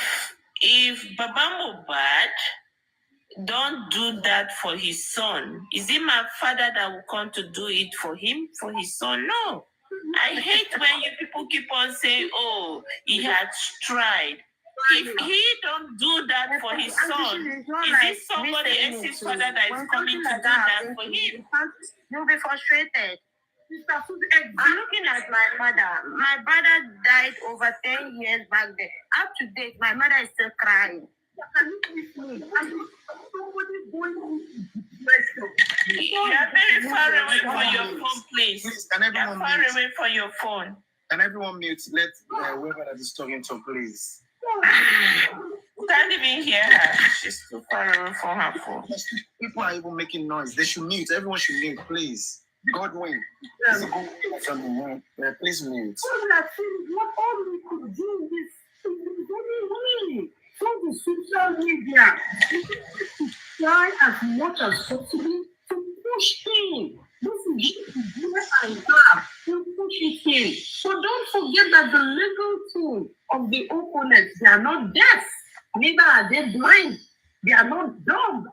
Baba Mohbad don't do that for his son, is it my father that will come to do it for him, for his son? No. I hate when you people keep on saying, oh, he has tried. If he don't do that for his son, is it somebody else's father that is coming to do that for him? You'll be frustrated. I'm looking at my mother. My brother died over 10 years back then. Up to date, my mother is still crying. You are very far away from your phone, please. Can everyone you are far mute? away from your phone. Can everyone mute? Let whoever that is talking to, please. You can't even hear her. She's too far away from her phone. People are even making noise. They should mute. Everyone should mute, please. Godwin. Please mute. What all we could do is very from the social media to try as much as possible to push him. This is what I have to push it in. So don't forget that the legal team of the opponents, they are not deaf, neither are they blind, they are not dumb.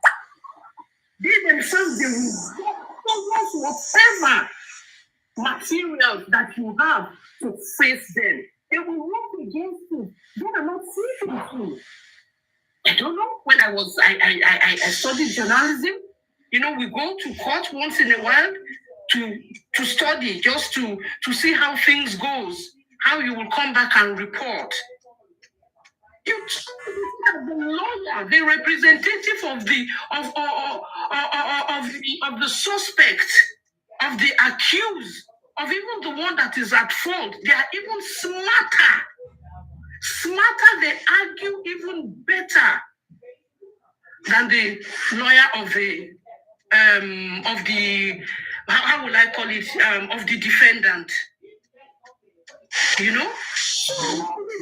They themselves, they will whatever materials that you have to face them. They will work against you. They are not seeing you. I don't know. When I studied journalism, we go to court once in a while to study, just to see how things goes, how you will come back and report. You the lawyer, the representative of the suspect, of the accused, of even the one that is at fault. They are even smarter. They argue even better than the lawyer of the how will I call it, of the defendant. You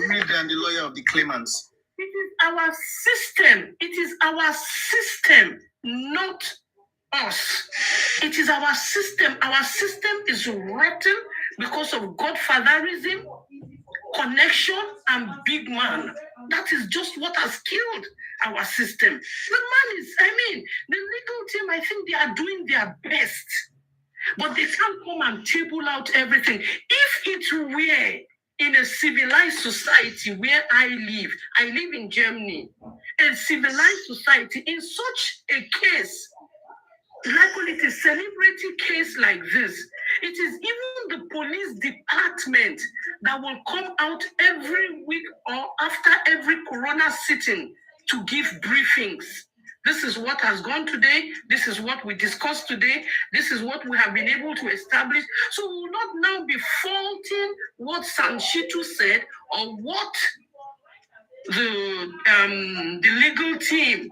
mean than the lawyer of the claimants? It is our system. It is our system, not us. It is our system. Our system is rotten because of godfatherism, connection, and big man. That is just what has killed our system. The man is, the legal team, I think they are doing their best, but they can't come and table out everything. If it were in a civilized society where I live in Germany, a civilized society, in such a case, like when it is celebrity case like this, it is even the police department that will come out every week or after every corona sitting to give briefings, This is what has gone today. This is what we discussed today. This is what we have been able to establish. So we will not now be faulting what Sanshitu said or what the legal team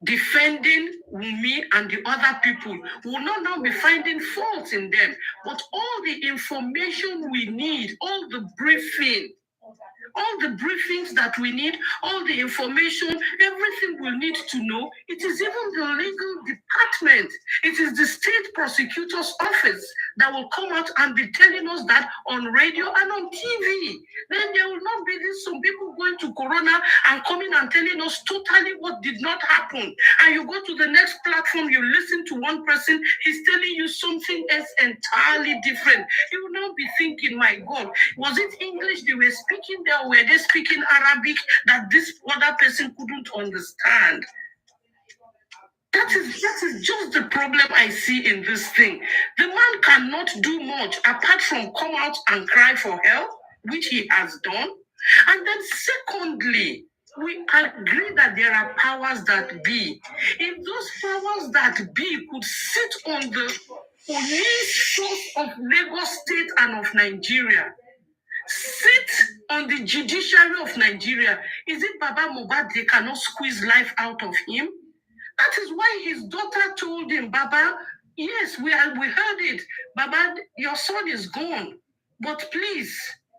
defending Wumi and the other people. We will not now be finding faults in them, but all the information we need, all the briefings that we need, all the information, everything we need to know. It is even the legal department. It is the state prosecutor's office that will come out and be telling us that on radio and on TV. Then there will not be some people going to Corona and coming and telling us totally what did not happen. And you go to the next platform, you listen to one person, he's telling you something else entirely different. You will now be thinking, my God, was it English they were speaking there? Were they speaking Arabic that this other person couldn't understand? That is just the problem I see in this thing. The man cannot do much apart from come out and cry for help, which he has done. And then secondly, we agree that there are powers that be. If those powers that be could sit on the police force of Lagos State and of Nigeria, sit on the judiciary of Nigeria, is it Baba Mohbad they cannot squeeze life out of him? That is why his daughter told him, Baba, yes, we heard it. Baba, your son is gone. But please,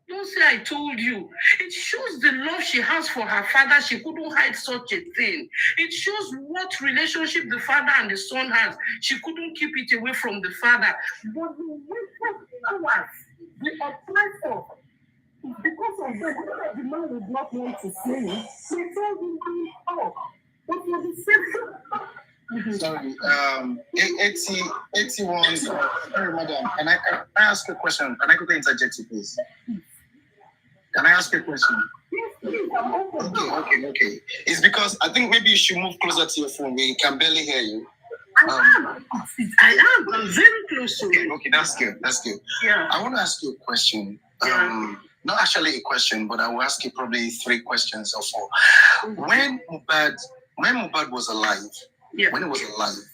don't say I told you. It shows the love she has for her father. She couldn't hide such a thing. It shows what relationship the father and the son has. She couldn't keep it away from the father. But the wisdom powers we apply for, because of the man would not want to say it, they told him to talk. But for the same Sorry, 81. Sorry, madam. Can I ask a question? Can I quickly interject you, please? Can I ask a question? Okay. It's because I think maybe you should move closer to your phone. We can barely hear you. I am. I'm very close to it. Okay, that's good. Yeah. I want to ask you a question. Not actually a question, but I will ask you probably 3 questions or 4. Mm-hmm. When Mohbad was alive, when he was alive,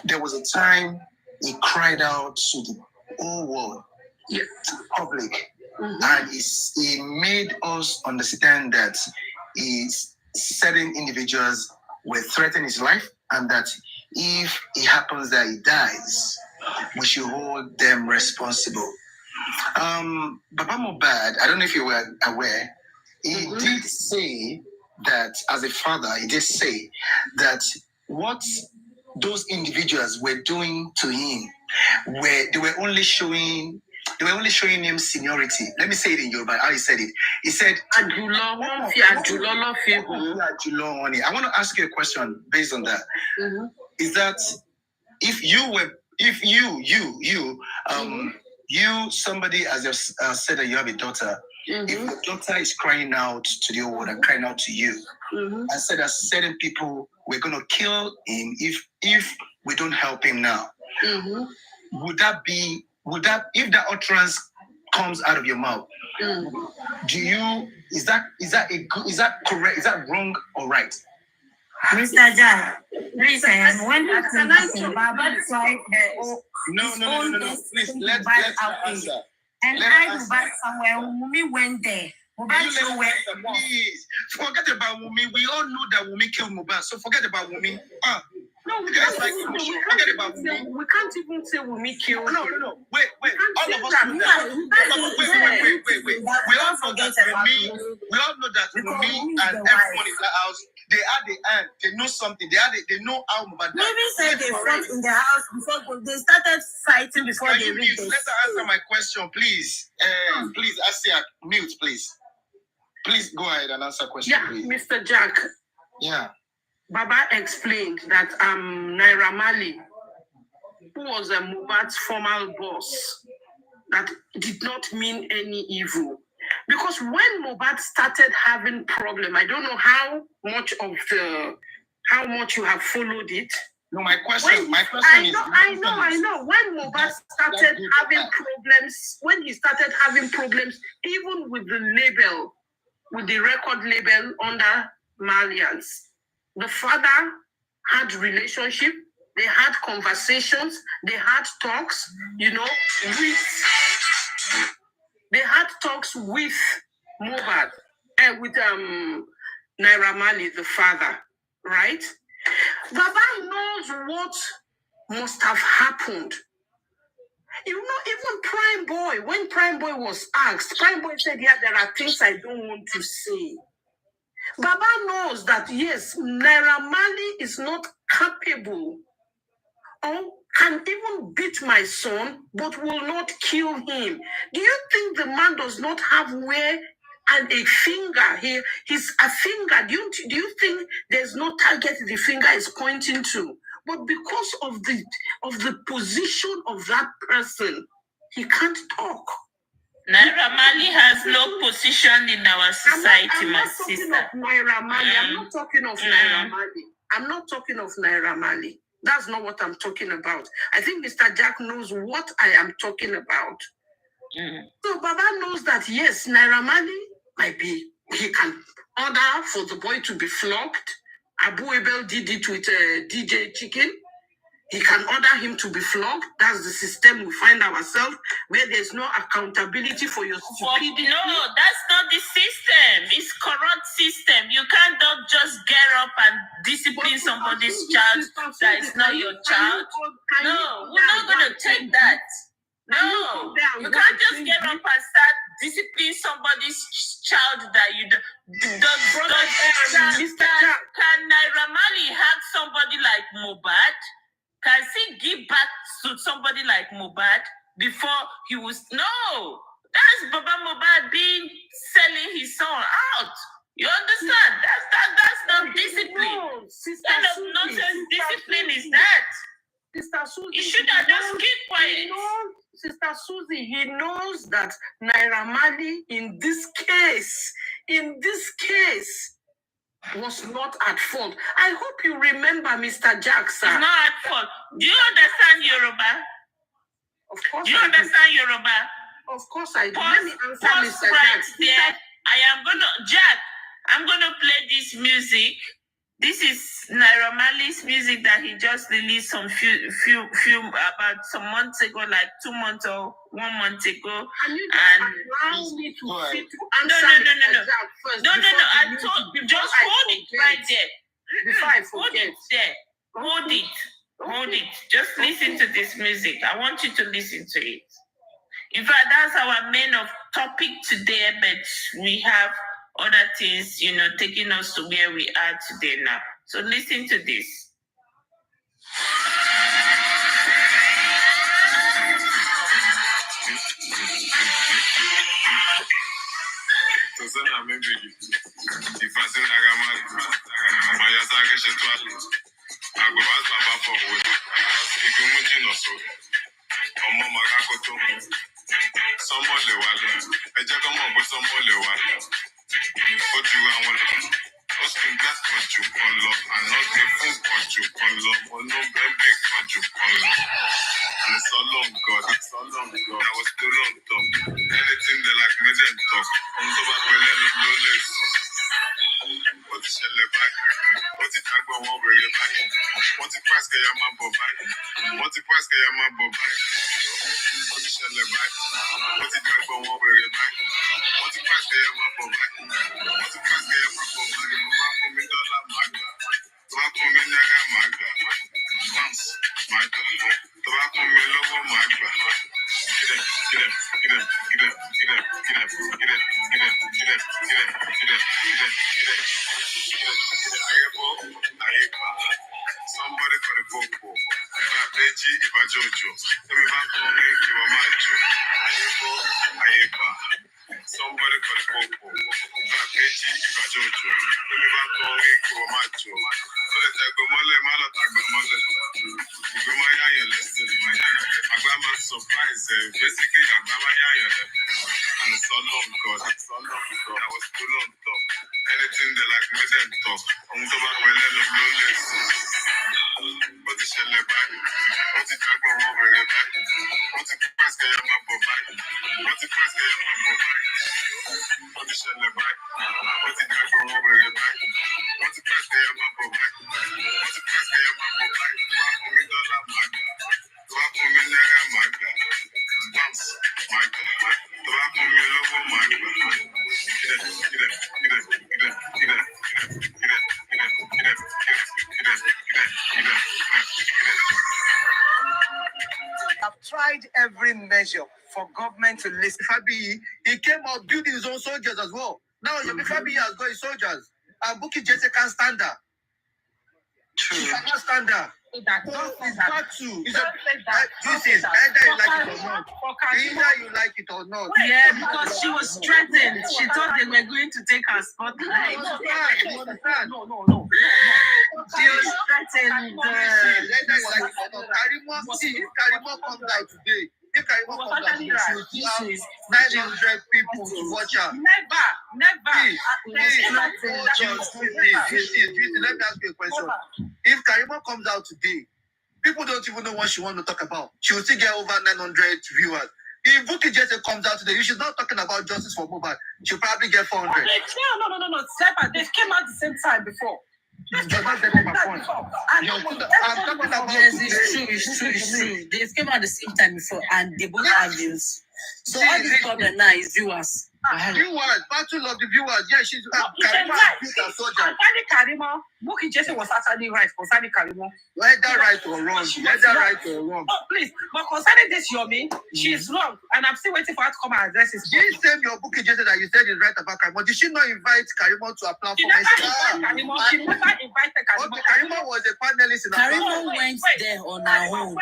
there was a time he cried out to the whole world, to the public, and he made us understand that certain individuals were threatening his life, and that if it happens that he dies, we should hold them responsible. Baba Mohbad, I don't know if you were aware, he did say that as a father, he did say that what those individuals were doing to him, they were only showing him seniority. Let me say it in Yoruba, how he said it. He said, I want to ask you a question based on that. Is that if you, somebody as you said that you have a daughter, if your daughter is crying out to the world and crying out to you, and said that certain people were going to kill him if we don't help him now, would that if that utterance comes out of your mouth, is that correct? Is that wrong or right? Mr. Jack, listen, when Baba tried No. Please, let's answer. And I go back somewhere. Wumi went there. Please, forget about Wumi. We all know that Wumi killed Mohbad, so forget about Wumi. No, we can't forget about Wumi. We can't even say Wumi killed. No. Wait. All of us know that. Wait. We all know that Wumi and everyone in that house, they are the end. They know something. They know how Mohbad died. Maybe say they fought in the house before they started fighting before they reached this. Let her answer my question, please. Please, Asia, mute, please. Please go ahead and answer question, please. Mr. Jack. Yeah. Baba explained that Naira Marley, who was a Mohbad's former boss, that did not mean any evil. Because when Mohbad started having problem, I don't know how much you have followed it. No, my question is. I know. When Mohbad started having problems, even with the label, with the record label under Malians. The father had relationship, they had conversations, they had talks, they had talks with Mohbad and with Naira Marley, the father, right? Baba knows what must have happened. Even Prime Boy, when Prime Boy was asked, Prime Boy said, yeah, there are things I don't want to say. Baba knows that, yes, Naira Marley is not capable or can even beat my son, but will not kill him. Do you think the man does not have where and a finger here? He's a finger. Do you think there's no target the finger is pointing to? But because of the position of that person, he can't talk. Naira Marley has no position in our society, my sister. I'm not talking of Naira Marley. I'm not talking of Naira Marley. That's not what I'm talking about. I think Mr. Jack knows what I am talking about. So Baba knows that, yes, Naira Marley might be, he can order for the boy to be flogged. Abu Ebel did it with DJ Chicken. He can order him to be flogged. That's the system we find ourselves, where there's no accountability for your stupidity. No, that's not the system. It's corrupt system. You can't just get up and discipline somebody's child that is not your child. No, we're not going to take that. No, you can't just get up and start disciplining somebody's child that you don't. Can Naira Marley have somebody like MOHBAD? Can he give back to somebody like MOHBAD before he was? No, that's Baba MOHBAD selling his son out. You understand? That's not discipline. No, kind of nonsense discipline is that? Sister Susie, you should have just keep quiet. Sister Susie, he knows that Naira Marley in this case, was not at fault. I hope you remember Mr. Jackson. It's not at fault. Do you understand Yoruba? Of course. Do you understand Yoruba? Of course I do. Let me answer Mr. Jackson. I'm gonna play this music. This is Naira Marley's music that he just released some few about some months ago, like 2 months or 1 month ago. Can you allow me to answer No. I told you just hold it right there. Before I forget. Hold it there. Hold it. Just listen to this music. I want you to listen to it. In fact, that's our main topic today, but we have other things, taking us to where we are today now. So listen to this. I've tried every measure for government to listen. Fabi, he came out building his own soldiers as well. Now, Fabi has got his soldiers. And Bukky Jesse can't stand her. She cannot stand her. Part two. This is either you like it or not. Either you like it or not. Yeah, because she was threatened. She thought they were going to take her spotlight. You understand? No. She was threatened. Either you like it or not. If Karimo comes out today, she will see how 900 people to watch her. Never. Let me ask you a question. If Karimo comes out today, people don't even know what she wants to talk about. She will still get over 900 viewers. If Bukky Jesse comes out today, she's not talking about justice for MOHBAD. She'll probably get 400. No. They came out the same time before. You're not getting my point. I'm talking about Yes, it's true. They came out the same time before and they both have views. So all this problem now is viewers. Viewers, battle of the viewers. Yeah, she's Karimo is a soldier. Karimo, Bukky Jesse was actually right concerning Karimo. Whether right or wrong. Oh, please. But concerning this Yomi, she's wrong. And I'm still waiting for her to come and address this. This same your Bukky Jesse that you said is right about Karimo. Did she not invite Karimo to a platform? She never invited Karimo. Okay, Karimo was a panelist in a platform. Karimo went there on her own.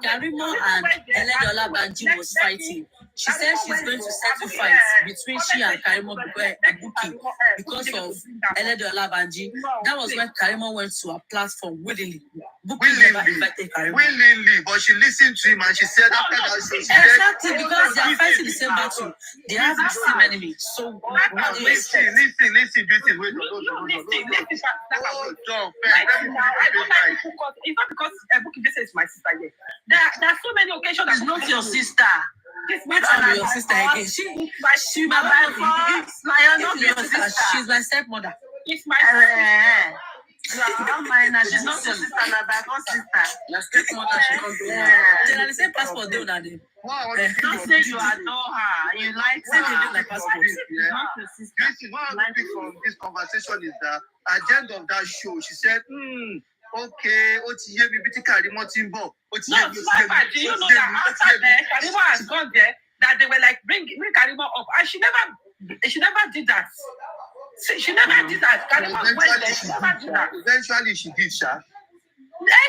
Karimo and Eledola Banji was fighting. She said she's going to settle fights between she and Karimo Bukky because of Eledola Banji. That was when Karimo went to a platform willingly. Bukky never invited Karimo. Willingly, but she listened to him and she said after that exactly, because they are fighting the same battle. They have the same enemy. So what do you expect? Listen. Wait, It's not because Bukky Jesse is my sister yet. There are so many occasions. She's not your sister. It's not your sister again. She's my stepmother. It's my don't mind her. She's not your sister, my sister. Your stepmother, she can't do that. They are the same passport, they don't they? Don't say you adore her. You like her. Say passport. What I'm looking from this conversation is that at the end of that show, she said, okay, Karimo Timbo. Do you know that after Karimo has gone there, that they were like, bring Karimo up. And she never did that. She never did that. Karimo went there, she never did that. Eventually, she did, Sha.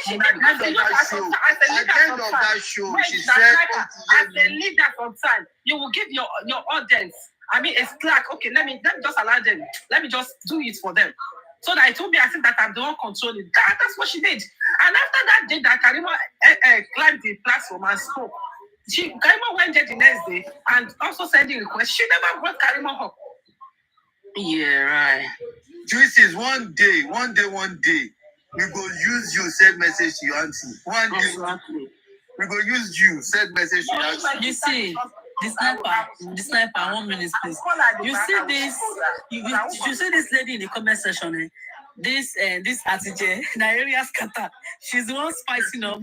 She did. At the end of that show, she said, as a leader from time, you will give your audience, a slack. Okay, let me just allow them. Let me just do it for them. So that it will be as if that I'm the one controlling. That's what she did. And after that day, that Karimo climbed the platform and spoke. Karimo went there the next day and also sending requests. She never brought Karimo up. Yeah, right. Juices, one day, we go use you, send message to your auntie. One day, we go use you, send message to your auntie. You see, the sniper, 1 minute, please. You see this, you see this lady in the comment section, this attitude, Nigeria scatter. She's the one spicing up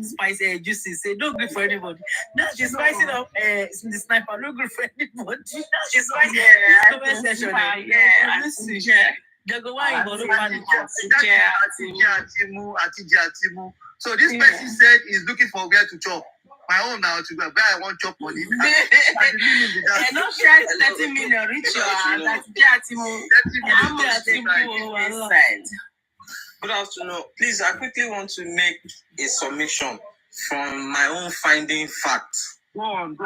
juices. Say don't agree for anybody. Now she's spicing up the sniper. Don't agree for anybody. Now she's spicing comment section. They go why you So this person said he's looking for where to chop. My own now to go. Where I want chop money. They're not trying to let me reach Good afternoon. Please, I quickly want to make a submission from my own finding facts about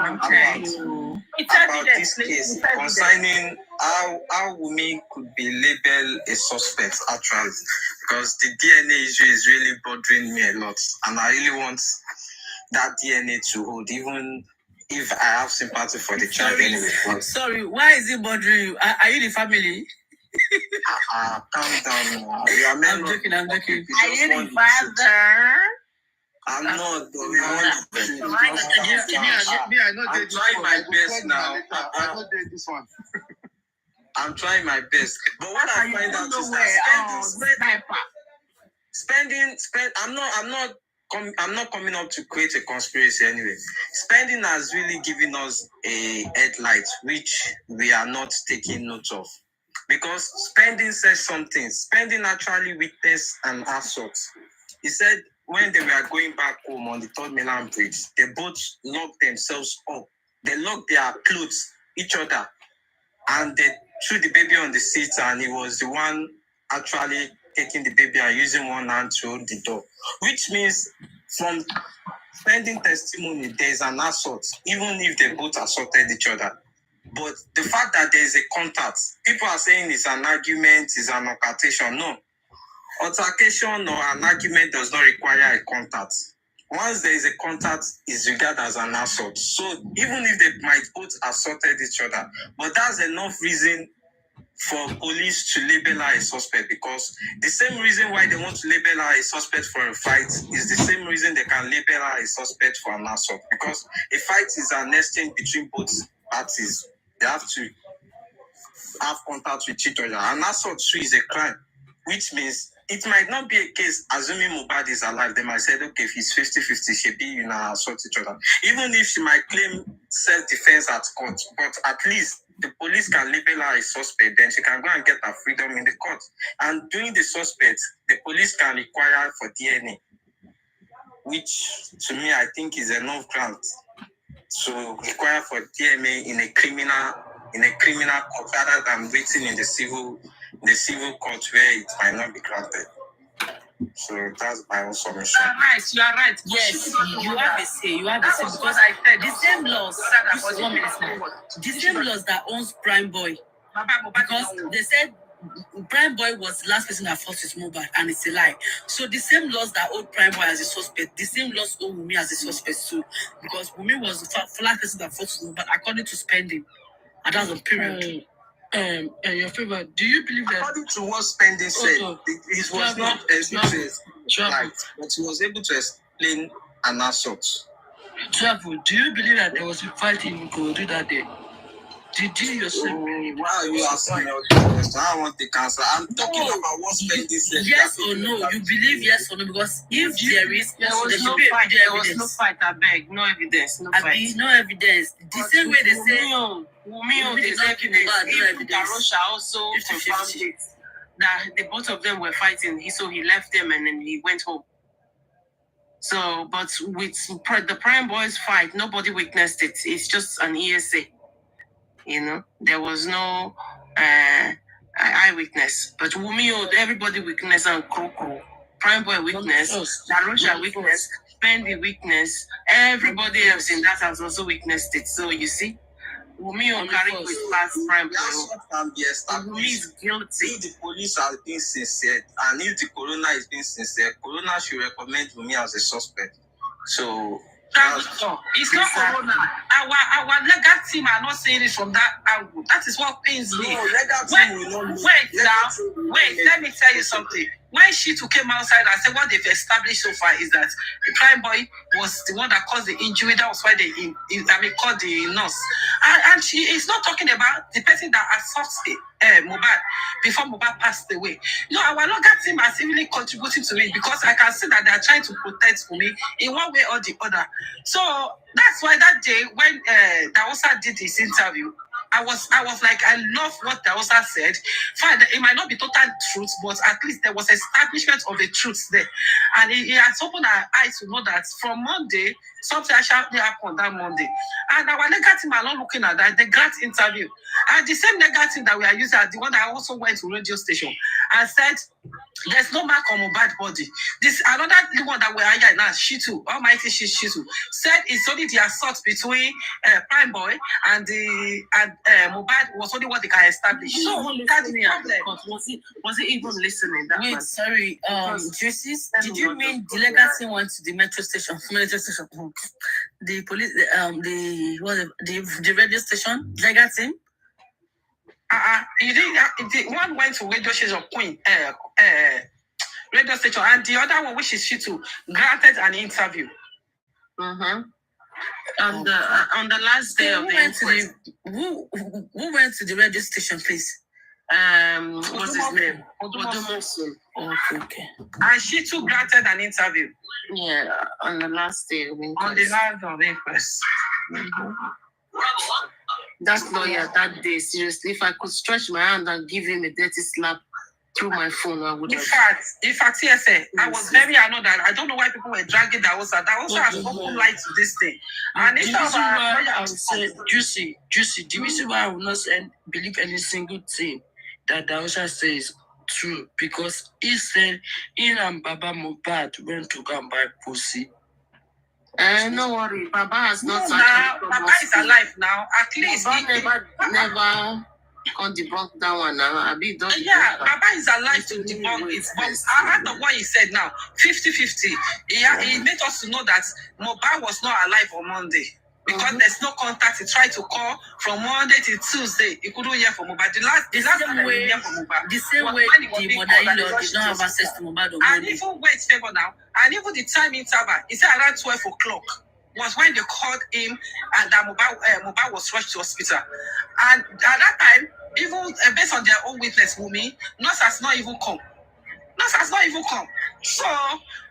this case concerning how women could be labeled a suspect actually, because the DNA issue is really bothering me a lot, and I really want that DNA to hold, even if I have sympathy for the child anyway. Sorry, why is it bothering you? Are you the family? Calm down. I'm joking. Are you the father? I'm not. I'm trying my best now. I'm trying my best. But what I find out is that I'm not I'm not coming up to create a conspiracy anyway. Spending has really given us a headlight, which we are not taking note of. Because Spending says something. Spending actually witnessed an assault. He said when they were going back home on the 3rd Mainland Bridge, they both locked themselves up. They locked their clothes, each other, and they threw the baby on the seat, and he was the one actually taking the baby and using one hand to hold the door. Which means from Spending testimony, there is an assault, even if they both assaulted each other. But the fact that there is a contact, people are saying it's an argument, it's an altercation. No. Altercation or an argument does not require a contact. Once there is a contact, it's regarded as an assault. So even if they might both assaulted each other, but that's enough reason for police to label her a suspect, because the same reason why they want to label her a suspect for a fight is the same reason they can label her a suspect for an assault, because a fight is an exchange between both parties. They have to have contact with each other. An assault too is a crime, which means it might not be a case, assuming MOHBAD is alive, they might say, okay, if he's 50-50, she'll be, assault each other. Even if she might claim self-defense at court, but at least the police can label her a suspect, then she can go and get her freedom in the court. And doing the suspect, the police can require for DNA, which to me, I think is enough ground to require for DNA in a criminal court rather than waiting in the civil court where it might not be granted. So that's my own submission. You are right. Yes, you have a say. Because I said. The same laws. The same laws that owns Prime Boy. Because they said Prime Boy was the last person that fought with MOHBAD, and it's a lie. So the same laws that hold Prime Boy as a suspect, the same laws hold Wunmi as a suspect too. Because Wunmi was the last person that fought with MOHBAD according to Spending. And that's on period. Your favor, do you believe that? According to what Spending said, it was not right, but he was able to explain an assault. Travel, do you believe that there was a fight in Ikorodu that day? Did you yourself? Why are you asking me all these questions? I don't want the answer. I'm talking about what Spending said. Yes or no? You believe yes or no? Because if there is, there was no fight. There was no fight. I beg, no evidence. No fight. No evidence. The same way they say. Wunmi, there's evidence. Even Darosha also confirmed it, that the both of them were fighting. So he left them and then he went home. So, but with the Prime Boys fight, nobody witnessed it. It's just an ESA. There was no eyewitness. But Wunmi, everybody witnessed, and Kroko, Prime Boy witness, Darosha witness, Spendi witness. Everybody else in that has also witnessed it. So you see. Wunmi carrying with past Prime Boy. Can be established. Wunmi is guilty. If the police are being sincere, and if the coroner is being sincere, coroner should recommend Wunmi as a suspect. So it's not corona. Our legal team are not saying it from that angle. That is what pains me. No, legal team will not. Wait, let me tell you something. When Shitu came outside and said what they've established so far is that the Prime Boy was the one that caused the injury. That was why they called the nurse. And she is not talking about the person that assaulted MOHBAD before MOHBAD passed away. Our legal team has really contributed to it, because I can see that they are trying to protect me in one way or the other. So that's why that day when Dawosa did his interview, I was like, I love what Dawosa said. Fine, it might not be total truth, but at least there was establishment of the truth there. And it has opened our eyes to know that from Monday, something actually happened that Monday. And our legal team are not looking at that. They grant interview. And the same legal team that we are using are the one that also went to radio station and said, there's no mark on MOHBAD body. This another one that we are here now, Shitu, Almighty Shitu, said it's only the assault between Prime Boy and MOHBAD was only what they can establish. So that's the problem. Was he even listening? Wait, sorry. Justice, did you mean the legal team went to the metro station? The police, the radio station, legal team? One went to radio station radio station, and the other one, which is Shitu, granted an interview. On the last day of the inquest. Who went to the radio station, please? what's his name? Odumosun. Okay. And she too granted an interview. Yeah, on the last day of inquest. On the last of inquest. That lawyer that day, seriously, if I could stretch my hand and give him a dirty slap through my phone, I would have. In fact, yes, I was very annoyed that I don't know why people were dragging that also. That also has open light to this thing. And it's about I would say, Juicy, the reason why I will not believe any single thing that Daosha says true, because he said he and Baba MOHBAD went to go and buy pussy. No worry, Baba has not. Baba is alive now. At least Baba never can debunk that one now. Yeah, Baba is alive to debunk it. But out of what he said now, 50-50, he made us to know that MOHBAD was not alive on Monday. Because there's no contact. He tried to call from Monday till Tuesday. He couldn't hear from MOHBAD. The last time he hear from MOHBAD. The same way the mother-in-law did not have access to MOHBAD on Monday. And even wait, favor now. And even the time interval, he said around 12 o'clock was when they called him and that MOHBAD was rushed to hospital. And at that time, even based on their own witness, Wumi, nurse has not even come. So,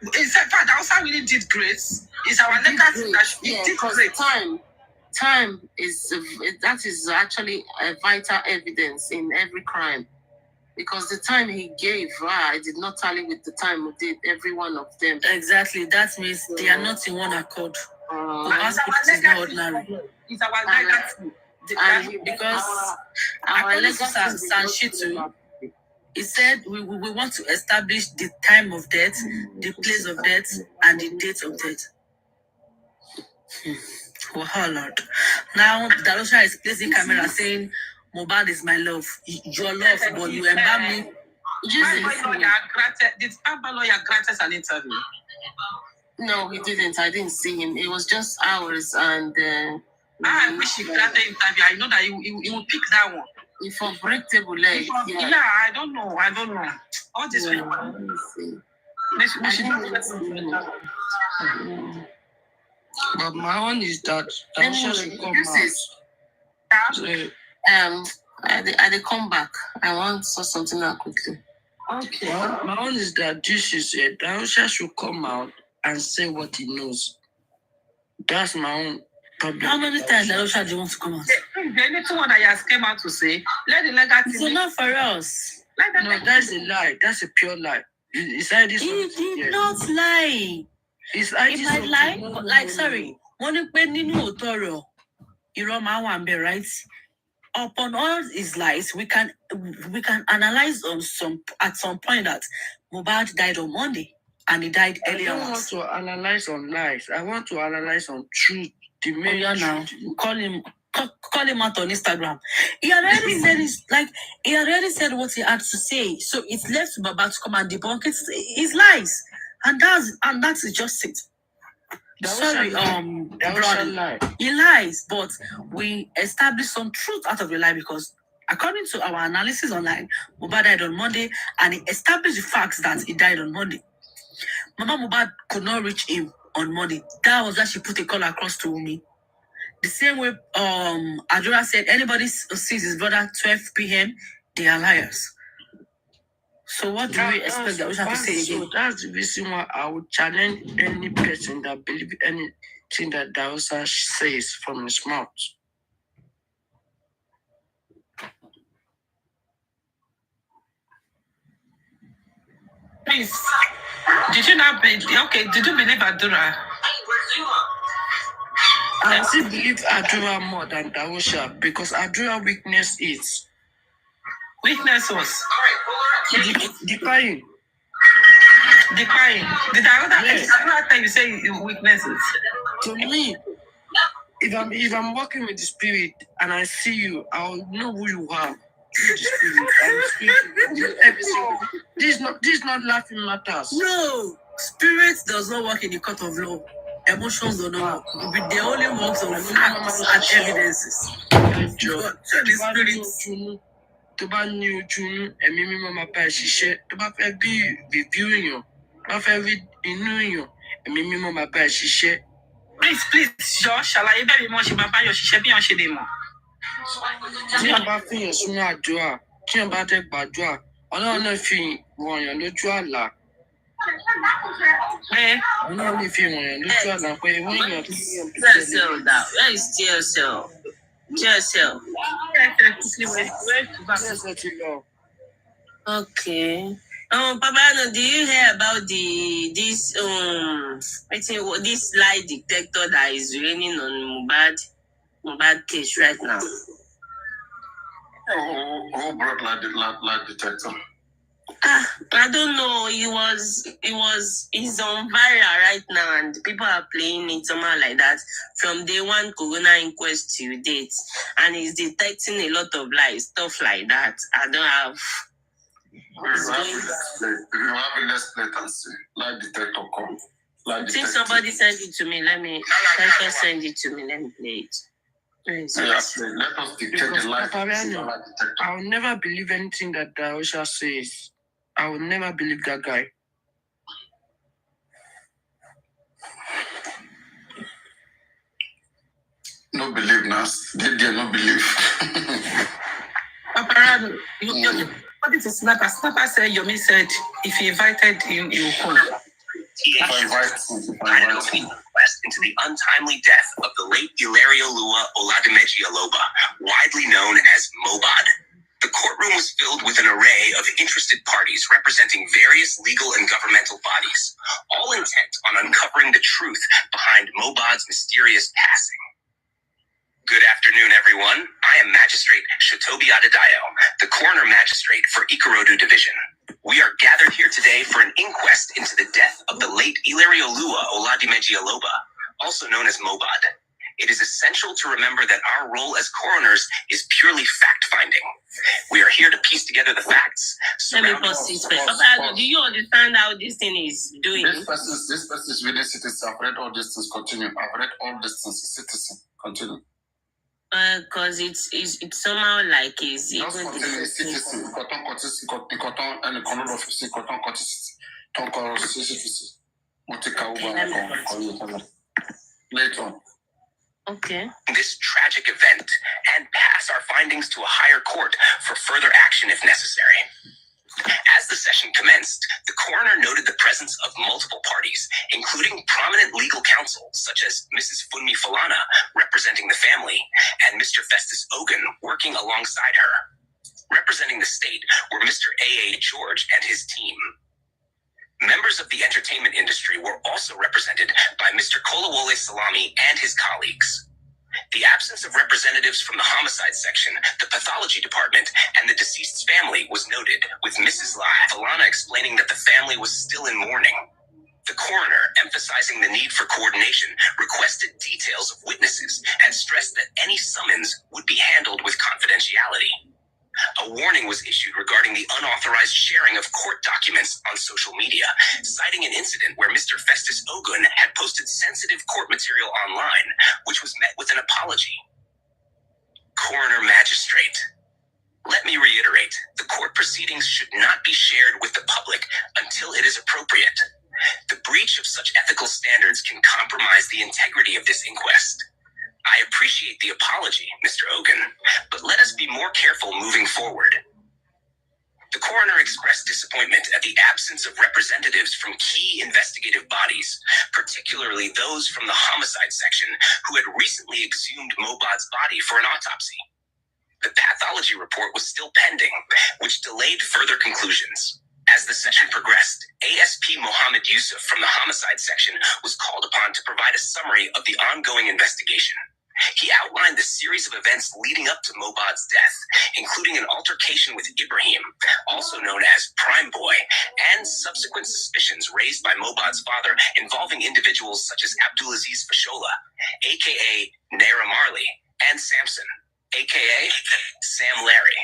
in fact, that also really did great. It's our legacy that it did great. Time is actually a vital evidence in every crime, because the time he gave, it did not tally with the time we did every one of them. Exactly, that means they are not in one accord. It's our legacy. It's our legacy. Because our legacy Sanshitu, he said we want to establish the time of death, the place of death, and the date of death. WAHALA. Now, Darosha is placing camera saying, MOHBAD is my love. Your love, but you embalm me. Did Baba lawyer granted an interview? No, he didn't. I didn't see him. It was just hours and... I wish he granted interview. I know that he will pick that one. If unbreakable leg. Yeah, I don't know. All this people. But my own is that should come out. I come back. I want to say something out quickly. Okay. My own is that Jesus said Daosha should come out and say what he knows. That's my own problem. How many times Daosha do you want to come out? The only one that he has came out to say, let the legacy. It's enough for us. No, that's a lie. That's a pure lie. He did not lie. If I lie, like, sorry, right? Upon all his lies, we can analyze at some point that MOHBAD died on Monday and he died earlier. I don't want to analyze on lies. I want to analyze on truth. The main now. Call him out on Instagram. He already said he already said what he had to say. So it's left to Baba to come and debunk his lies. And that's just it. Sorry, brother. He lies, but we established some truth out of the lie, because according to our analysis online, MOHBAD died on Monday, and he established the facts that he died on Monday. Mama MOHBAD could not reach him on Monday. That was why she put a call across to me. The same way Adura said, anybody sees his brother 12 p.m., they are liars. So what do we expect that we have to say again? So that's the reason why I would challenge any person that believes anything that Daosha says from his mouth. Please, did you believe Adura? I still believe Adura more than Daosha, because Adura weakness is. Weakness was? Decrying. Did I tell you say weaknesses? To me, if I'm working with the spirit and I see you, I'll know who you are through the spirit. I will speak to every single. This is not laughing matters. No, spirit does not work in the court of law. Emotions do not work. They only work on facts and evidences. The spirit. To bá ní ojú ẹ̀mí mímọ́ máa bá ẹ ṣiṣẹ́, tó bá fẹ́ bí review èèyàn, tó bá fẹ́ rí inú èèyàn, ẹ̀mí mímọ́ máa bá ẹ ṣiṣẹ́. Please, ṣàlàyé bẹ́ẹ̀ bí wọ́n ṣe máa bá yọ ṣiṣẹ́ bí wọ́n ṣe lè mọ̀. Tí a bá fìyàn sínú àdúrà, tí wọ́n bá tẹ gbàdúrà ọlọ́run náà fi wọ̀nyàn lójú àlá. Ọlọ́run lè fi wọ̀nyàn lójú àlá pé wọ́n yàn kí yàn bí tẹ́lẹ̀. Where is TSL? TSL. Okay. Papa, do you hear about this lie detector that is raining on Mohbad case right now? Who brought lie detector? I don't know. He's on viral right now, and people are playing it somehow like that from day one Corona inquest to date, and he's detecting a lot of lies, stuff like that. I don't have. If you have it, let's play and see. Lie detector come. Since somebody sent it to me, let me send it to me. Let me play it. Let us detect the lie detector. I will never believe anything that Darusha says. I will never believe that guy. No believe, Nas. Did you no believe? Paparado, what is a snapper? Snapper said, Yomi said, if he invited him, he will come. If I invite him. Into the untimely death of the late Ilerioluwa Oladimeji Aloba, widely known as MOHBAD. The courtroom was filled with an array of interested parties representing various legal and governmental bodies, all intent on uncovering the truth behind MOHBAD's mysterious passing. Good afternoon, everyone. I am Magistrate Shotobi Adedayo, the coroner magistrate for Ikorodu Division. We are gathered here today for an inquest into the death of the late Ilerioluwa Oladimeji Aloba, also known as MOHBAD. It is essential to remember that our role as coroners is purely fact-finding. We are here to piece together the facts. Let me pause this first. Papa, do you understand how this thing is doing? This person is really citizen. I've read all these things. Continue. I've read all these things. Citizen. Continue. Because it's somehow like is Just continue. Citizen. Later. Okay. This tragic event and pass our findings to a higher court for further action if necessary. As the session commenced, the coroner noted the presence of multiple parties, including prominent legal counsel such as Mrs. Funmi Falana, representing the family, and Mr. Festus Ogun, working alongside her. Representing the state were Mr. A.A. George and his team. Members of the entertainment industry were also represented by Mr. Kolawole Salami and his colleagues. The absence of representatives from the homicide section, the pathology department, and the deceased's family was noted, with Mrs. Falana explaining that the family was still in mourning. The coroner, emphasizing the need for coordination, requested details of witnesses and stressed that any summons would be handled with confidentiality. A warning was issued regarding the unauthorized sharing of court documents on social media, citing an incident where Mr. Festus Ogun had posted sensitive court material online, which was met with an apology. Coroner Magistrate. Let me reiterate, the court proceedings should not be shared with the public until it is appropriate. The breach of such ethical standards can compromise the integrity of this inquest. I appreciate the apology, Mr. Ogun, but let us be more careful moving forward. The coroner expressed disappointment at the absence of representatives from key investigative bodies, particularly those from the homicide section who had recently exhumed MOHBAD's body for an autopsy. The pathology report was still pending, which delayed further conclusions. As the session progressed, ASP Mohammed Yusuf from the homicide section was called upon to provide a summary of the ongoing investigation. He outlined the series of events leading up to MOHBAD's death, including an altercation with Ibrahim, also known as Prime Boy, and subsequent suspicions raised by MOHBAD's father involving individuals such as Abdulaziz Fashola, aka Naira Marley, and Samson, aka Sam Larry.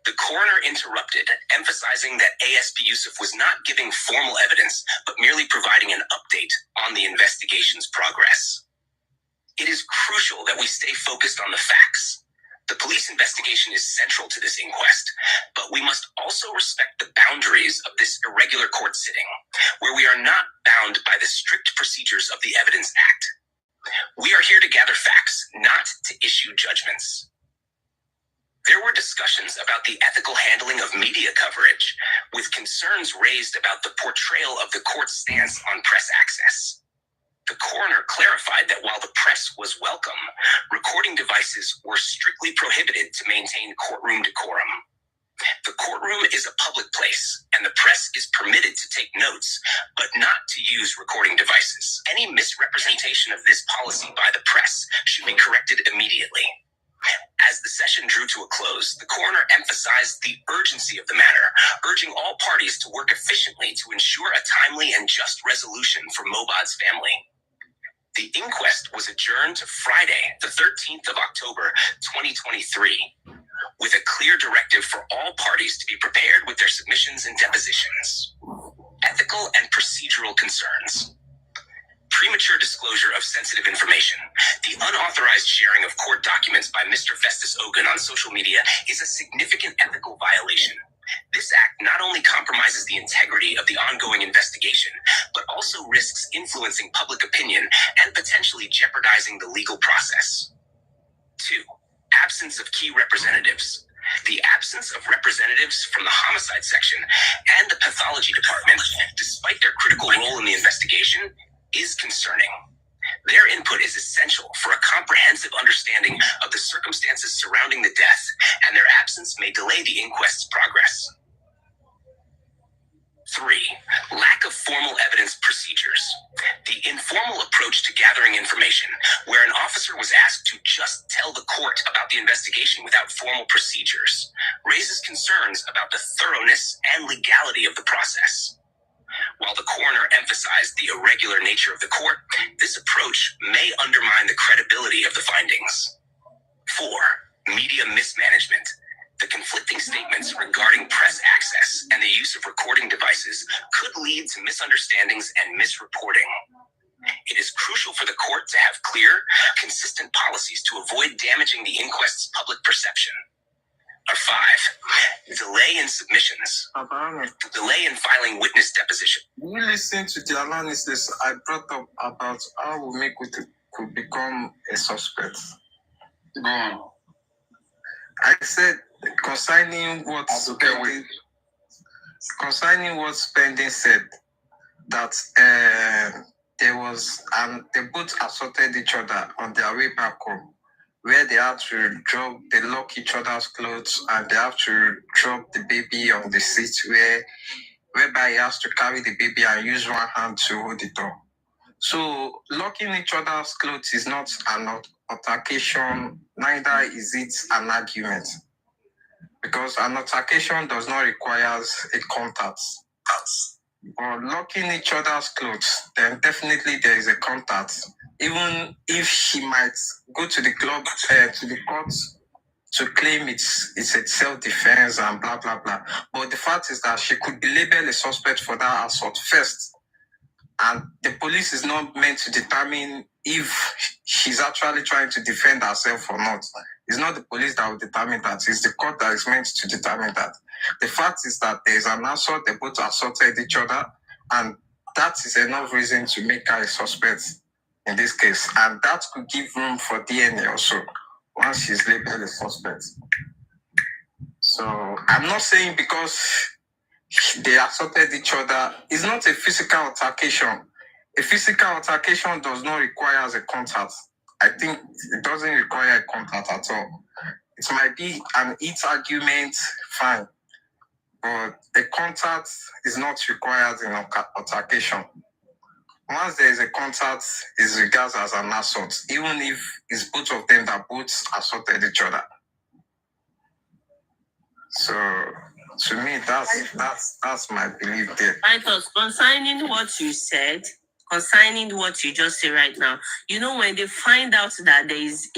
The coroner interrupted, emphasizing that ASP Yusuf was not giving formal evidence, but merely providing an update on the investigation's progress. It is crucial that we stay focused on the facts. The police investigation is central to this inquest, but we must also respect the boundaries of this irregular court sitting, where we are not bound by the strict procedures of the Evidence Act. We are here to gather facts, not to issue judgments. There were discussions about the ethical handling of media coverage, with concerns raised about the portrayal of the court's stance on press access. The coroner clarified that while the press was welcome, recording devices were strictly prohibited to maintain courtroom decorum. The courtroom is a public place, and the press is permitted to take notes, but not to use recording devices. Any misrepresentation of this policy by the press should be corrected immediately. As the session drew to a close, the coroner emphasized the urgency of the matter, urging all parties to work efficiently to ensure a timely and just resolution for MOHBAD's family. The inquest was adjourned to Friday, the 13th of October, 2023, with a clear directive for all parties to be prepared with their submissions and depositions. Ethical and procedural concerns. Premature disclosure of sensitive information. The unauthorized sharing of court documents by Mr. Festus Ogun on social media is a significant ethical violation. This act not only compromises the integrity of the ongoing investigation, but also risks influencing public opinion and potentially jeopardizing the legal process. 2. Absence of key representatives. The absence of representatives from the homicide section and the pathology department, despite their critical role in the investigation, is concerning. Their input is essential for a comprehensive understanding of the circumstances surrounding the death, and their absence may delay the inquest's progress. 3. Lack of formal evidence procedures. The informal approach to gathering information, where an officer was asked to just tell the court about the investigation without formal procedures, raises concerns about the thoroughness and legality of the process. While the coroner emphasized the irregular nature of the court, this approach may undermine the credibility of the findings. 4. Media mismanagement. The conflicting statements regarding press access and the use of recording devices could lead to misunderstandings and misreporting. It is crucial for the court to have clear, consistent policies to avoid damaging the inquest's public perception. 5. Delay in submissions. Delay in filing witness deposition. We listened to the analysis I brought up about how Umekutu could become a suspect. Go on. I said concerning what Spending said, that there was they both assaulted each other on their way back home, where they had to they lock each other's clothes, and they have to drop the baby on the seat whereby he has to carry the baby and use one hand to hold the door. So locking each other's clothes is not an altercation, neither is it an argument. Because an altercation does not require a contact. But locking each other's clothes, then definitely there is a contact. Even if she might go to the club, to the court to claim it's a self-defense and blah, blah, blah. But the fact is that she could be labeled a suspect for that assault first. And the police is not meant to determine if she's actually trying to defend herself or not. It's not the police that will determine that. It's the court that is meant to determine that. The fact is that there is an assault, they both assaulted each other, and that is enough reason to make her a suspect in this case. And that could give room for DNA also, once she's labeled a suspect. So I'm not saying because they assaulted each other, it's not a physical altercation. A physical altercation does not require a contact. I think it doesn't require a contact at all. It might be an heat argument, fine. But a contact is not required in an altercation. Once there is a contact, it's regarded as an assault, even if it's both of them that both assaulted each other. So to me, that's my belief there. Titus, concerning what you said, concerning what you just said right now, you know, when they find out that there is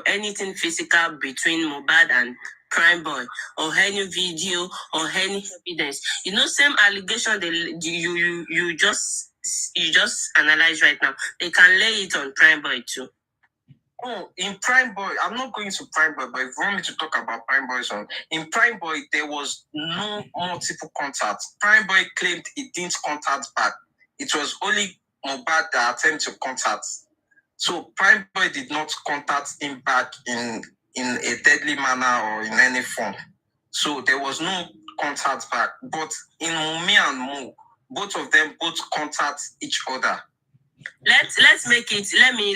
anything physical between MOHBAD and Prime Boy, or any video or any evidence, you know, same allegation you just analyze right now, they can lay it on Prime Boy too. Oh, in Prime Boy, I'm not going to Prime Boy, but if you want me to talk about Prime Boy's one, in Prime Boy, there was no multiple contacts. Prime Boy claimed he didn't contact back. It was only MOHBAD that attempted to contact. So Prime Boy did not contact him back in in a deadly manner or in any form. So there was no contact back. But in Wunmi and Mo, both of them contact each other. Let's make it. Let me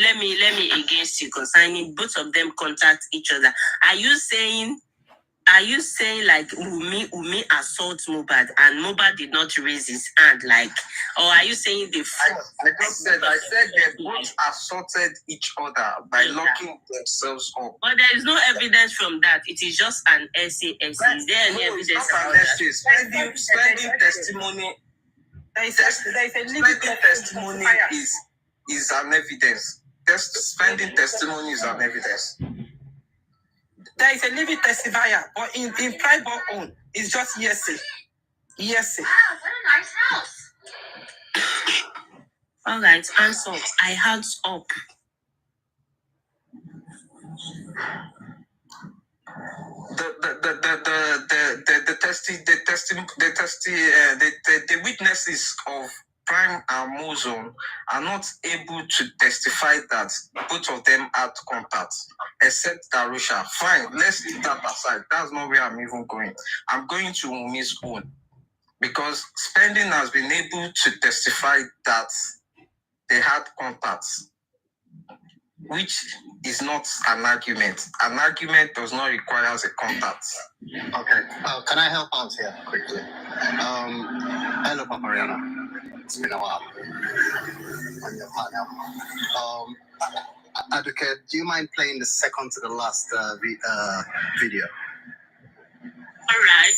against you concerning both of them contact each other. Are you saying like Wunmi assault MOHBAD and MOHBAD did not raise his hand, like, or are you saying they fought? I said they both assaulted each other by locking themselves up. But there is no evidence from that. It is just an essay. Is there any evidence about that? Spending testimony. There is a living testimony is an evidence. Spending testimony is an evidence. There is a living testifier, but in private own, it's just hearsay. Hearsay. Wow, what a nice house. All right, hands up. I hands up. The witnesses of Prime and Mozone are not able to testify that both of them had contact, except Darusha. Fine, let's leave that aside. That's not where I'm even going. I'm going to Wunmi's own, because Spending has been able to testify that they had contacts, which is not an argument. An argument does not require a contact. Okay. Can I help out here quickly? Hello, Papariana. It's been a while on your panel. Advocate, do you mind playing the second to the last video? All right.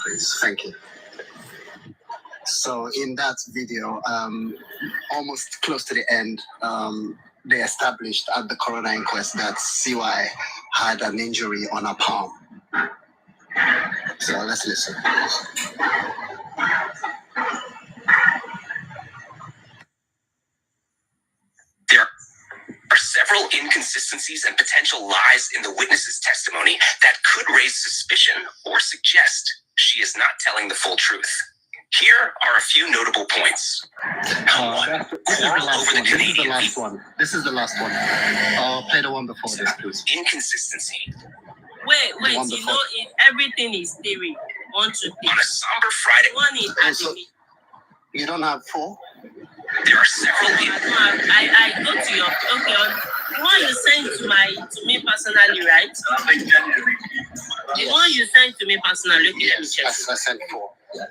Please, thank you. So in that video, almost close to the end, they established at the coroner inquest that CY had an injury on her palm. So let's listen. There are several inconsistencies and potential lies in the witness's testimony that could raise suspicion or suggest she is not telling the full truth. Here are a few notable points. This is the last one. This is the last one. Play the one before this, please. Inconsistency. Wait, you know, everything is theory. 1, 2, 3. On a somber Friday. One is actually. You don't have 4? There are several. I go to your the one you sent to me personally, right? The one you sent to me personally. Yes, I sent 4. Yeah.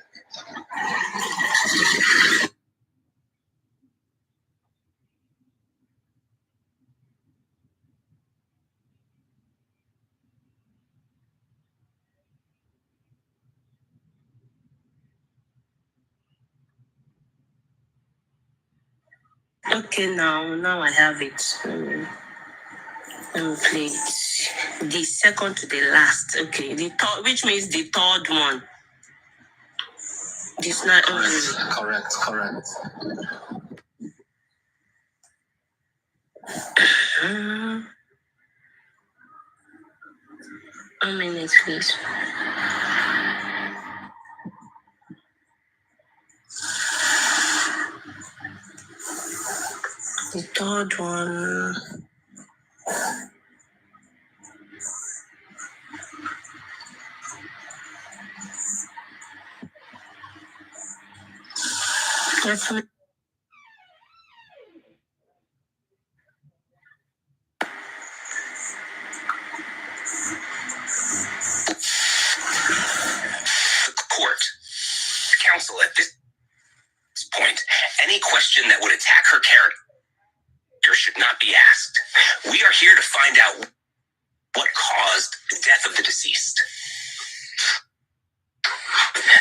Okay, now I have it. Let me play it. The second to the last. Okay, the third, which means the third one. This not correct. A minute, please. The third one. Definitely. Court, counsel, at this point, any question that would attack her character should not be asked. We are here to find out what caused the death of the deceased.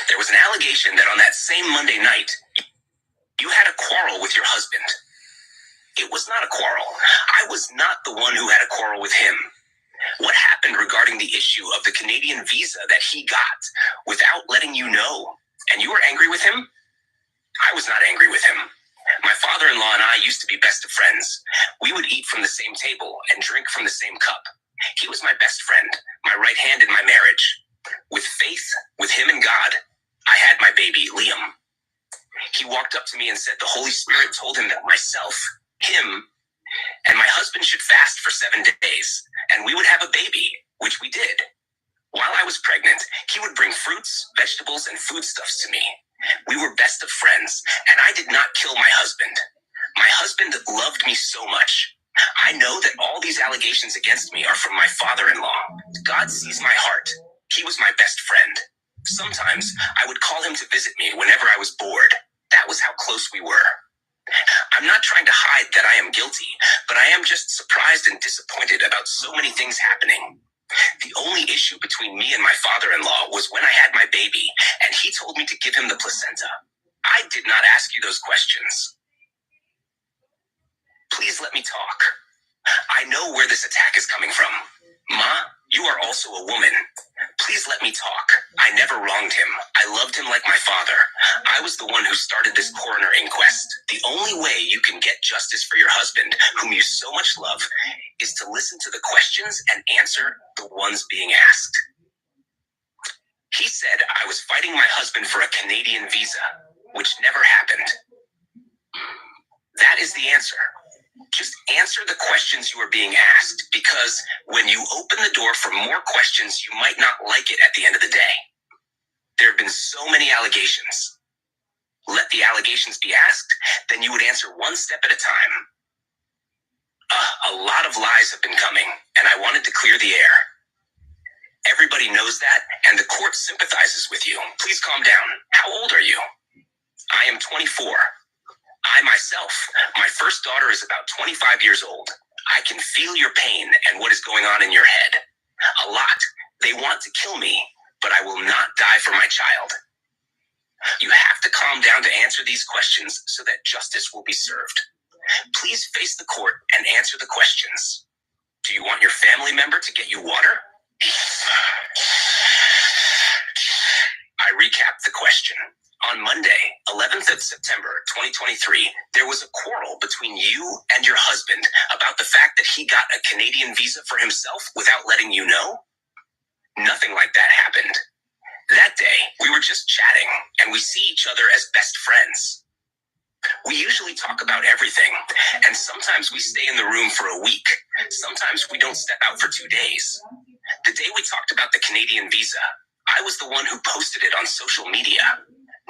There was an allegation that on that same Monday night, you had a quarrel with your husband. It was not a quarrel. I was not the one who had a quarrel with him. What happened regarding the issue of the Canadian visa that he got without letting you know? And you were angry with him? I was not angry with him. My father-in-law and I used to be best of friends. We would eat from the same table and drink from the same cup. He was my best friend, my right hand in my marriage. With faith, with him and God, I had my baby, Liam. He walked up to me and said the Holy Spirit told him that myself, him, and my husband should fast for 7 days and we would have a baby, which we did. While I was pregnant, he would bring fruits, vegetables, and foodstuffs to me. We were best of friends, and I did not kill my husband. My husband loved me so much. I know that all these allegations against me are from my father-in-law. God sees my heart. He was my best friend. Sometimes I would call him to visit me whenever I was bored. That was how close we were. I'm not trying to hide that I am guilty, but I am just surprised and disappointed about so many things happening. The only issue between me and my father-in-law was when I had my baby, and he told me to give him the placenta. I did not ask you those questions. Please let me talk. I know where this attack is coming from. Ma, you are also a woman. Please let me talk. I never wronged him. I loved him like my father. I was the one who started this coroner inquest. The only way you can get justice for your husband, whom you so much love, is to listen to the questions and answer the ones being asked. He said I was fighting my husband for a Canadian visa, which never happened. That is the answer. Just answer the questions you are being asked, because when you open the door for more questions, you might not like it at the end of the day. There have been so many allegations. Let the allegations be asked, then you would answer one step at a time. A lot of lies have been coming, and I wanted to clear the air. Everybody knows that, and the court sympathizes with you. Please calm down. How old are you? I am 24. I myself, my first daughter is about 25 years old. I can feel your pain and what is going on in your head. A lot. They want to kill me, but I will not die for my child. You have to calm down to answer these questions so that justice will be served. Please face the court and answer the questions. Do you want your family member to get you water? I recap the question. On Monday, 11th of September, 2023, there was a quarrel between you and your husband about the fact that he got a Canadian visa for himself without letting you know? Nothing like that happened. That day, we were just chatting, and we see each other as best friends. We usually talk about everything, and sometimes we stay in the room for a week. Sometimes we don't step out for 2 days. The day we talked about the Canadian visa, I was the one who posted it on social media.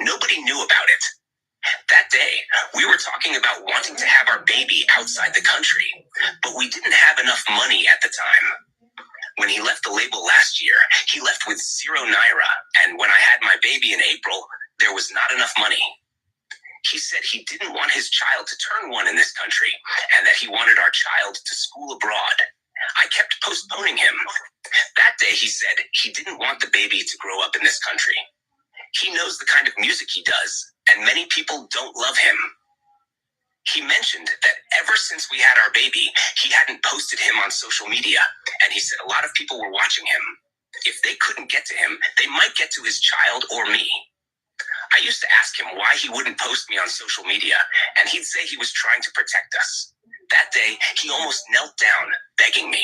Nobody knew about it. That day, we were talking about wanting to have our baby outside the country, but we didn't have enough money at the time. When he left the label last year, he left with 0 naira, and when I had my baby in April, there was not enough money. He said he didn't want his child to turn 1 in this country, and that he wanted our child to school abroad. I kept postponing him. That day, he said he didn't want the baby to grow up in this country. He knows the kind of music he does, and many people don't love him. He mentioned that ever since we had our baby, he hadn't posted him on social media, and he said a lot of people were watching him. If they couldn't get to him, they might get to his child or me. I used to ask him why he wouldn't post me on social media, and he'd say he was trying to protect us. That day, he almost knelt down, begging me.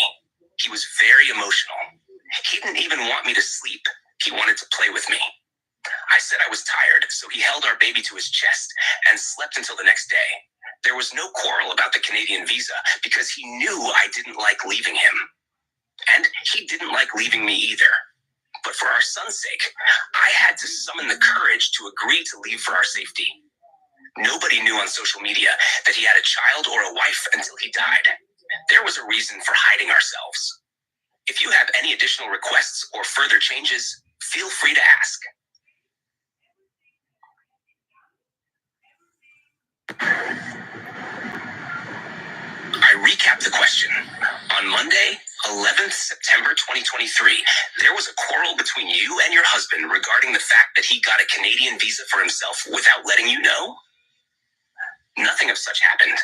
He was very emotional. He didn't even want me to sleep. He wanted to play with me. I said I was tired, so he held our baby to his chest and slept until the next day. There was no quarrel about the Canadian visa because he knew I didn't like leaving him. And he didn't like leaving me either. But for our son's sake, I had to summon the courage to agree to leave for our safety. Nobody knew on social media that he had a child or a wife until he died. There was a reason for hiding ourselves. If you have any additional requests or further changes, feel free to ask. I recap the question. On Monday, 11th September 2023, there was a quarrel between you and your husband regarding the fact that he got a Canadian visa for himself without letting you know? Nothing of such happened.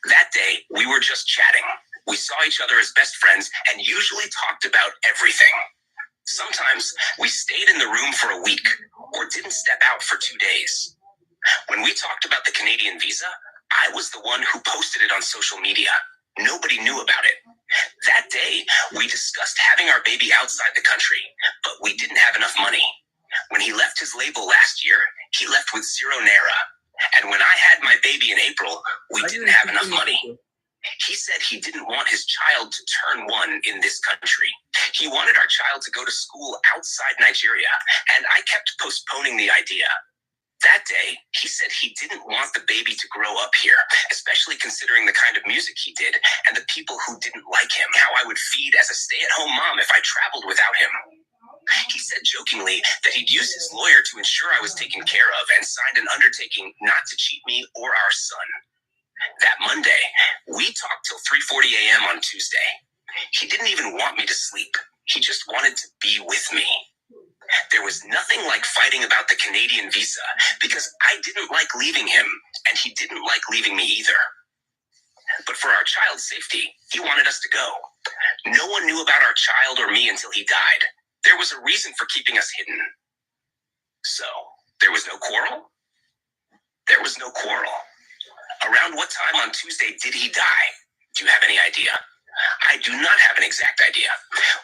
That day, we were just chatting. We saw each other as best friends and usually talked about everything. Sometimes we stayed in the room for a week or didn't step out for 2 days. When we talked about the Canadian visa, I was the one who posted it on social media. Nobody knew about it. That day, we discussed having our baby outside the country, but we didn't have enough money. When he left his label last year, he left with 0 naira. And when I had my baby in April, we didn't have enough money. He said he didn't want his child to turn 1 in this country. He wanted our child to go to school outside Nigeria, and I kept postponing the idea. That day, he said he didn't want the baby to grow up here, especially considering the kind of music he did and the people who didn't like him, how I would feed as a stay-at-home mom if I traveled without him. He said jokingly that he'd use his lawyer to ensure I was taken care of and signed an undertaking not to cheat me or our son. That Monday, we talked till 3:40 a.m. on Tuesday. He didn't even want me to sleep. He just wanted to be with me. There was nothing like fighting about the Canadian visa because I didn't like leaving him, and he didn't like leaving me either. But for our child's safety, he wanted us to go. No one knew about our child or me until he died. There was a reason for keeping us hidden. So, there was no quarrel? There was no quarrel. Around what time on Tuesday did he die? Do you have any idea? I do not have an exact idea.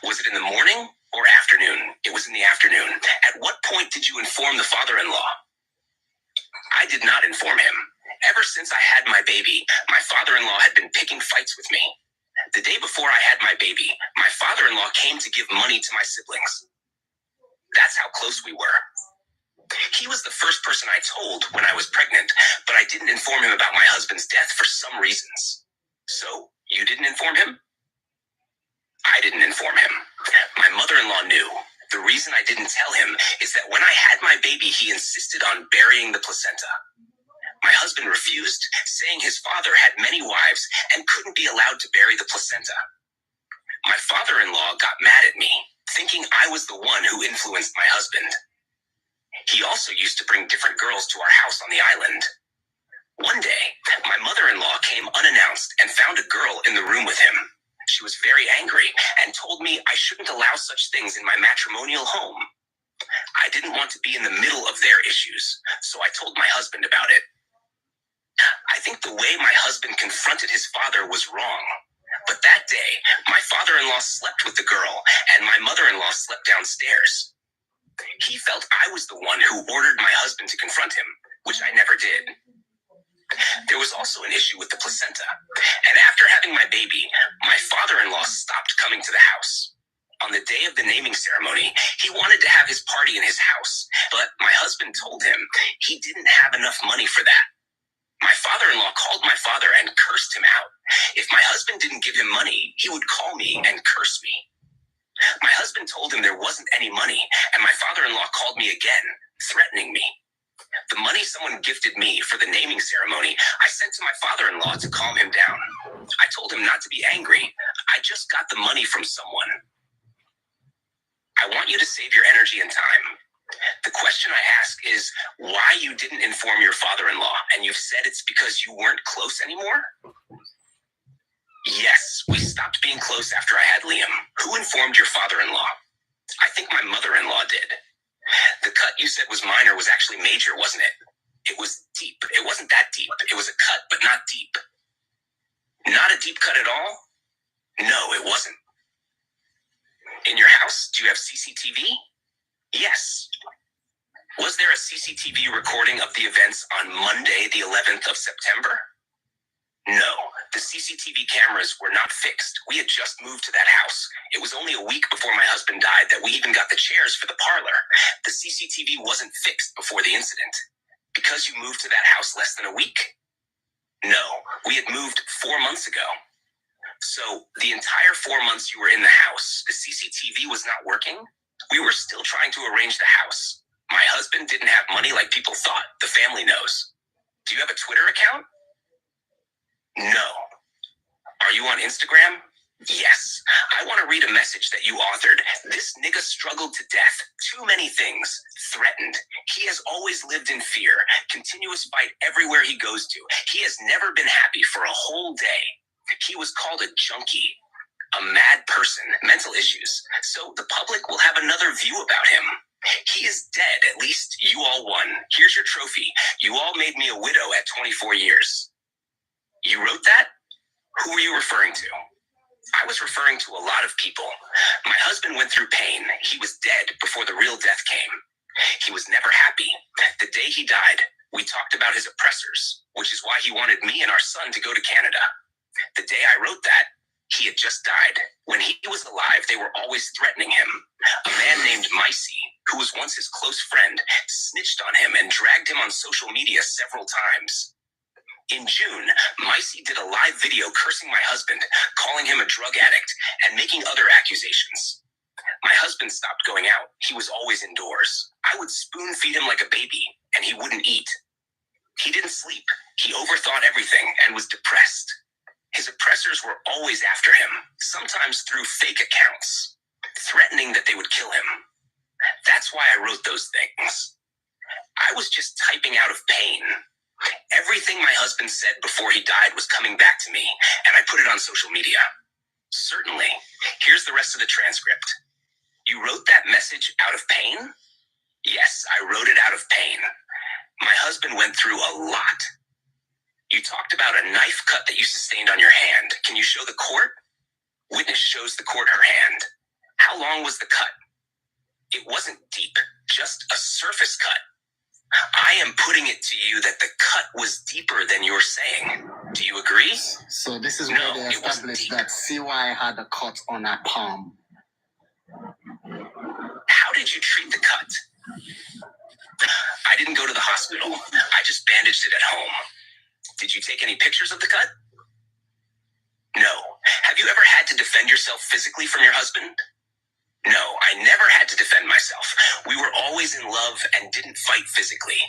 Was it in the morning or afternoon? It was in the afternoon. At what point did you inform the father-in-law? I did not inform him. Ever since I had my baby, my father-in-law had been picking fights with me. The day before I had my baby, my father-in-law came to give money to my siblings. That's how close we were. He was the first person I told when I was pregnant, but I didn't inform him about my husband's death for some reasons. So, you didn't inform him? I didn't inform him. My mother-in-law knew. The reason I didn't tell him is that when I had my baby, he insisted on burying the placenta. My husband refused, saying his father had many wives and couldn't be allowed to bury the placenta. My father-in-law got mad at me, thinking I was the one who influenced my husband. He also used to bring different girls to our house on the island. One day, my mother-in-law came unannounced and found a girl in the room with him. She was very angry and told me I shouldn't allow such things in my matrimonial home. I didn't want to be in the middle of their issues, so I told my husband about it. I think the way my husband confronted his father was wrong. But that day, my father-in-law slept with the girl, and my mother-in-law slept downstairs. He felt I was the one who ordered my husband to confront him, which I never did. There was also an issue with the placenta, and after having my baby, my father-in-law stopped coming to the house. On the day of the naming ceremony, he wanted to have his party in his house, but my husband told him he didn't have enough money for that. My father-in-law called my father and cursed him out. If my husband didn't give him money, he would call me and curse me. My husband told him there wasn't any money, and my father-in-law called me again, threatening me. The money someone gifted me for the naming ceremony, I sent to my father-in-law to calm him down. I told him not to be angry. I just got the money from someone. I want you to save your energy and time. The question I ask is why you didn't inform your father-in-law, and you've said it's because you weren't close anymore? Yes, we stopped being close after I had Liam. Who informed your father-in-law? I think my mother-in-law did. The cut you said was minor was actually major, wasn't it? It was deep. It wasn't that deep. It was a cut, but not deep. Not a deep cut at all? No, it wasn't. In your house, do you have CCTV? Yes. Was there a CCTV recording of the events on Monday, the 11th of September? No, the CCTV cameras were not fixed. We had just moved to that house. It was only a week before my husband died that we even got the chairs for the parlor. The CCTV wasn't fixed before the incident. Because you moved to that house less than a week? No, we had moved 4 months ago. So the entire 4 months you were in the house, the CCTV was not working? We were still trying to arrange the house. My husband didn't have money like people thought. The family knows. Do you have a Twitter account? No. Are you on Instagram? Yes. I want to read a message that you authored. This nigga struggled to death. Too many things. Threatened. He has always lived in fear. Continuous fight everywhere he goes to. He has never been happy for a whole day. He was called a junkie. A mad person. Mental issues. So the public will have another view about him. He is dead. At least you all won. Here's your trophy. You all made me a widow at 24 years. You wrote that? Who were you referring to? I was referring to a lot of people. My husband went through pain. He was dead before the real death came. He was never happy. The day he died, we talked about his oppressors, which is why he wanted me and our son to go to Canada. The day I wrote that, he had just died. When he was alive, they were always threatening him. A man named Micey, who was once his close friend, snitched on him and dragged him on social media several times. In June, Micey did a live video cursing my husband, calling him a drug addict, and making other accusations. My husband stopped going out. He was always indoors. I would spoon feed him like a baby, and he wouldn't eat. He didn't sleep. He overthought everything and was depressed. His oppressors were always after him, sometimes through fake accounts, threatening that they would kill him. That's why I wrote those things. I was just typing out of pain. Everything my husband said before he died was coming back to me, and I put it on social media. Certainly. Here's the rest of the transcript. You wrote that message out of pain? Yes, I wrote it out of pain. My husband went through a lot. You talked about a knife cut that you sustained on your hand. Can you show the court? Witness shows the court her hand. How long was the cut? It wasn't deep, just a surface cut. I am putting it to you that the cut was deeper than you're saying. Do you agree? So this is where they established that CY had a cut on her palm. How did you treat the cut? I didn't go to the hospital. I just bandaged it at home. Did you take any pictures of the cut? No. Have you ever had to defend yourself physically from your husband? No, I never had to defend myself. We were always in love and didn't fight physically.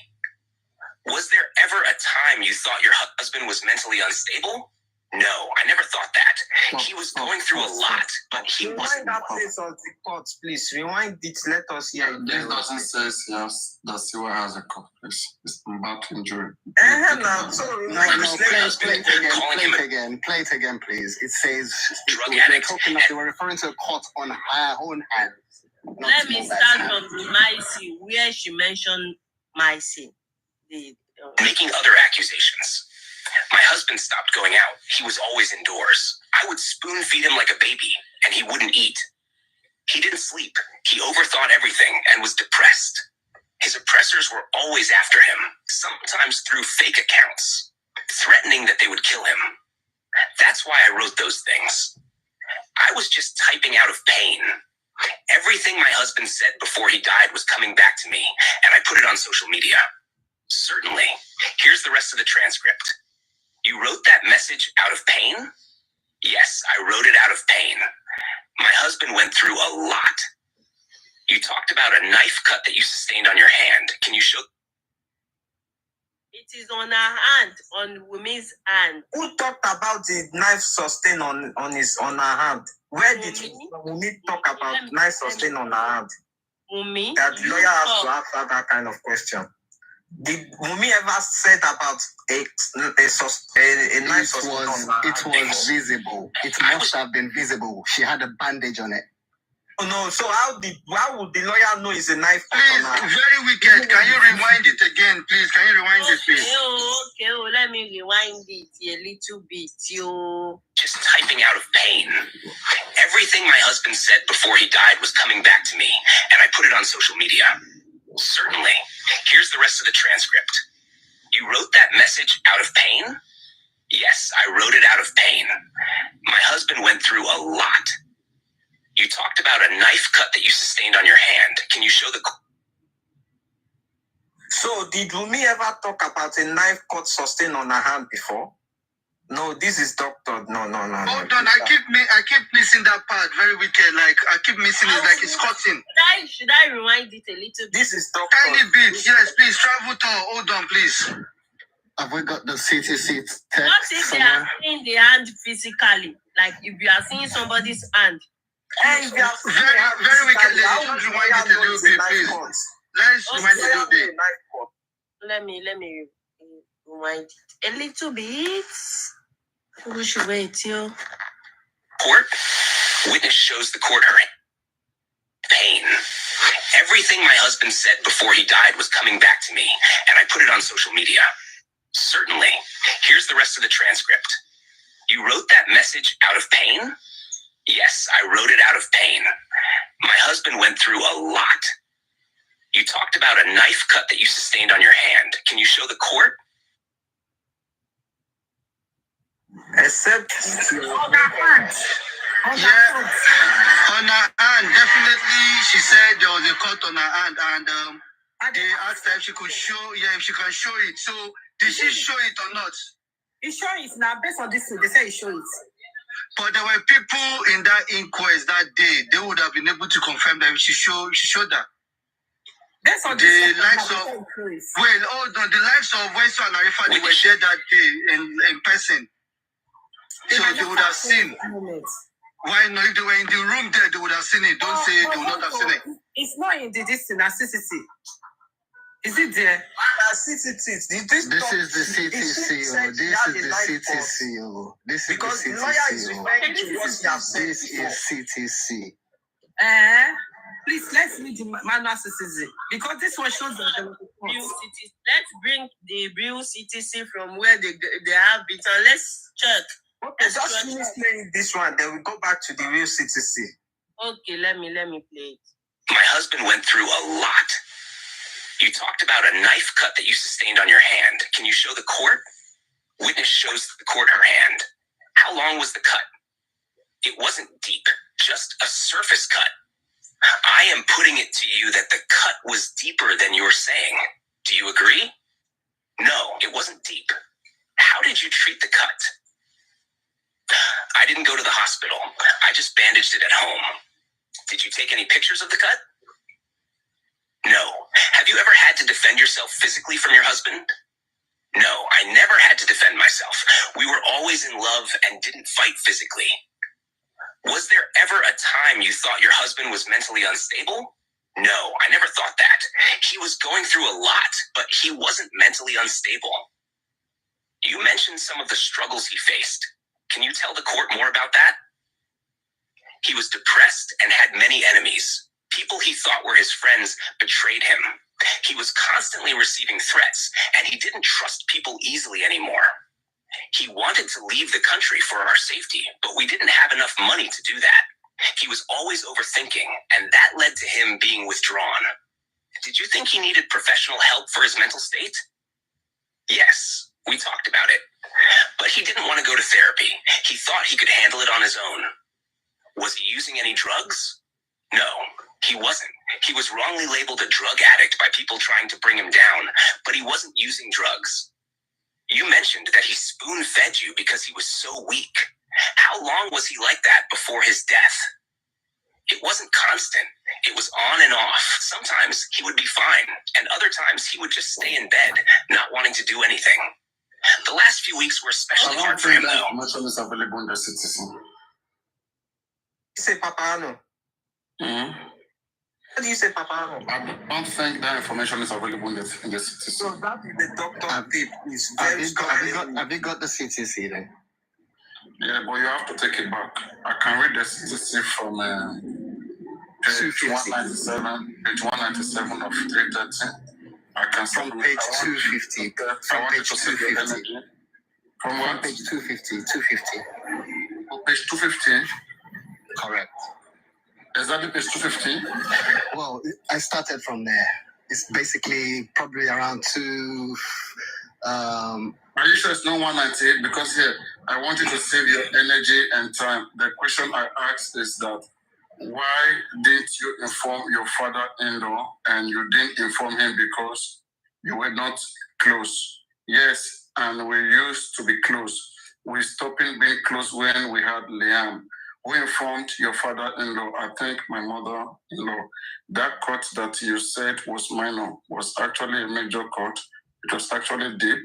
Was there ever a time you thought your husband was mentally unstable? No, I never thought that. He was going through a lot, but he wasn't. Rewind that place of the court, please. Rewind it. Let us hear it. This doesn't say yes, that CY has a cut. It's about injury. Now, so No, play it again, please. It says they were referring to a cut on her own hand. Let me start from the Micey, where she mentioned Micey. Making other accusations. My husband stopped going out. He was always indoors. I would spoon feed him like a baby, and he wouldn't eat. He didn't sleep. He overthought everything and was depressed. His oppressors were always after him, sometimes through fake accounts, threatening that they would kill him. That's why I wrote those things. I was just typing out of pain. Everything my husband said before he died was coming back to me, and I put it on social media. Certainly. Here's the rest of the transcript. You wrote that message out of pain? Yes, I wrote it out of pain. My husband went through a lot. You talked about a knife cut that you sustained on your hand. Can you show? It is on her hand, on Wumi's hand. who talked about the knife sustained on her hand? Where did Wumi talk about knife sustained on her hand? Wumi? That the lawyer has to answer that kind of question. Did Wumi ever said about a knife sustained on her hand? It was visible. It must have been visible. She had a bandage on it. Oh, no, so how would the lawyer know it's a knife cut Please, on her? very wicked. Can you rewind it again, please? Can you rewind it, please? Okay, let me rewind it a little bit. Just typing out of pain. Everything my husband said before he died was coming back to me, and I put it on social media. Certainly. Here's the rest of the transcript. You wrote that message out of pain? Yes, I wrote it out of pain. My husband went through a lot. You talked about a knife cut that you sustained on your hand. Can you show the... So, did Wumi ever talk about a knife cut sustained on her hand before? No, this is doctor. No. Hold on, I keep missing that part. Very wicked. Like, I keep missing it like it's cutting. Should I rewind it a little bit? This is doctor. Tiny bit. Yes, please. Travel to. Hold on, please. Have we got the CTC text? What if they are seeing the hand physically? Like, if you are seeing somebody's hand. Hey, if you are very wicked. Let's rewind it a little bit, please. Let's rewind it a little bit. Let me rewind it a little bit. We should wait, yo. Court? Witness shows the court her pain. Everything my husband said before he died was coming back to me, and I put it on social media. Certainly. Here's the rest of the transcript. You wrote that message out of pain? Yes, I wrote it out of pain. My husband went through a lot. You talked about a knife cut that you sustained on your hand. Can you show the court? Except On her hand. On her yeah, foot. on her hand. Definitely, she said there was a cut on her hand, and they asked her if she could show. Yeah, if she can show it. So did she show it or not? You sure it's now based on this thing? They say you show it. But there were people in that inquest that day. They would have been able to confirm that she showed that. Based on The this likes thing, of they say you show it. well, hold on. The likes of Wenso and Arifa, they were there that day in person. So they would have seen. Why not? If they were in the room there, they would have seen it. Don't say they would not have seen it. It's not in the distance, CCC. Is it there? CCC. This is the CTC. This is the CTC. This is Because the the lawyer is CTC. referring to what he has said This before. is CTC. Please, let's read the manual CCC. Because this one shows that there was a Real court. CTC. Let's bring the real CTC from where they have it, and let's check. Okay, just finish playing this one, then we go back to the real CTC. Okay, let me play it. My husband went through a lot. You talked about a knife cut that you sustained on your hand. Can you show the court? Witness shows the court her hand. How long was the cut? It wasn't deep, just a surface cut. I am putting it to you that the cut was deeper than you're saying. Do you agree? No, it wasn't deep. How did you treat the cut? I didn't go to the hospital. I just bandaged it at home. Did you take any pictures of the cut? No. Have you ever had to defend yourself physically from your husband? No, I never had to defend myself. We were always in love and didn't fight physically. Was there ever a time you thought your husband was mentally unstable? No, I never thought that. He was going through a lot, but he wasn't mentally unstable. You mentioned some of the struggles he faced. Can you tell the court more about that? He was depressed and had many enemies. People he thought were his friends betrayed him. He was constantly receiving threats, and he didn't trust people easily anymore. He wanted to leave the country for our safety, but we didn't have enough money to do that. He was always overthinking, and that led to him being withdrawn. Did you think he needed professional help for his mental state? Yes, we talked about it. But he didn't want to go to therapy. He thought he could handle it on his own. Was he using any drugs? No, he wasn't. He was wrongly labeled a drug addict by people trying to bring him down, but he wasn't using drugs. You mentioned that he spoon-fed you because he was so weak. How long was he like that before his death? It wasn't constant. It was on and off. Sometimes he would be fine, and other times he would just stay in bed, not wanting to do anything. The last few weeks were especially hard for him, though. Information is available in the citizen. Say Papano. What do you say, Papa? I don't think that information is available in the CTC. So that is the doctor tip. Is Have very you got the CTC then? Yeah, but you have to take it back. I can read the CTC from page 197, page 197 of 313. I can from page 250. From page 250. From what? From page 250. 250. Page 250? Correct. Is that the page 250? Well, I started from there. It's basically probably around 2. Are you sure it's not 198? Because here, I want you to save your energy and time. The question I asked is that why didn't you inform your father-in-law and you didn't inform him because you were not close? Yes, and we used to be close. We stopped being close when we had Liam. Who informed your father-in-law? I think my mother-in-law. That cut that you said was minor was actually a major cut. It was actually deep.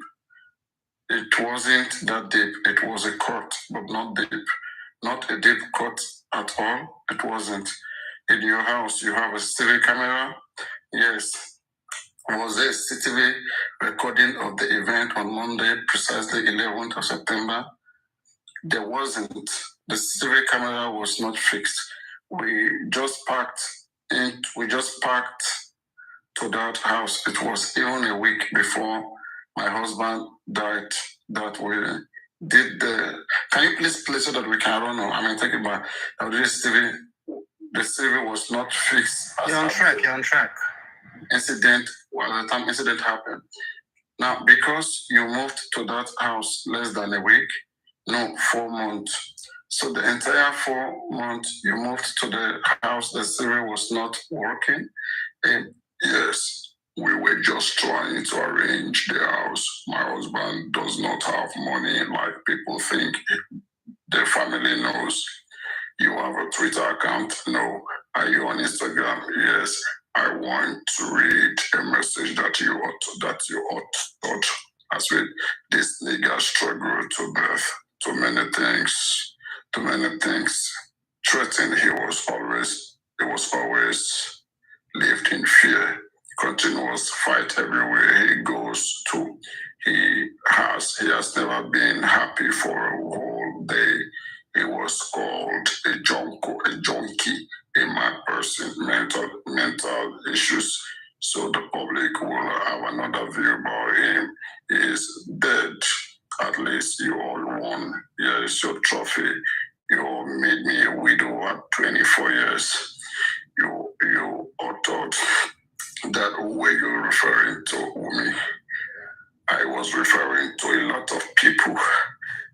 It wasn't that deep. It was a cut, but not deep. Not a deep cut at all. It wasn't. In your house, you have a CCTV camera? Yes. Was there a CCTV recording of the event on Monday, precisely 11th of September? There wasn't. The CCTV camera was not fixed. We just parked to that house. It was even a week before my husband died that we did the. Can you please play so that we can run on? I mean, take it back. The CCTV was not fixed. You're on track. Incident, well, the time incident happened. Now, because you moved to that house less than a week, No, 4 months. So the entire 4 months you moved to the house, the Siri was not working. And yes, we were just trying to arrange the house. My husband does not have money like people think. The family knows. You have a Twitter account? No. Are you on Instagram? Yes. I want to read a message that you authored. As with this nigga struggle to birth too many things. Threatened he was always lived in fear, continuous fight everywhere he goes to. He has never been happy for a whole day. He was called a junkie, a mad person, mental issues. So the public will have another view about him. He is dead. At least you all won. Here is your trophy. You all made me a widow at 24 years. You authored that. Were you referring to me? I was referring to a lot of people.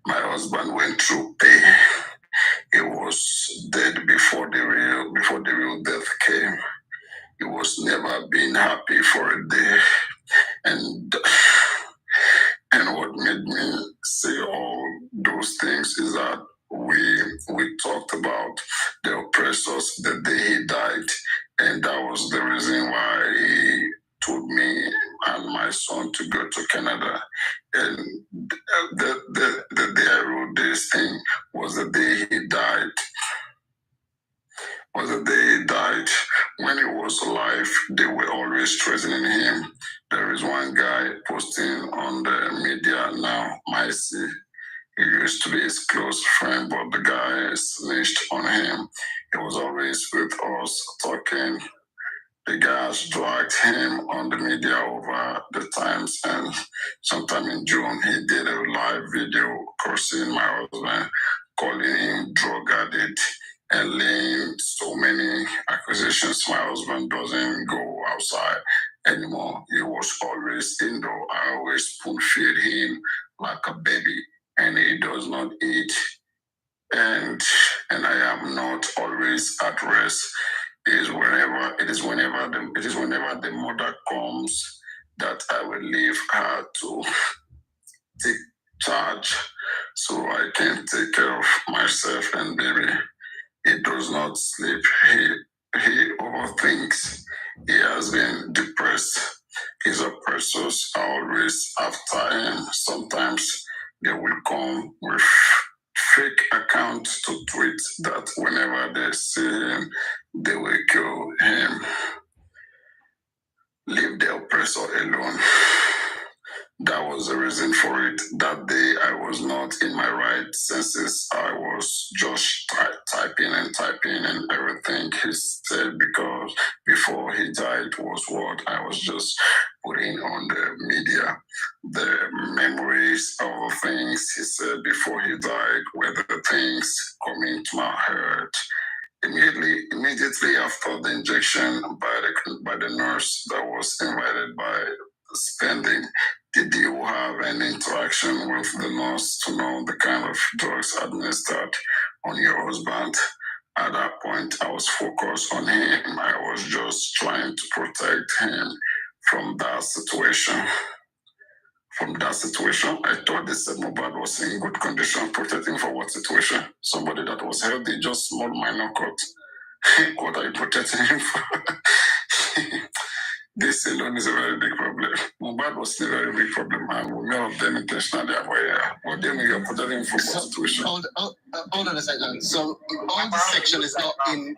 My husband went through pain. He was dead before the real death came. He was never been happy for a day. And what made me say all those things is that we talked about the oppressors the day he died, and that was the reason why he told me and my son to go to Canada. And the day I wrote this thing was the day he died. When he was alive, they were always threatening him. There is one guy posting on the media now, Maisi. He used to be his close friend, but the guy snitched on him. He was always with us talking. The guys dragged him on the media over the times, and sometime in June, he did a live video cursing my husband, calling him drug addict, and laying so many accusations. My husband doesn't go outside anymore. He was always indoor. I always spoon feed him like a baby, and he does not eat. And I am not always at rest. It is whenever the mother comes that I will leave her to take charge, so I can take care of myself and baby. He does not sleep. He overthinks. He has been depressed. His oppressors are always after him. Sometimes they will come with fake accounts to tweet that whenever they see him, they will kill him. Leave the oppressor alone. That was the reason for it. That day, I was not in my right senses. I was just typing and everything he said, because before he died was what I was just putting on the media. The memories of the things he said before he died were the things coming to my head. Immediately after the injection by the nurse that was invited by spending, did you have any interaction with the nurse to know the kind of drugs administered on your husband? At that point, I was focused on him. I was just trying to protect him from that situation. I thought they said MOHBAD was in good condition. Protecting for what situation? Somebody that was healthy, just small minor cut. What are you protecting him for? This alone is a very big problem. MOHBAD was a very big problem, and we many of them intentionally avoid. But then we are protecting him for what situation? Hold on a second. So all this section is not in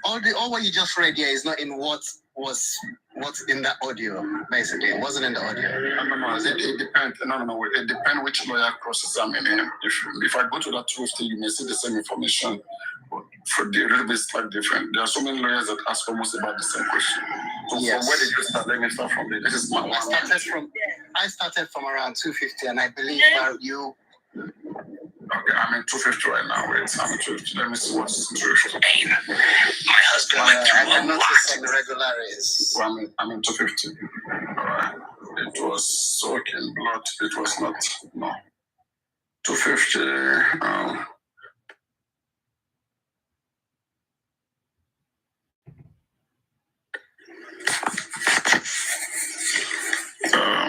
all what you just read here is not in what's in the audio, basically. It wasn't in the audio. No, it depends. No. It depends which lawyer cross-examining him. If I go to that 250, you may see the same information, but for the little bit slightly different. There are so many lawyers that ask almost about the same question. So yes. From where did you start? Let me start from there. This is my one. I started from around 250, and I believe you. Okay, I'm in 250 right now. Wait, I'm in 250. Let me see what's 250. My husband went through I noticed some irregularities. Well, I'm in 250. All right. It was soaking blood. It was not, no. 250.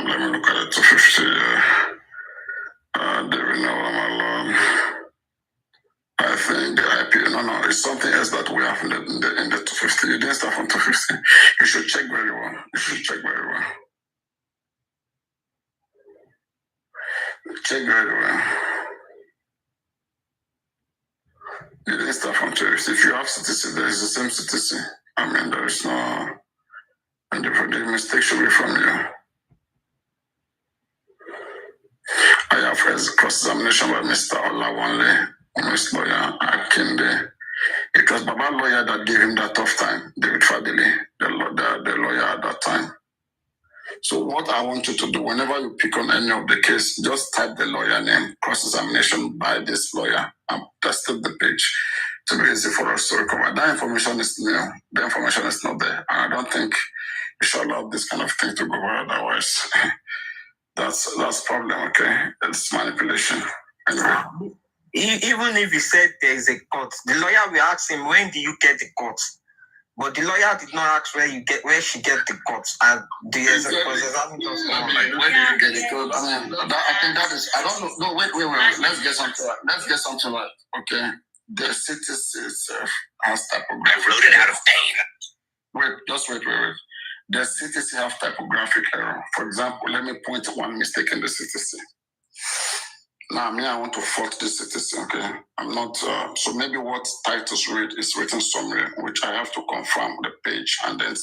Let me look at it. 250. David Nolan. I think the IP. No, it's something else that we have in the 250. You didn't start from 250. You should check very well. Check very well. You didn't start from 250. If you have CTC, there is the same CTC. I mean, there is no. And the mistake should be from you. I have cross-examination by Mr. Olawanle, Miss Lawyer Akinde. It was Baba lawyer that gave him that tough time, David Fadili, the lawyer at that time. So what I want you to do, whenever you pick on any of the case, just type the lawyer name, cross-examination by this lawyer, and test the page to be easy for us to recover. That information is new. The information is not there. And I don't think you should allow this kind of thing to go over otherwise. That's problem, okay? It's manipulation. Anyway. Even if he said there is a court, the lawyer will ask him, when do you get the court? But the lawyer did not ask where she get the court. And the cross-examination. Where do you get the court? I mean, I think that is. I don't know. No, wait. Let's get something right. Okay. The citizen itself has typographic. I wrote it out of pain. Wait. The CTC have typographic error. For example, let me point to one mistake in the CTC. Now, I want to fault the CTC, okay? I'm not, so maybe what Titus read is written somewhere, which I have to confirm the page and then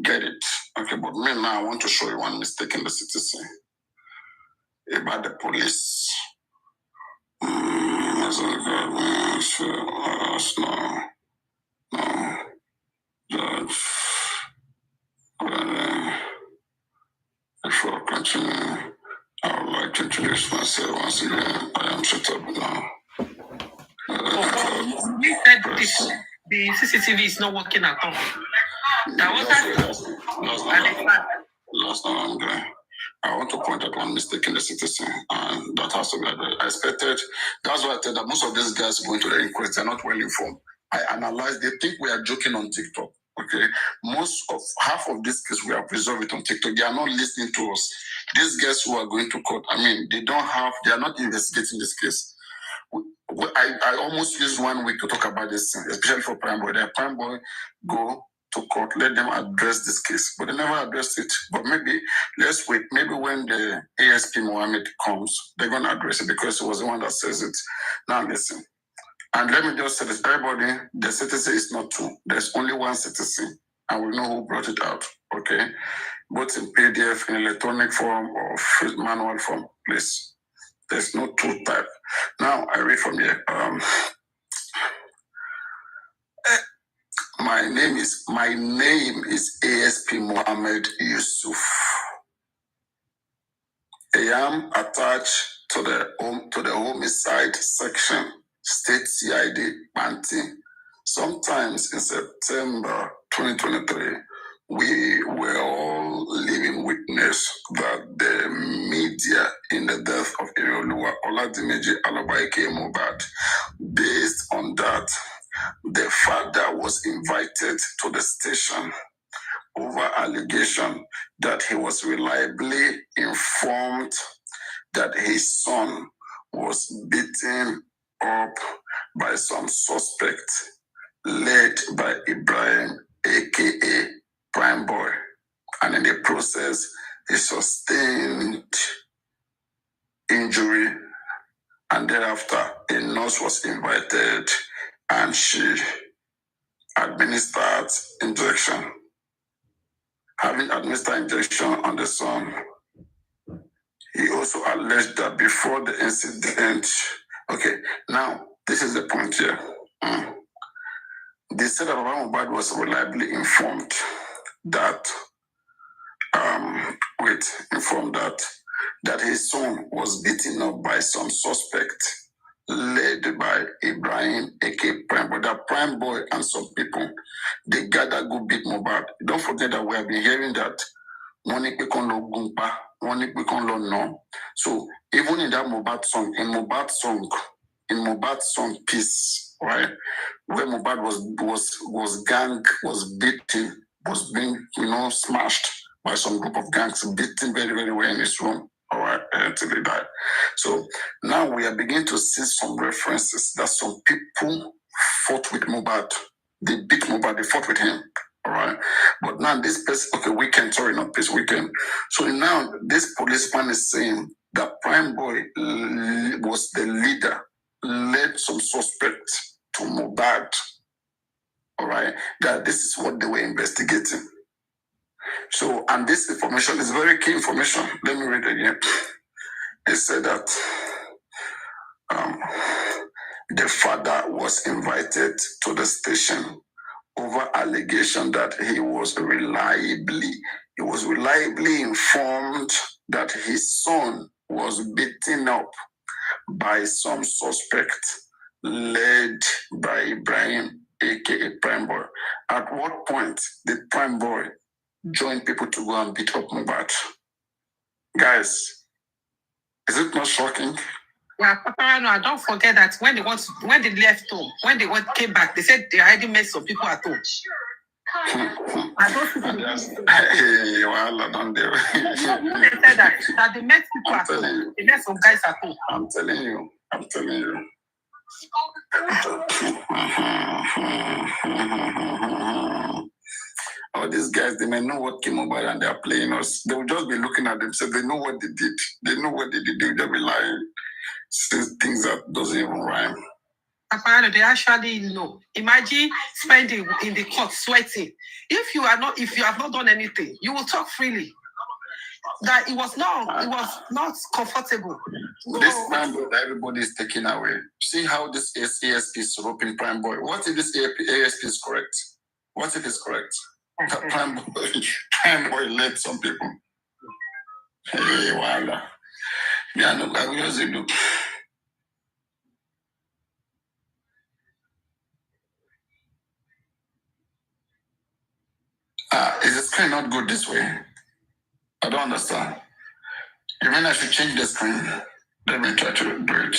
get it. Okay, but now I want to show you one mistake in the CTC about the police. Before I continue, I would like to introduce myself once again. I am set up now. You said the CCTV is not working at all. Last time I'm going. I want to point out one mistake in the citizen, and that has to be addressed. I expected, that's why I said that most of these guys going to the inquest, they're not well informed. I analyzed, they think we are joking on TikTok. Okay, half of this case we have resolved it on TikTok. They are not listening to us. These guys who are going to court, I mean, they are not investigating this case. I almost used 1 week to talk about this thing, especially for Prime Boy. The Prime Boy go to court, let them address this case, but they never addressed it. But maybe let's wait. Maybe when the ASP Mohammed comes, they're gonna address it because it was the one that says it. Now listen. And let me just say this, everybody, the CTC is not two. There's only one CTC, and we know who brought it out, okay? Both in PDF, in electronic form, or manual form, please. There's no two type. Now, I read from here. My name is ASP Mohammed Yusuf. I am attached to the homicide section, State CID Panty. Sometimes in September 2023, we were all living witness that the media in the death of Irioluwa Oladimeji Alobaike MOHBAD. Based on that, the father was invited to the station over allegation that he was reliably informed that his son was beaten up by some suspect led by Ibrahim, aka Prime Boy, and in the process, he sustained injury, and thereafter, a nurse was invited, and she administered injection. Having administered injection on the son, he also alleged that before the incident, okay, now this is the point here. They said that MOHBAD was reliably informed that, that his son was beaten up by some suspect led by Ibrahim, aka Prime Boy. That Prime Boy and some people, they gather go beat MOHBAD. Don't forget that we have been hearing that Wọ́n ní pé kán lọ gún pa, wọ́n ní pé kán lọ nà. So even in that MOHBAD song, Peace, right? Where MOHBAD was gang, was beaten, was being, smashed by some group of gangs, beaten very, very well in his room, all right, until he died. So now we are beginning to see some references that some people fought with MOHBAD. They beat MOHBAD, they fought with him. All right. But now this person, Weekend. So now this policeman is saying that Prime Boy was the leader, led some suspects to MOHBAD. All right. That this is what they were investigating. So, and this information is very key information. Let me read it again. They said that the father was invited to the station over allegation that he was reliably informed that his son was beaten up by some suspect led by Ibrahim, aka Prime Boy. At what point did Prime Boy join people to go and beat up MOHBAD? Guys, is it not shocking? Yeah, Papa, no, don't forget that when they left home, when they came back, they said they already met some people at home. I don't think hey, WAHALA, don't do it. They said that they met people at home. They met some guys at home. I'm telling you. All these guys, they may know what came over and they are playing us. They will just be looking at themselves. They know what they did. They will just be lying. Since things that doesn't even rhyme. Apparently, they actually know. Imagine spending in the court sweating. If you have not done anything, you will talk freely. That it was not comfortable. This Prime Boy that everybody is taking away. See how this ASP is roping Prime Boy. What if this ASP is correct? What if it's correct? That Prime Boy led some people. Hey, WAHALA. Yeah, no, I will just do. Is the screen not good this way? I don't understand. You mean I should change the screen? Let me try to do it.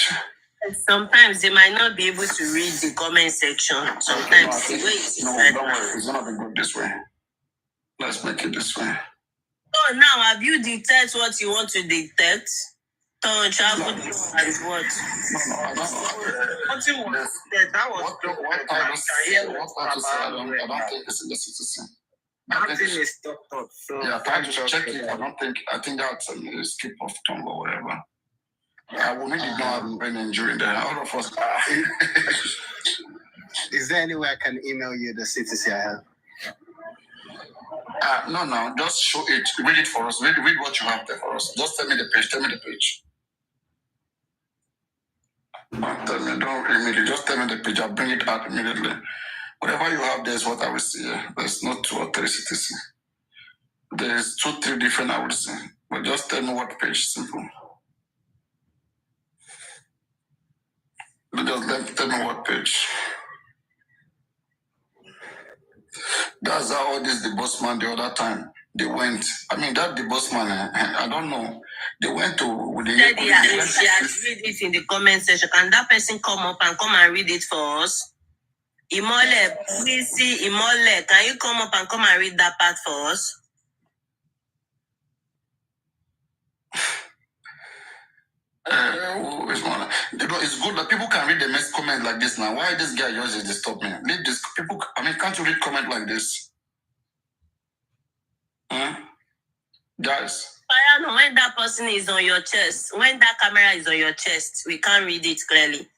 Sometimes they might not be able to read the comment section. Sometimes don't worry. It's not be good this way. Let's make it this way. So now, have you detect what you want to detect? Turn travel and what? No, I don't know. What I don't think it's in the citizen. I think it's doctor. So yeah, try to check it. I think that's a skip of tongue or whatever. We did not have brain injury there. All of us. Is there any way I can email you the CTC I have? No. Just show it. Read it for us. Read what you have there for us. Just tell me the page. Tell me. Don't immediately. Just tell me the page. I'll bring it out immediately. Whatever you have there is what I will see. There's not 2 or 3 CTC. There's 2, 3 different I would say. But just tell me what page. Simple. Just tell me what page. That's how all this the boss man the other time. They went. I mean, that the boss man, I don't know. They went to. She has read it in the comment section. Can that person come up and read it for us? Imole, please see Imole. Can you come up and read that part for us? It's good that people can read the next comment like this now. Why this guy just disturb me? Leave this people. I mean, can't you read comment like this? Guys. When that person is on your chest, when that camera is on your chest, we can't read it clearly.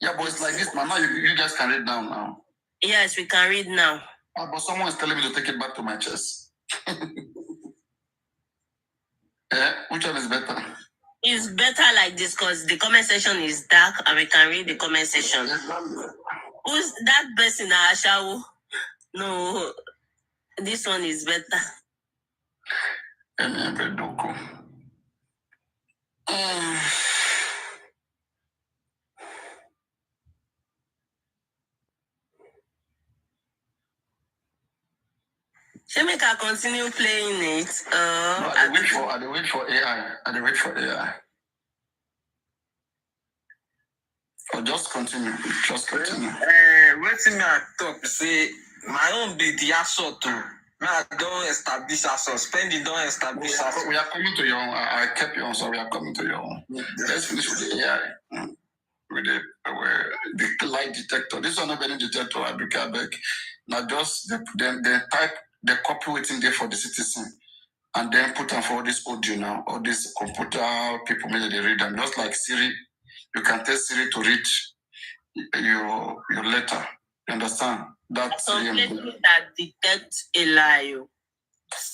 Yeah, but it's like this, man. Now you guys can read now. Yes, we can read now. But someone is telling me to take it back to my chest. Which one is better? It's better like this because the comment section is dark and we can read the comment section. Who's that person, Ashawo? No, this one is better. She make her continue playing it. No, I wait for AI. I wait for AI. Or just continue. Just continue. Waiting me I talk say my own be the assault too. I don't establish assault. Spending don't establish assault. We are coming to your own. I kept your own, so we are coming to your own. Let's finish with the AI. With the lie detector. This one not any detector. I beg. Now just they type the copy waiting there for the citizen, and then put on for this audio now, or this computer people maybe they read them. Just like Siri, you can tell Siri to read your letter. You understand? That's that detect a lie.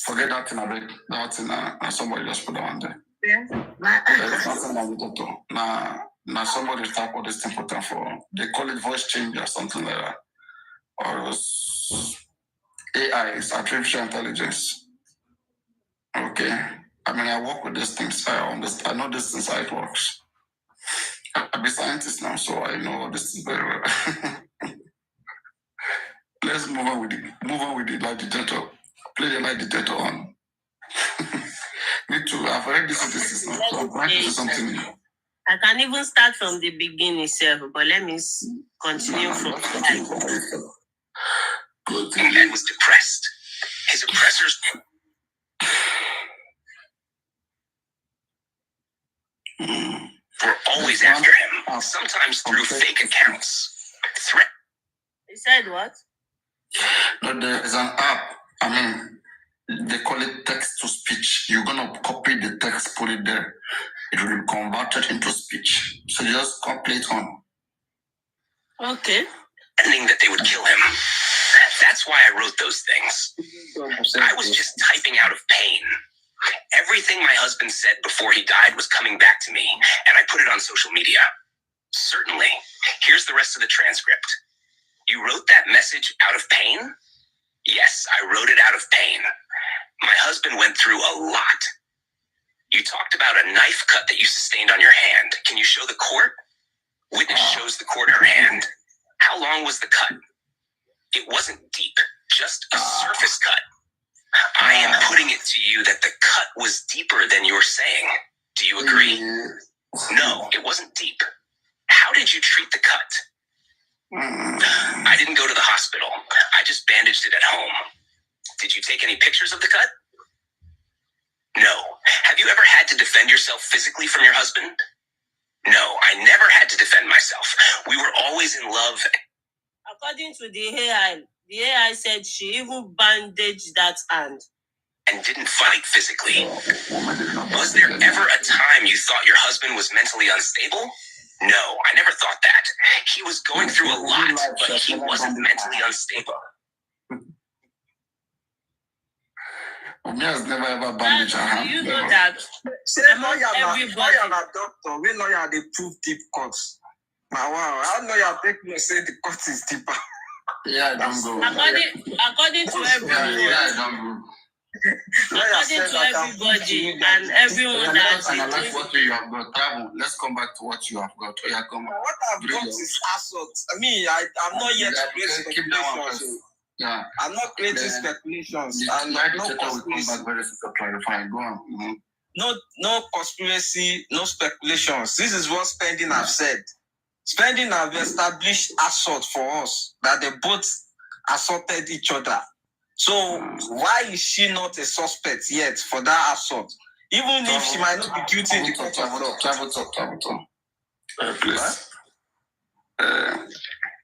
Forget that thing already. That thing, somebody just put that one there. Yeah. There's nothing like that. Now somebody type all this thing put on for. They call it voice change or something like that. Or AI is artificial intelligence. Okay. I mean, I work with these things. I understand. I know this is how it works. I'm a scientist now, so I know this is very well. Let's move on with the lie detector. Play the lie detector on. Me too. I've already listened to this now, so I'm trying to do something new. I can even start from the beginning itself, but let me continue from the MOHBAD was depressed. His oppressors were always after him, sometimes through fake accounts. He said what? No, there is an app. I mean, they call it text to speech. You're gonna copy the text, put it there. It will be converted into speech. So just copy it on. Okay. Threatening that they would kill him. That's why I wrote those things. I was just typing out of pain. Everything my husband said before he died was coming back to me, and I put it on social media. Certainly. Here's the rest of the transcript. You wrote that message out of pain? Yes, I wrote it out of pain. My husband went through a lot. You talked about a knife cut that you sustained on your hand. Can you show the court? Witness shows the court her hand. How long was the cut? It wasn't deep, just a surface cut. I am putting it to you that the cut was deeper than you're saying. Do you agree? No, it wasn't deep. How did you treat the cut? I didn't go to the hospital. I just bandaged it at home. Did you take any pictures of the cut? No. Have you ever had to defend yourself physically from your husband? No, I never had to defend myself. We were always in love. According to the AI said she even bandaged that hand. And didn't fight physically. Was there ever a time you thought your husband was mentally unstable? No, I never thought that. He was going through a lot, but he wasn't mentally unstable. Me has never ever bandaged her hand. You know that Among everybody, doctor, we lawyer they prove deep cuts. Now, wow, I know you take me say the cut is deeper. Yeah, don't go. According to everyone. Yeah, don't go. According to everybody and everyone that analyze what you have got. Travel. Let's come back to what you have got. Yeah, come on. What I've got is assault. I mean, I'm not yet creating speculations. Yeah. I'm not creating speculations. And no conspiracy. Come back very to clarify. Go on. Mm-hmm. No conspiracy, no speculations. This is what Spending have said. Spending have established assault for us, that they both assaulted each other. So why is she not a suspect yet for that assault? Even if she might not be guilty in the court of law. Travel. Please.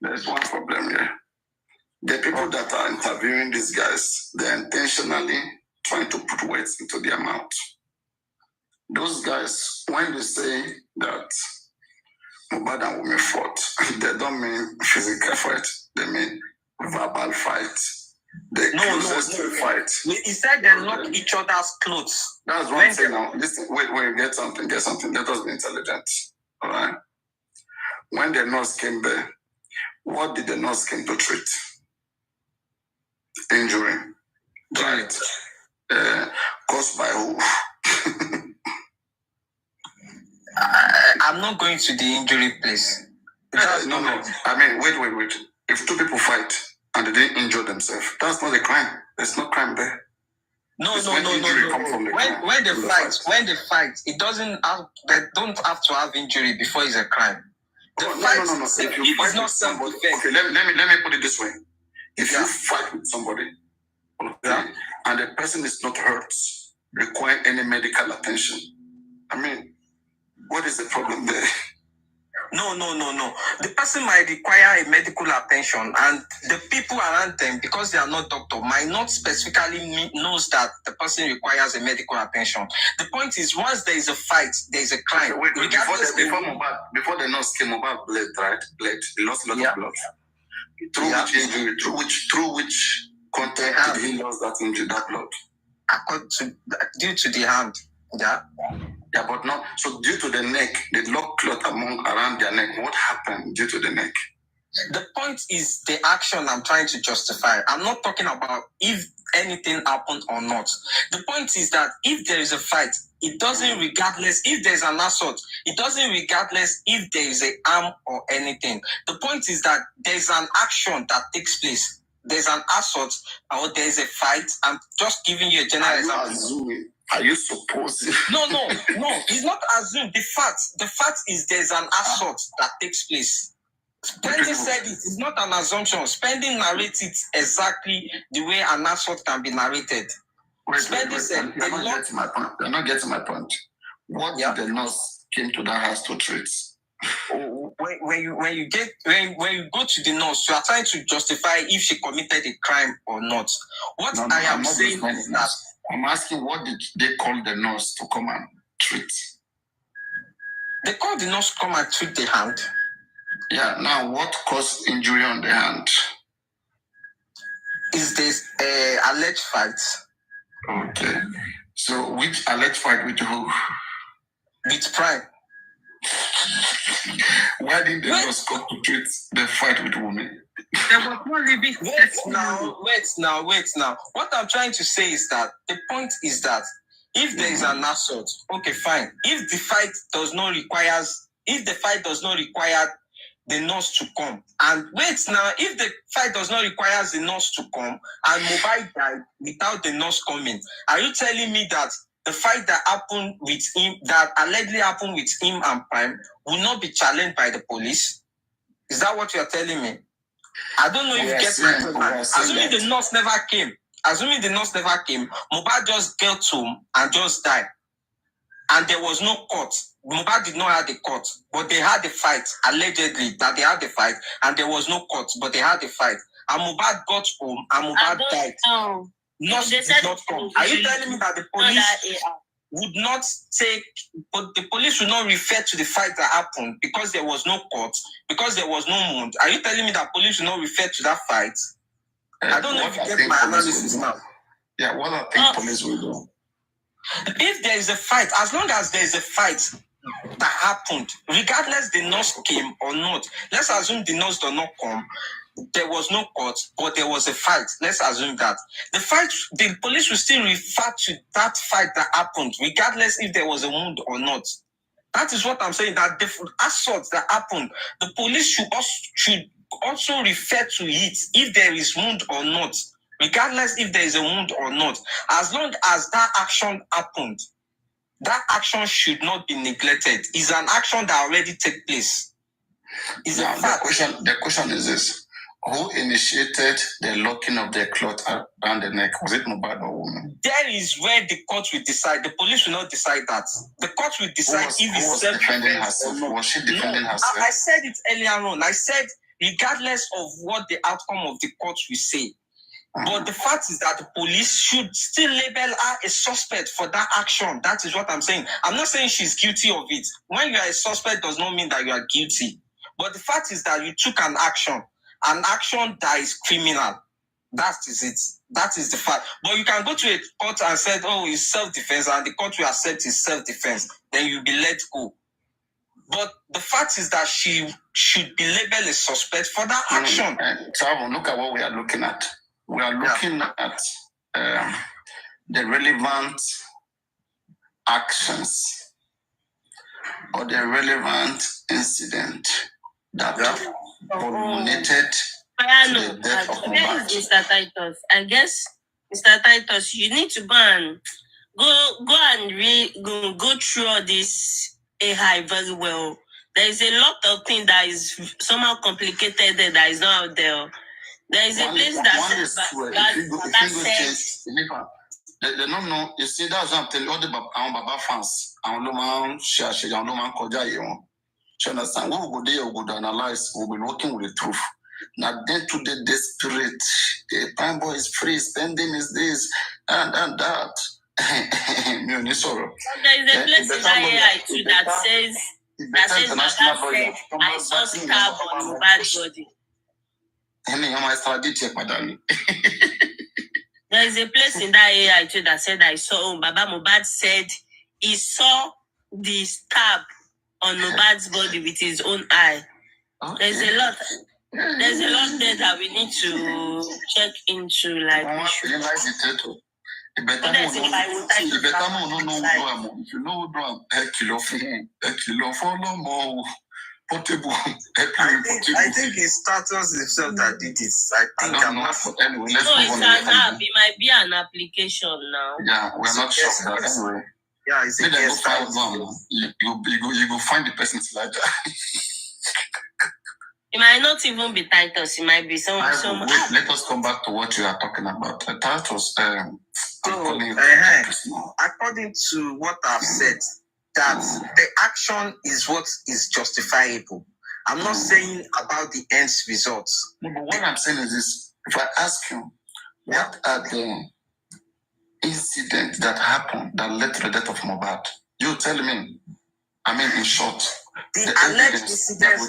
There's one problem here. The people that are interviewing these guys, they're intentionally trying to put words into their mouth. Those guys, when they say that MOHBAD and women fought, they don't mean physical fight. They mean verbal fight. No fight. He said they lock each other's clothes. That's one thing now. Listen, wait, get something. Let us be intelligent. All right. When the nurse came there, what did the nurse came to treat? Injury. Right. Caused by who? I'm not going to the injury place. No. I mean, wait. If two people fight and they didn't injure themselves, that's not a crime. There's no crime there. No. When they fight, it doesn't have. They don't have to have injury before it's a crime. No. If you fight with somebody, okay, let me put it this way. If you fight with somebody, okay, and the person is not hurt, require any medical attention, I mean, what is the problem there? No. The person might require a medical attention, and the people around them, because they are not doctor, might not specifically knows that the person requires a medical attention. The point is, once there is a fight, there is a crime. Okay, before the nurse came, MOHBAD bled, right? He lost a lot of blood. Which injury? Through which contact did he lose that injury, that blood? Due to the hand. Yeah, but no. So due to the neck, the blood clot around their neck. What happened due to the neck? The point is the action I'm trying to justify. I'm not talking about if anything happened or not. The point is that if there is a fight, it doesn't regardless if there's an assault, it doesn't regardless if there is a harm or anything. The point is that there's an action that takes place. There's an assault or there's a fight. I'm just giving you a general example. Are you supposing? No. It's not assumed. The fact is there's an assault that takes place. Spending said it is not an assumption. Spending narrates it exactly the way an assault can be narrated. Spending said you're not getting my point. You're not getting my point. What did the nurse came to that house to treat? When you go to the nurse, you are trying to justify if she committed a crime or not. I am saying is that I'm asking, what did they call the nurse to come and treat? They called the nurse to come and treat the hand. Yeah, now what caused injury on the hand? Is this alleged fight? Okay. So which alleged fight with who? With Prime. Why didn't the nurse come to treat the fight with women? Wait now. What I'm trying to say is that the point is that if there is an assault, okay, fine. If the fight does not require the nurse to come, and wait now, if the fight does not require the nurse to come, and MOHBAD died without the nurse coming, are you telling me that the fight that happened with him, that allegedly happened with him and Prime, will not be challenged by the police? Is that what you are telling me? I don't know if you get my point. Assuming the nurse never came, MOHBAD just got home and just died. And there was no court. MOHBAD did not have the court, but they had the fight, allegedly, that they had the fight, and there was no court, but they had the fight. And MOHBAD got home, and MOHBAD died. Nurse did not come. Are you telling me that the police would not refer to the fight that happened because there was no court, because there was no wound? Are you telling me that police will not refer to that fight? I don't know if you get my analysis now. Yeah, what I think police will do. If there is a fight, as long as there is a fight that happened, regardless the nurse came or not, let's assume the nurse did not come, there was no court, but there was a fight. Let's assume that. The police will still refer to that fight that happened, regardless if there was a wound or not. That is what I'm saying, that the assault that happened, the police should also refer to it if there is wound or not, regardless if there is a wound or not. As long as that action happened, that action should not be neglected. It's an action that already took place. The question is this. Who initiated the locking of the cloth around the neck? Was it MOHBAD or woman? There is where the court will decide. The police will not decide that. The court will decide if it's self-defense or not. Was she defending herself? I said it earlier on. I said regardless of what the outcome of the court will say. But the fact is that the police should still label her a suspect for that action. That is what I'm saying. I'm not saying she's guilty of it. When you are a suspect does not mean that you are guilty. But the fact is that you took an action that is criminal. That is it. That is the fact. But you can go to a court and say, oh, it's self-defense, and the court will accept it's self-defense. Then you'll be let go. But the fact is that she should be labeled a suspect for that action. So look at what we are looking at. We are looking at the relevant actions or the relevant incident that culminated to the death of MOHBAD. Mr. Titus, I guess Mr. Titus, you need to go through all this AI very well. There is a lot of things that is somehow complicated that is not out there. There is a place they don't know. You see, that's what I'm telling all the Baba fans. I don't know, share, I don't know, Koja, you understand? We will go there, we will analyze, we will be working with the truth. Now, then to the desperate, the prime boy is free, spending is this and that. There is a place in AI too that says, I saw stab on Mohbad's body. There is a place in that AI too that said I saw Baba Mohbad said he saw the stab on Mohbad's body with his own eye. Okay. There's a lot there that we need to check into. Like, if you know, I think it's status himself that did it. I think I'm not. Anyway, let's move on. It's an app. It might be an application now. Yeah, we're not sure of that. Anyway. Yeah, it's a guest. You go find the person like that. It might not even be Titus. It might be some. Let us come back to what you are talking about. Titus. According to what I've said, that the action is what is justifiable. I'm not saying about the end results. No, but what I'm saying is this: if I ask you, what are the incidents that happened that led to the death of Mohbad? You tell me. I mean, in short, the alleged incidents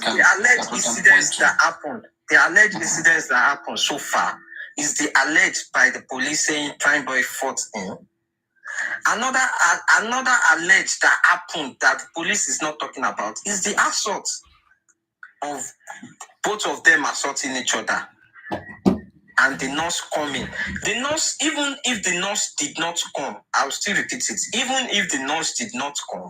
that happened so far is the alleged by the police saying Prime Boy fought him. Another alleged that happened that the police is not talking about is the assault of both of them assaulting each other and the nurse coming. The nurse, even if the nurse did not come, I'll still repeat it, even if the nurse did not come,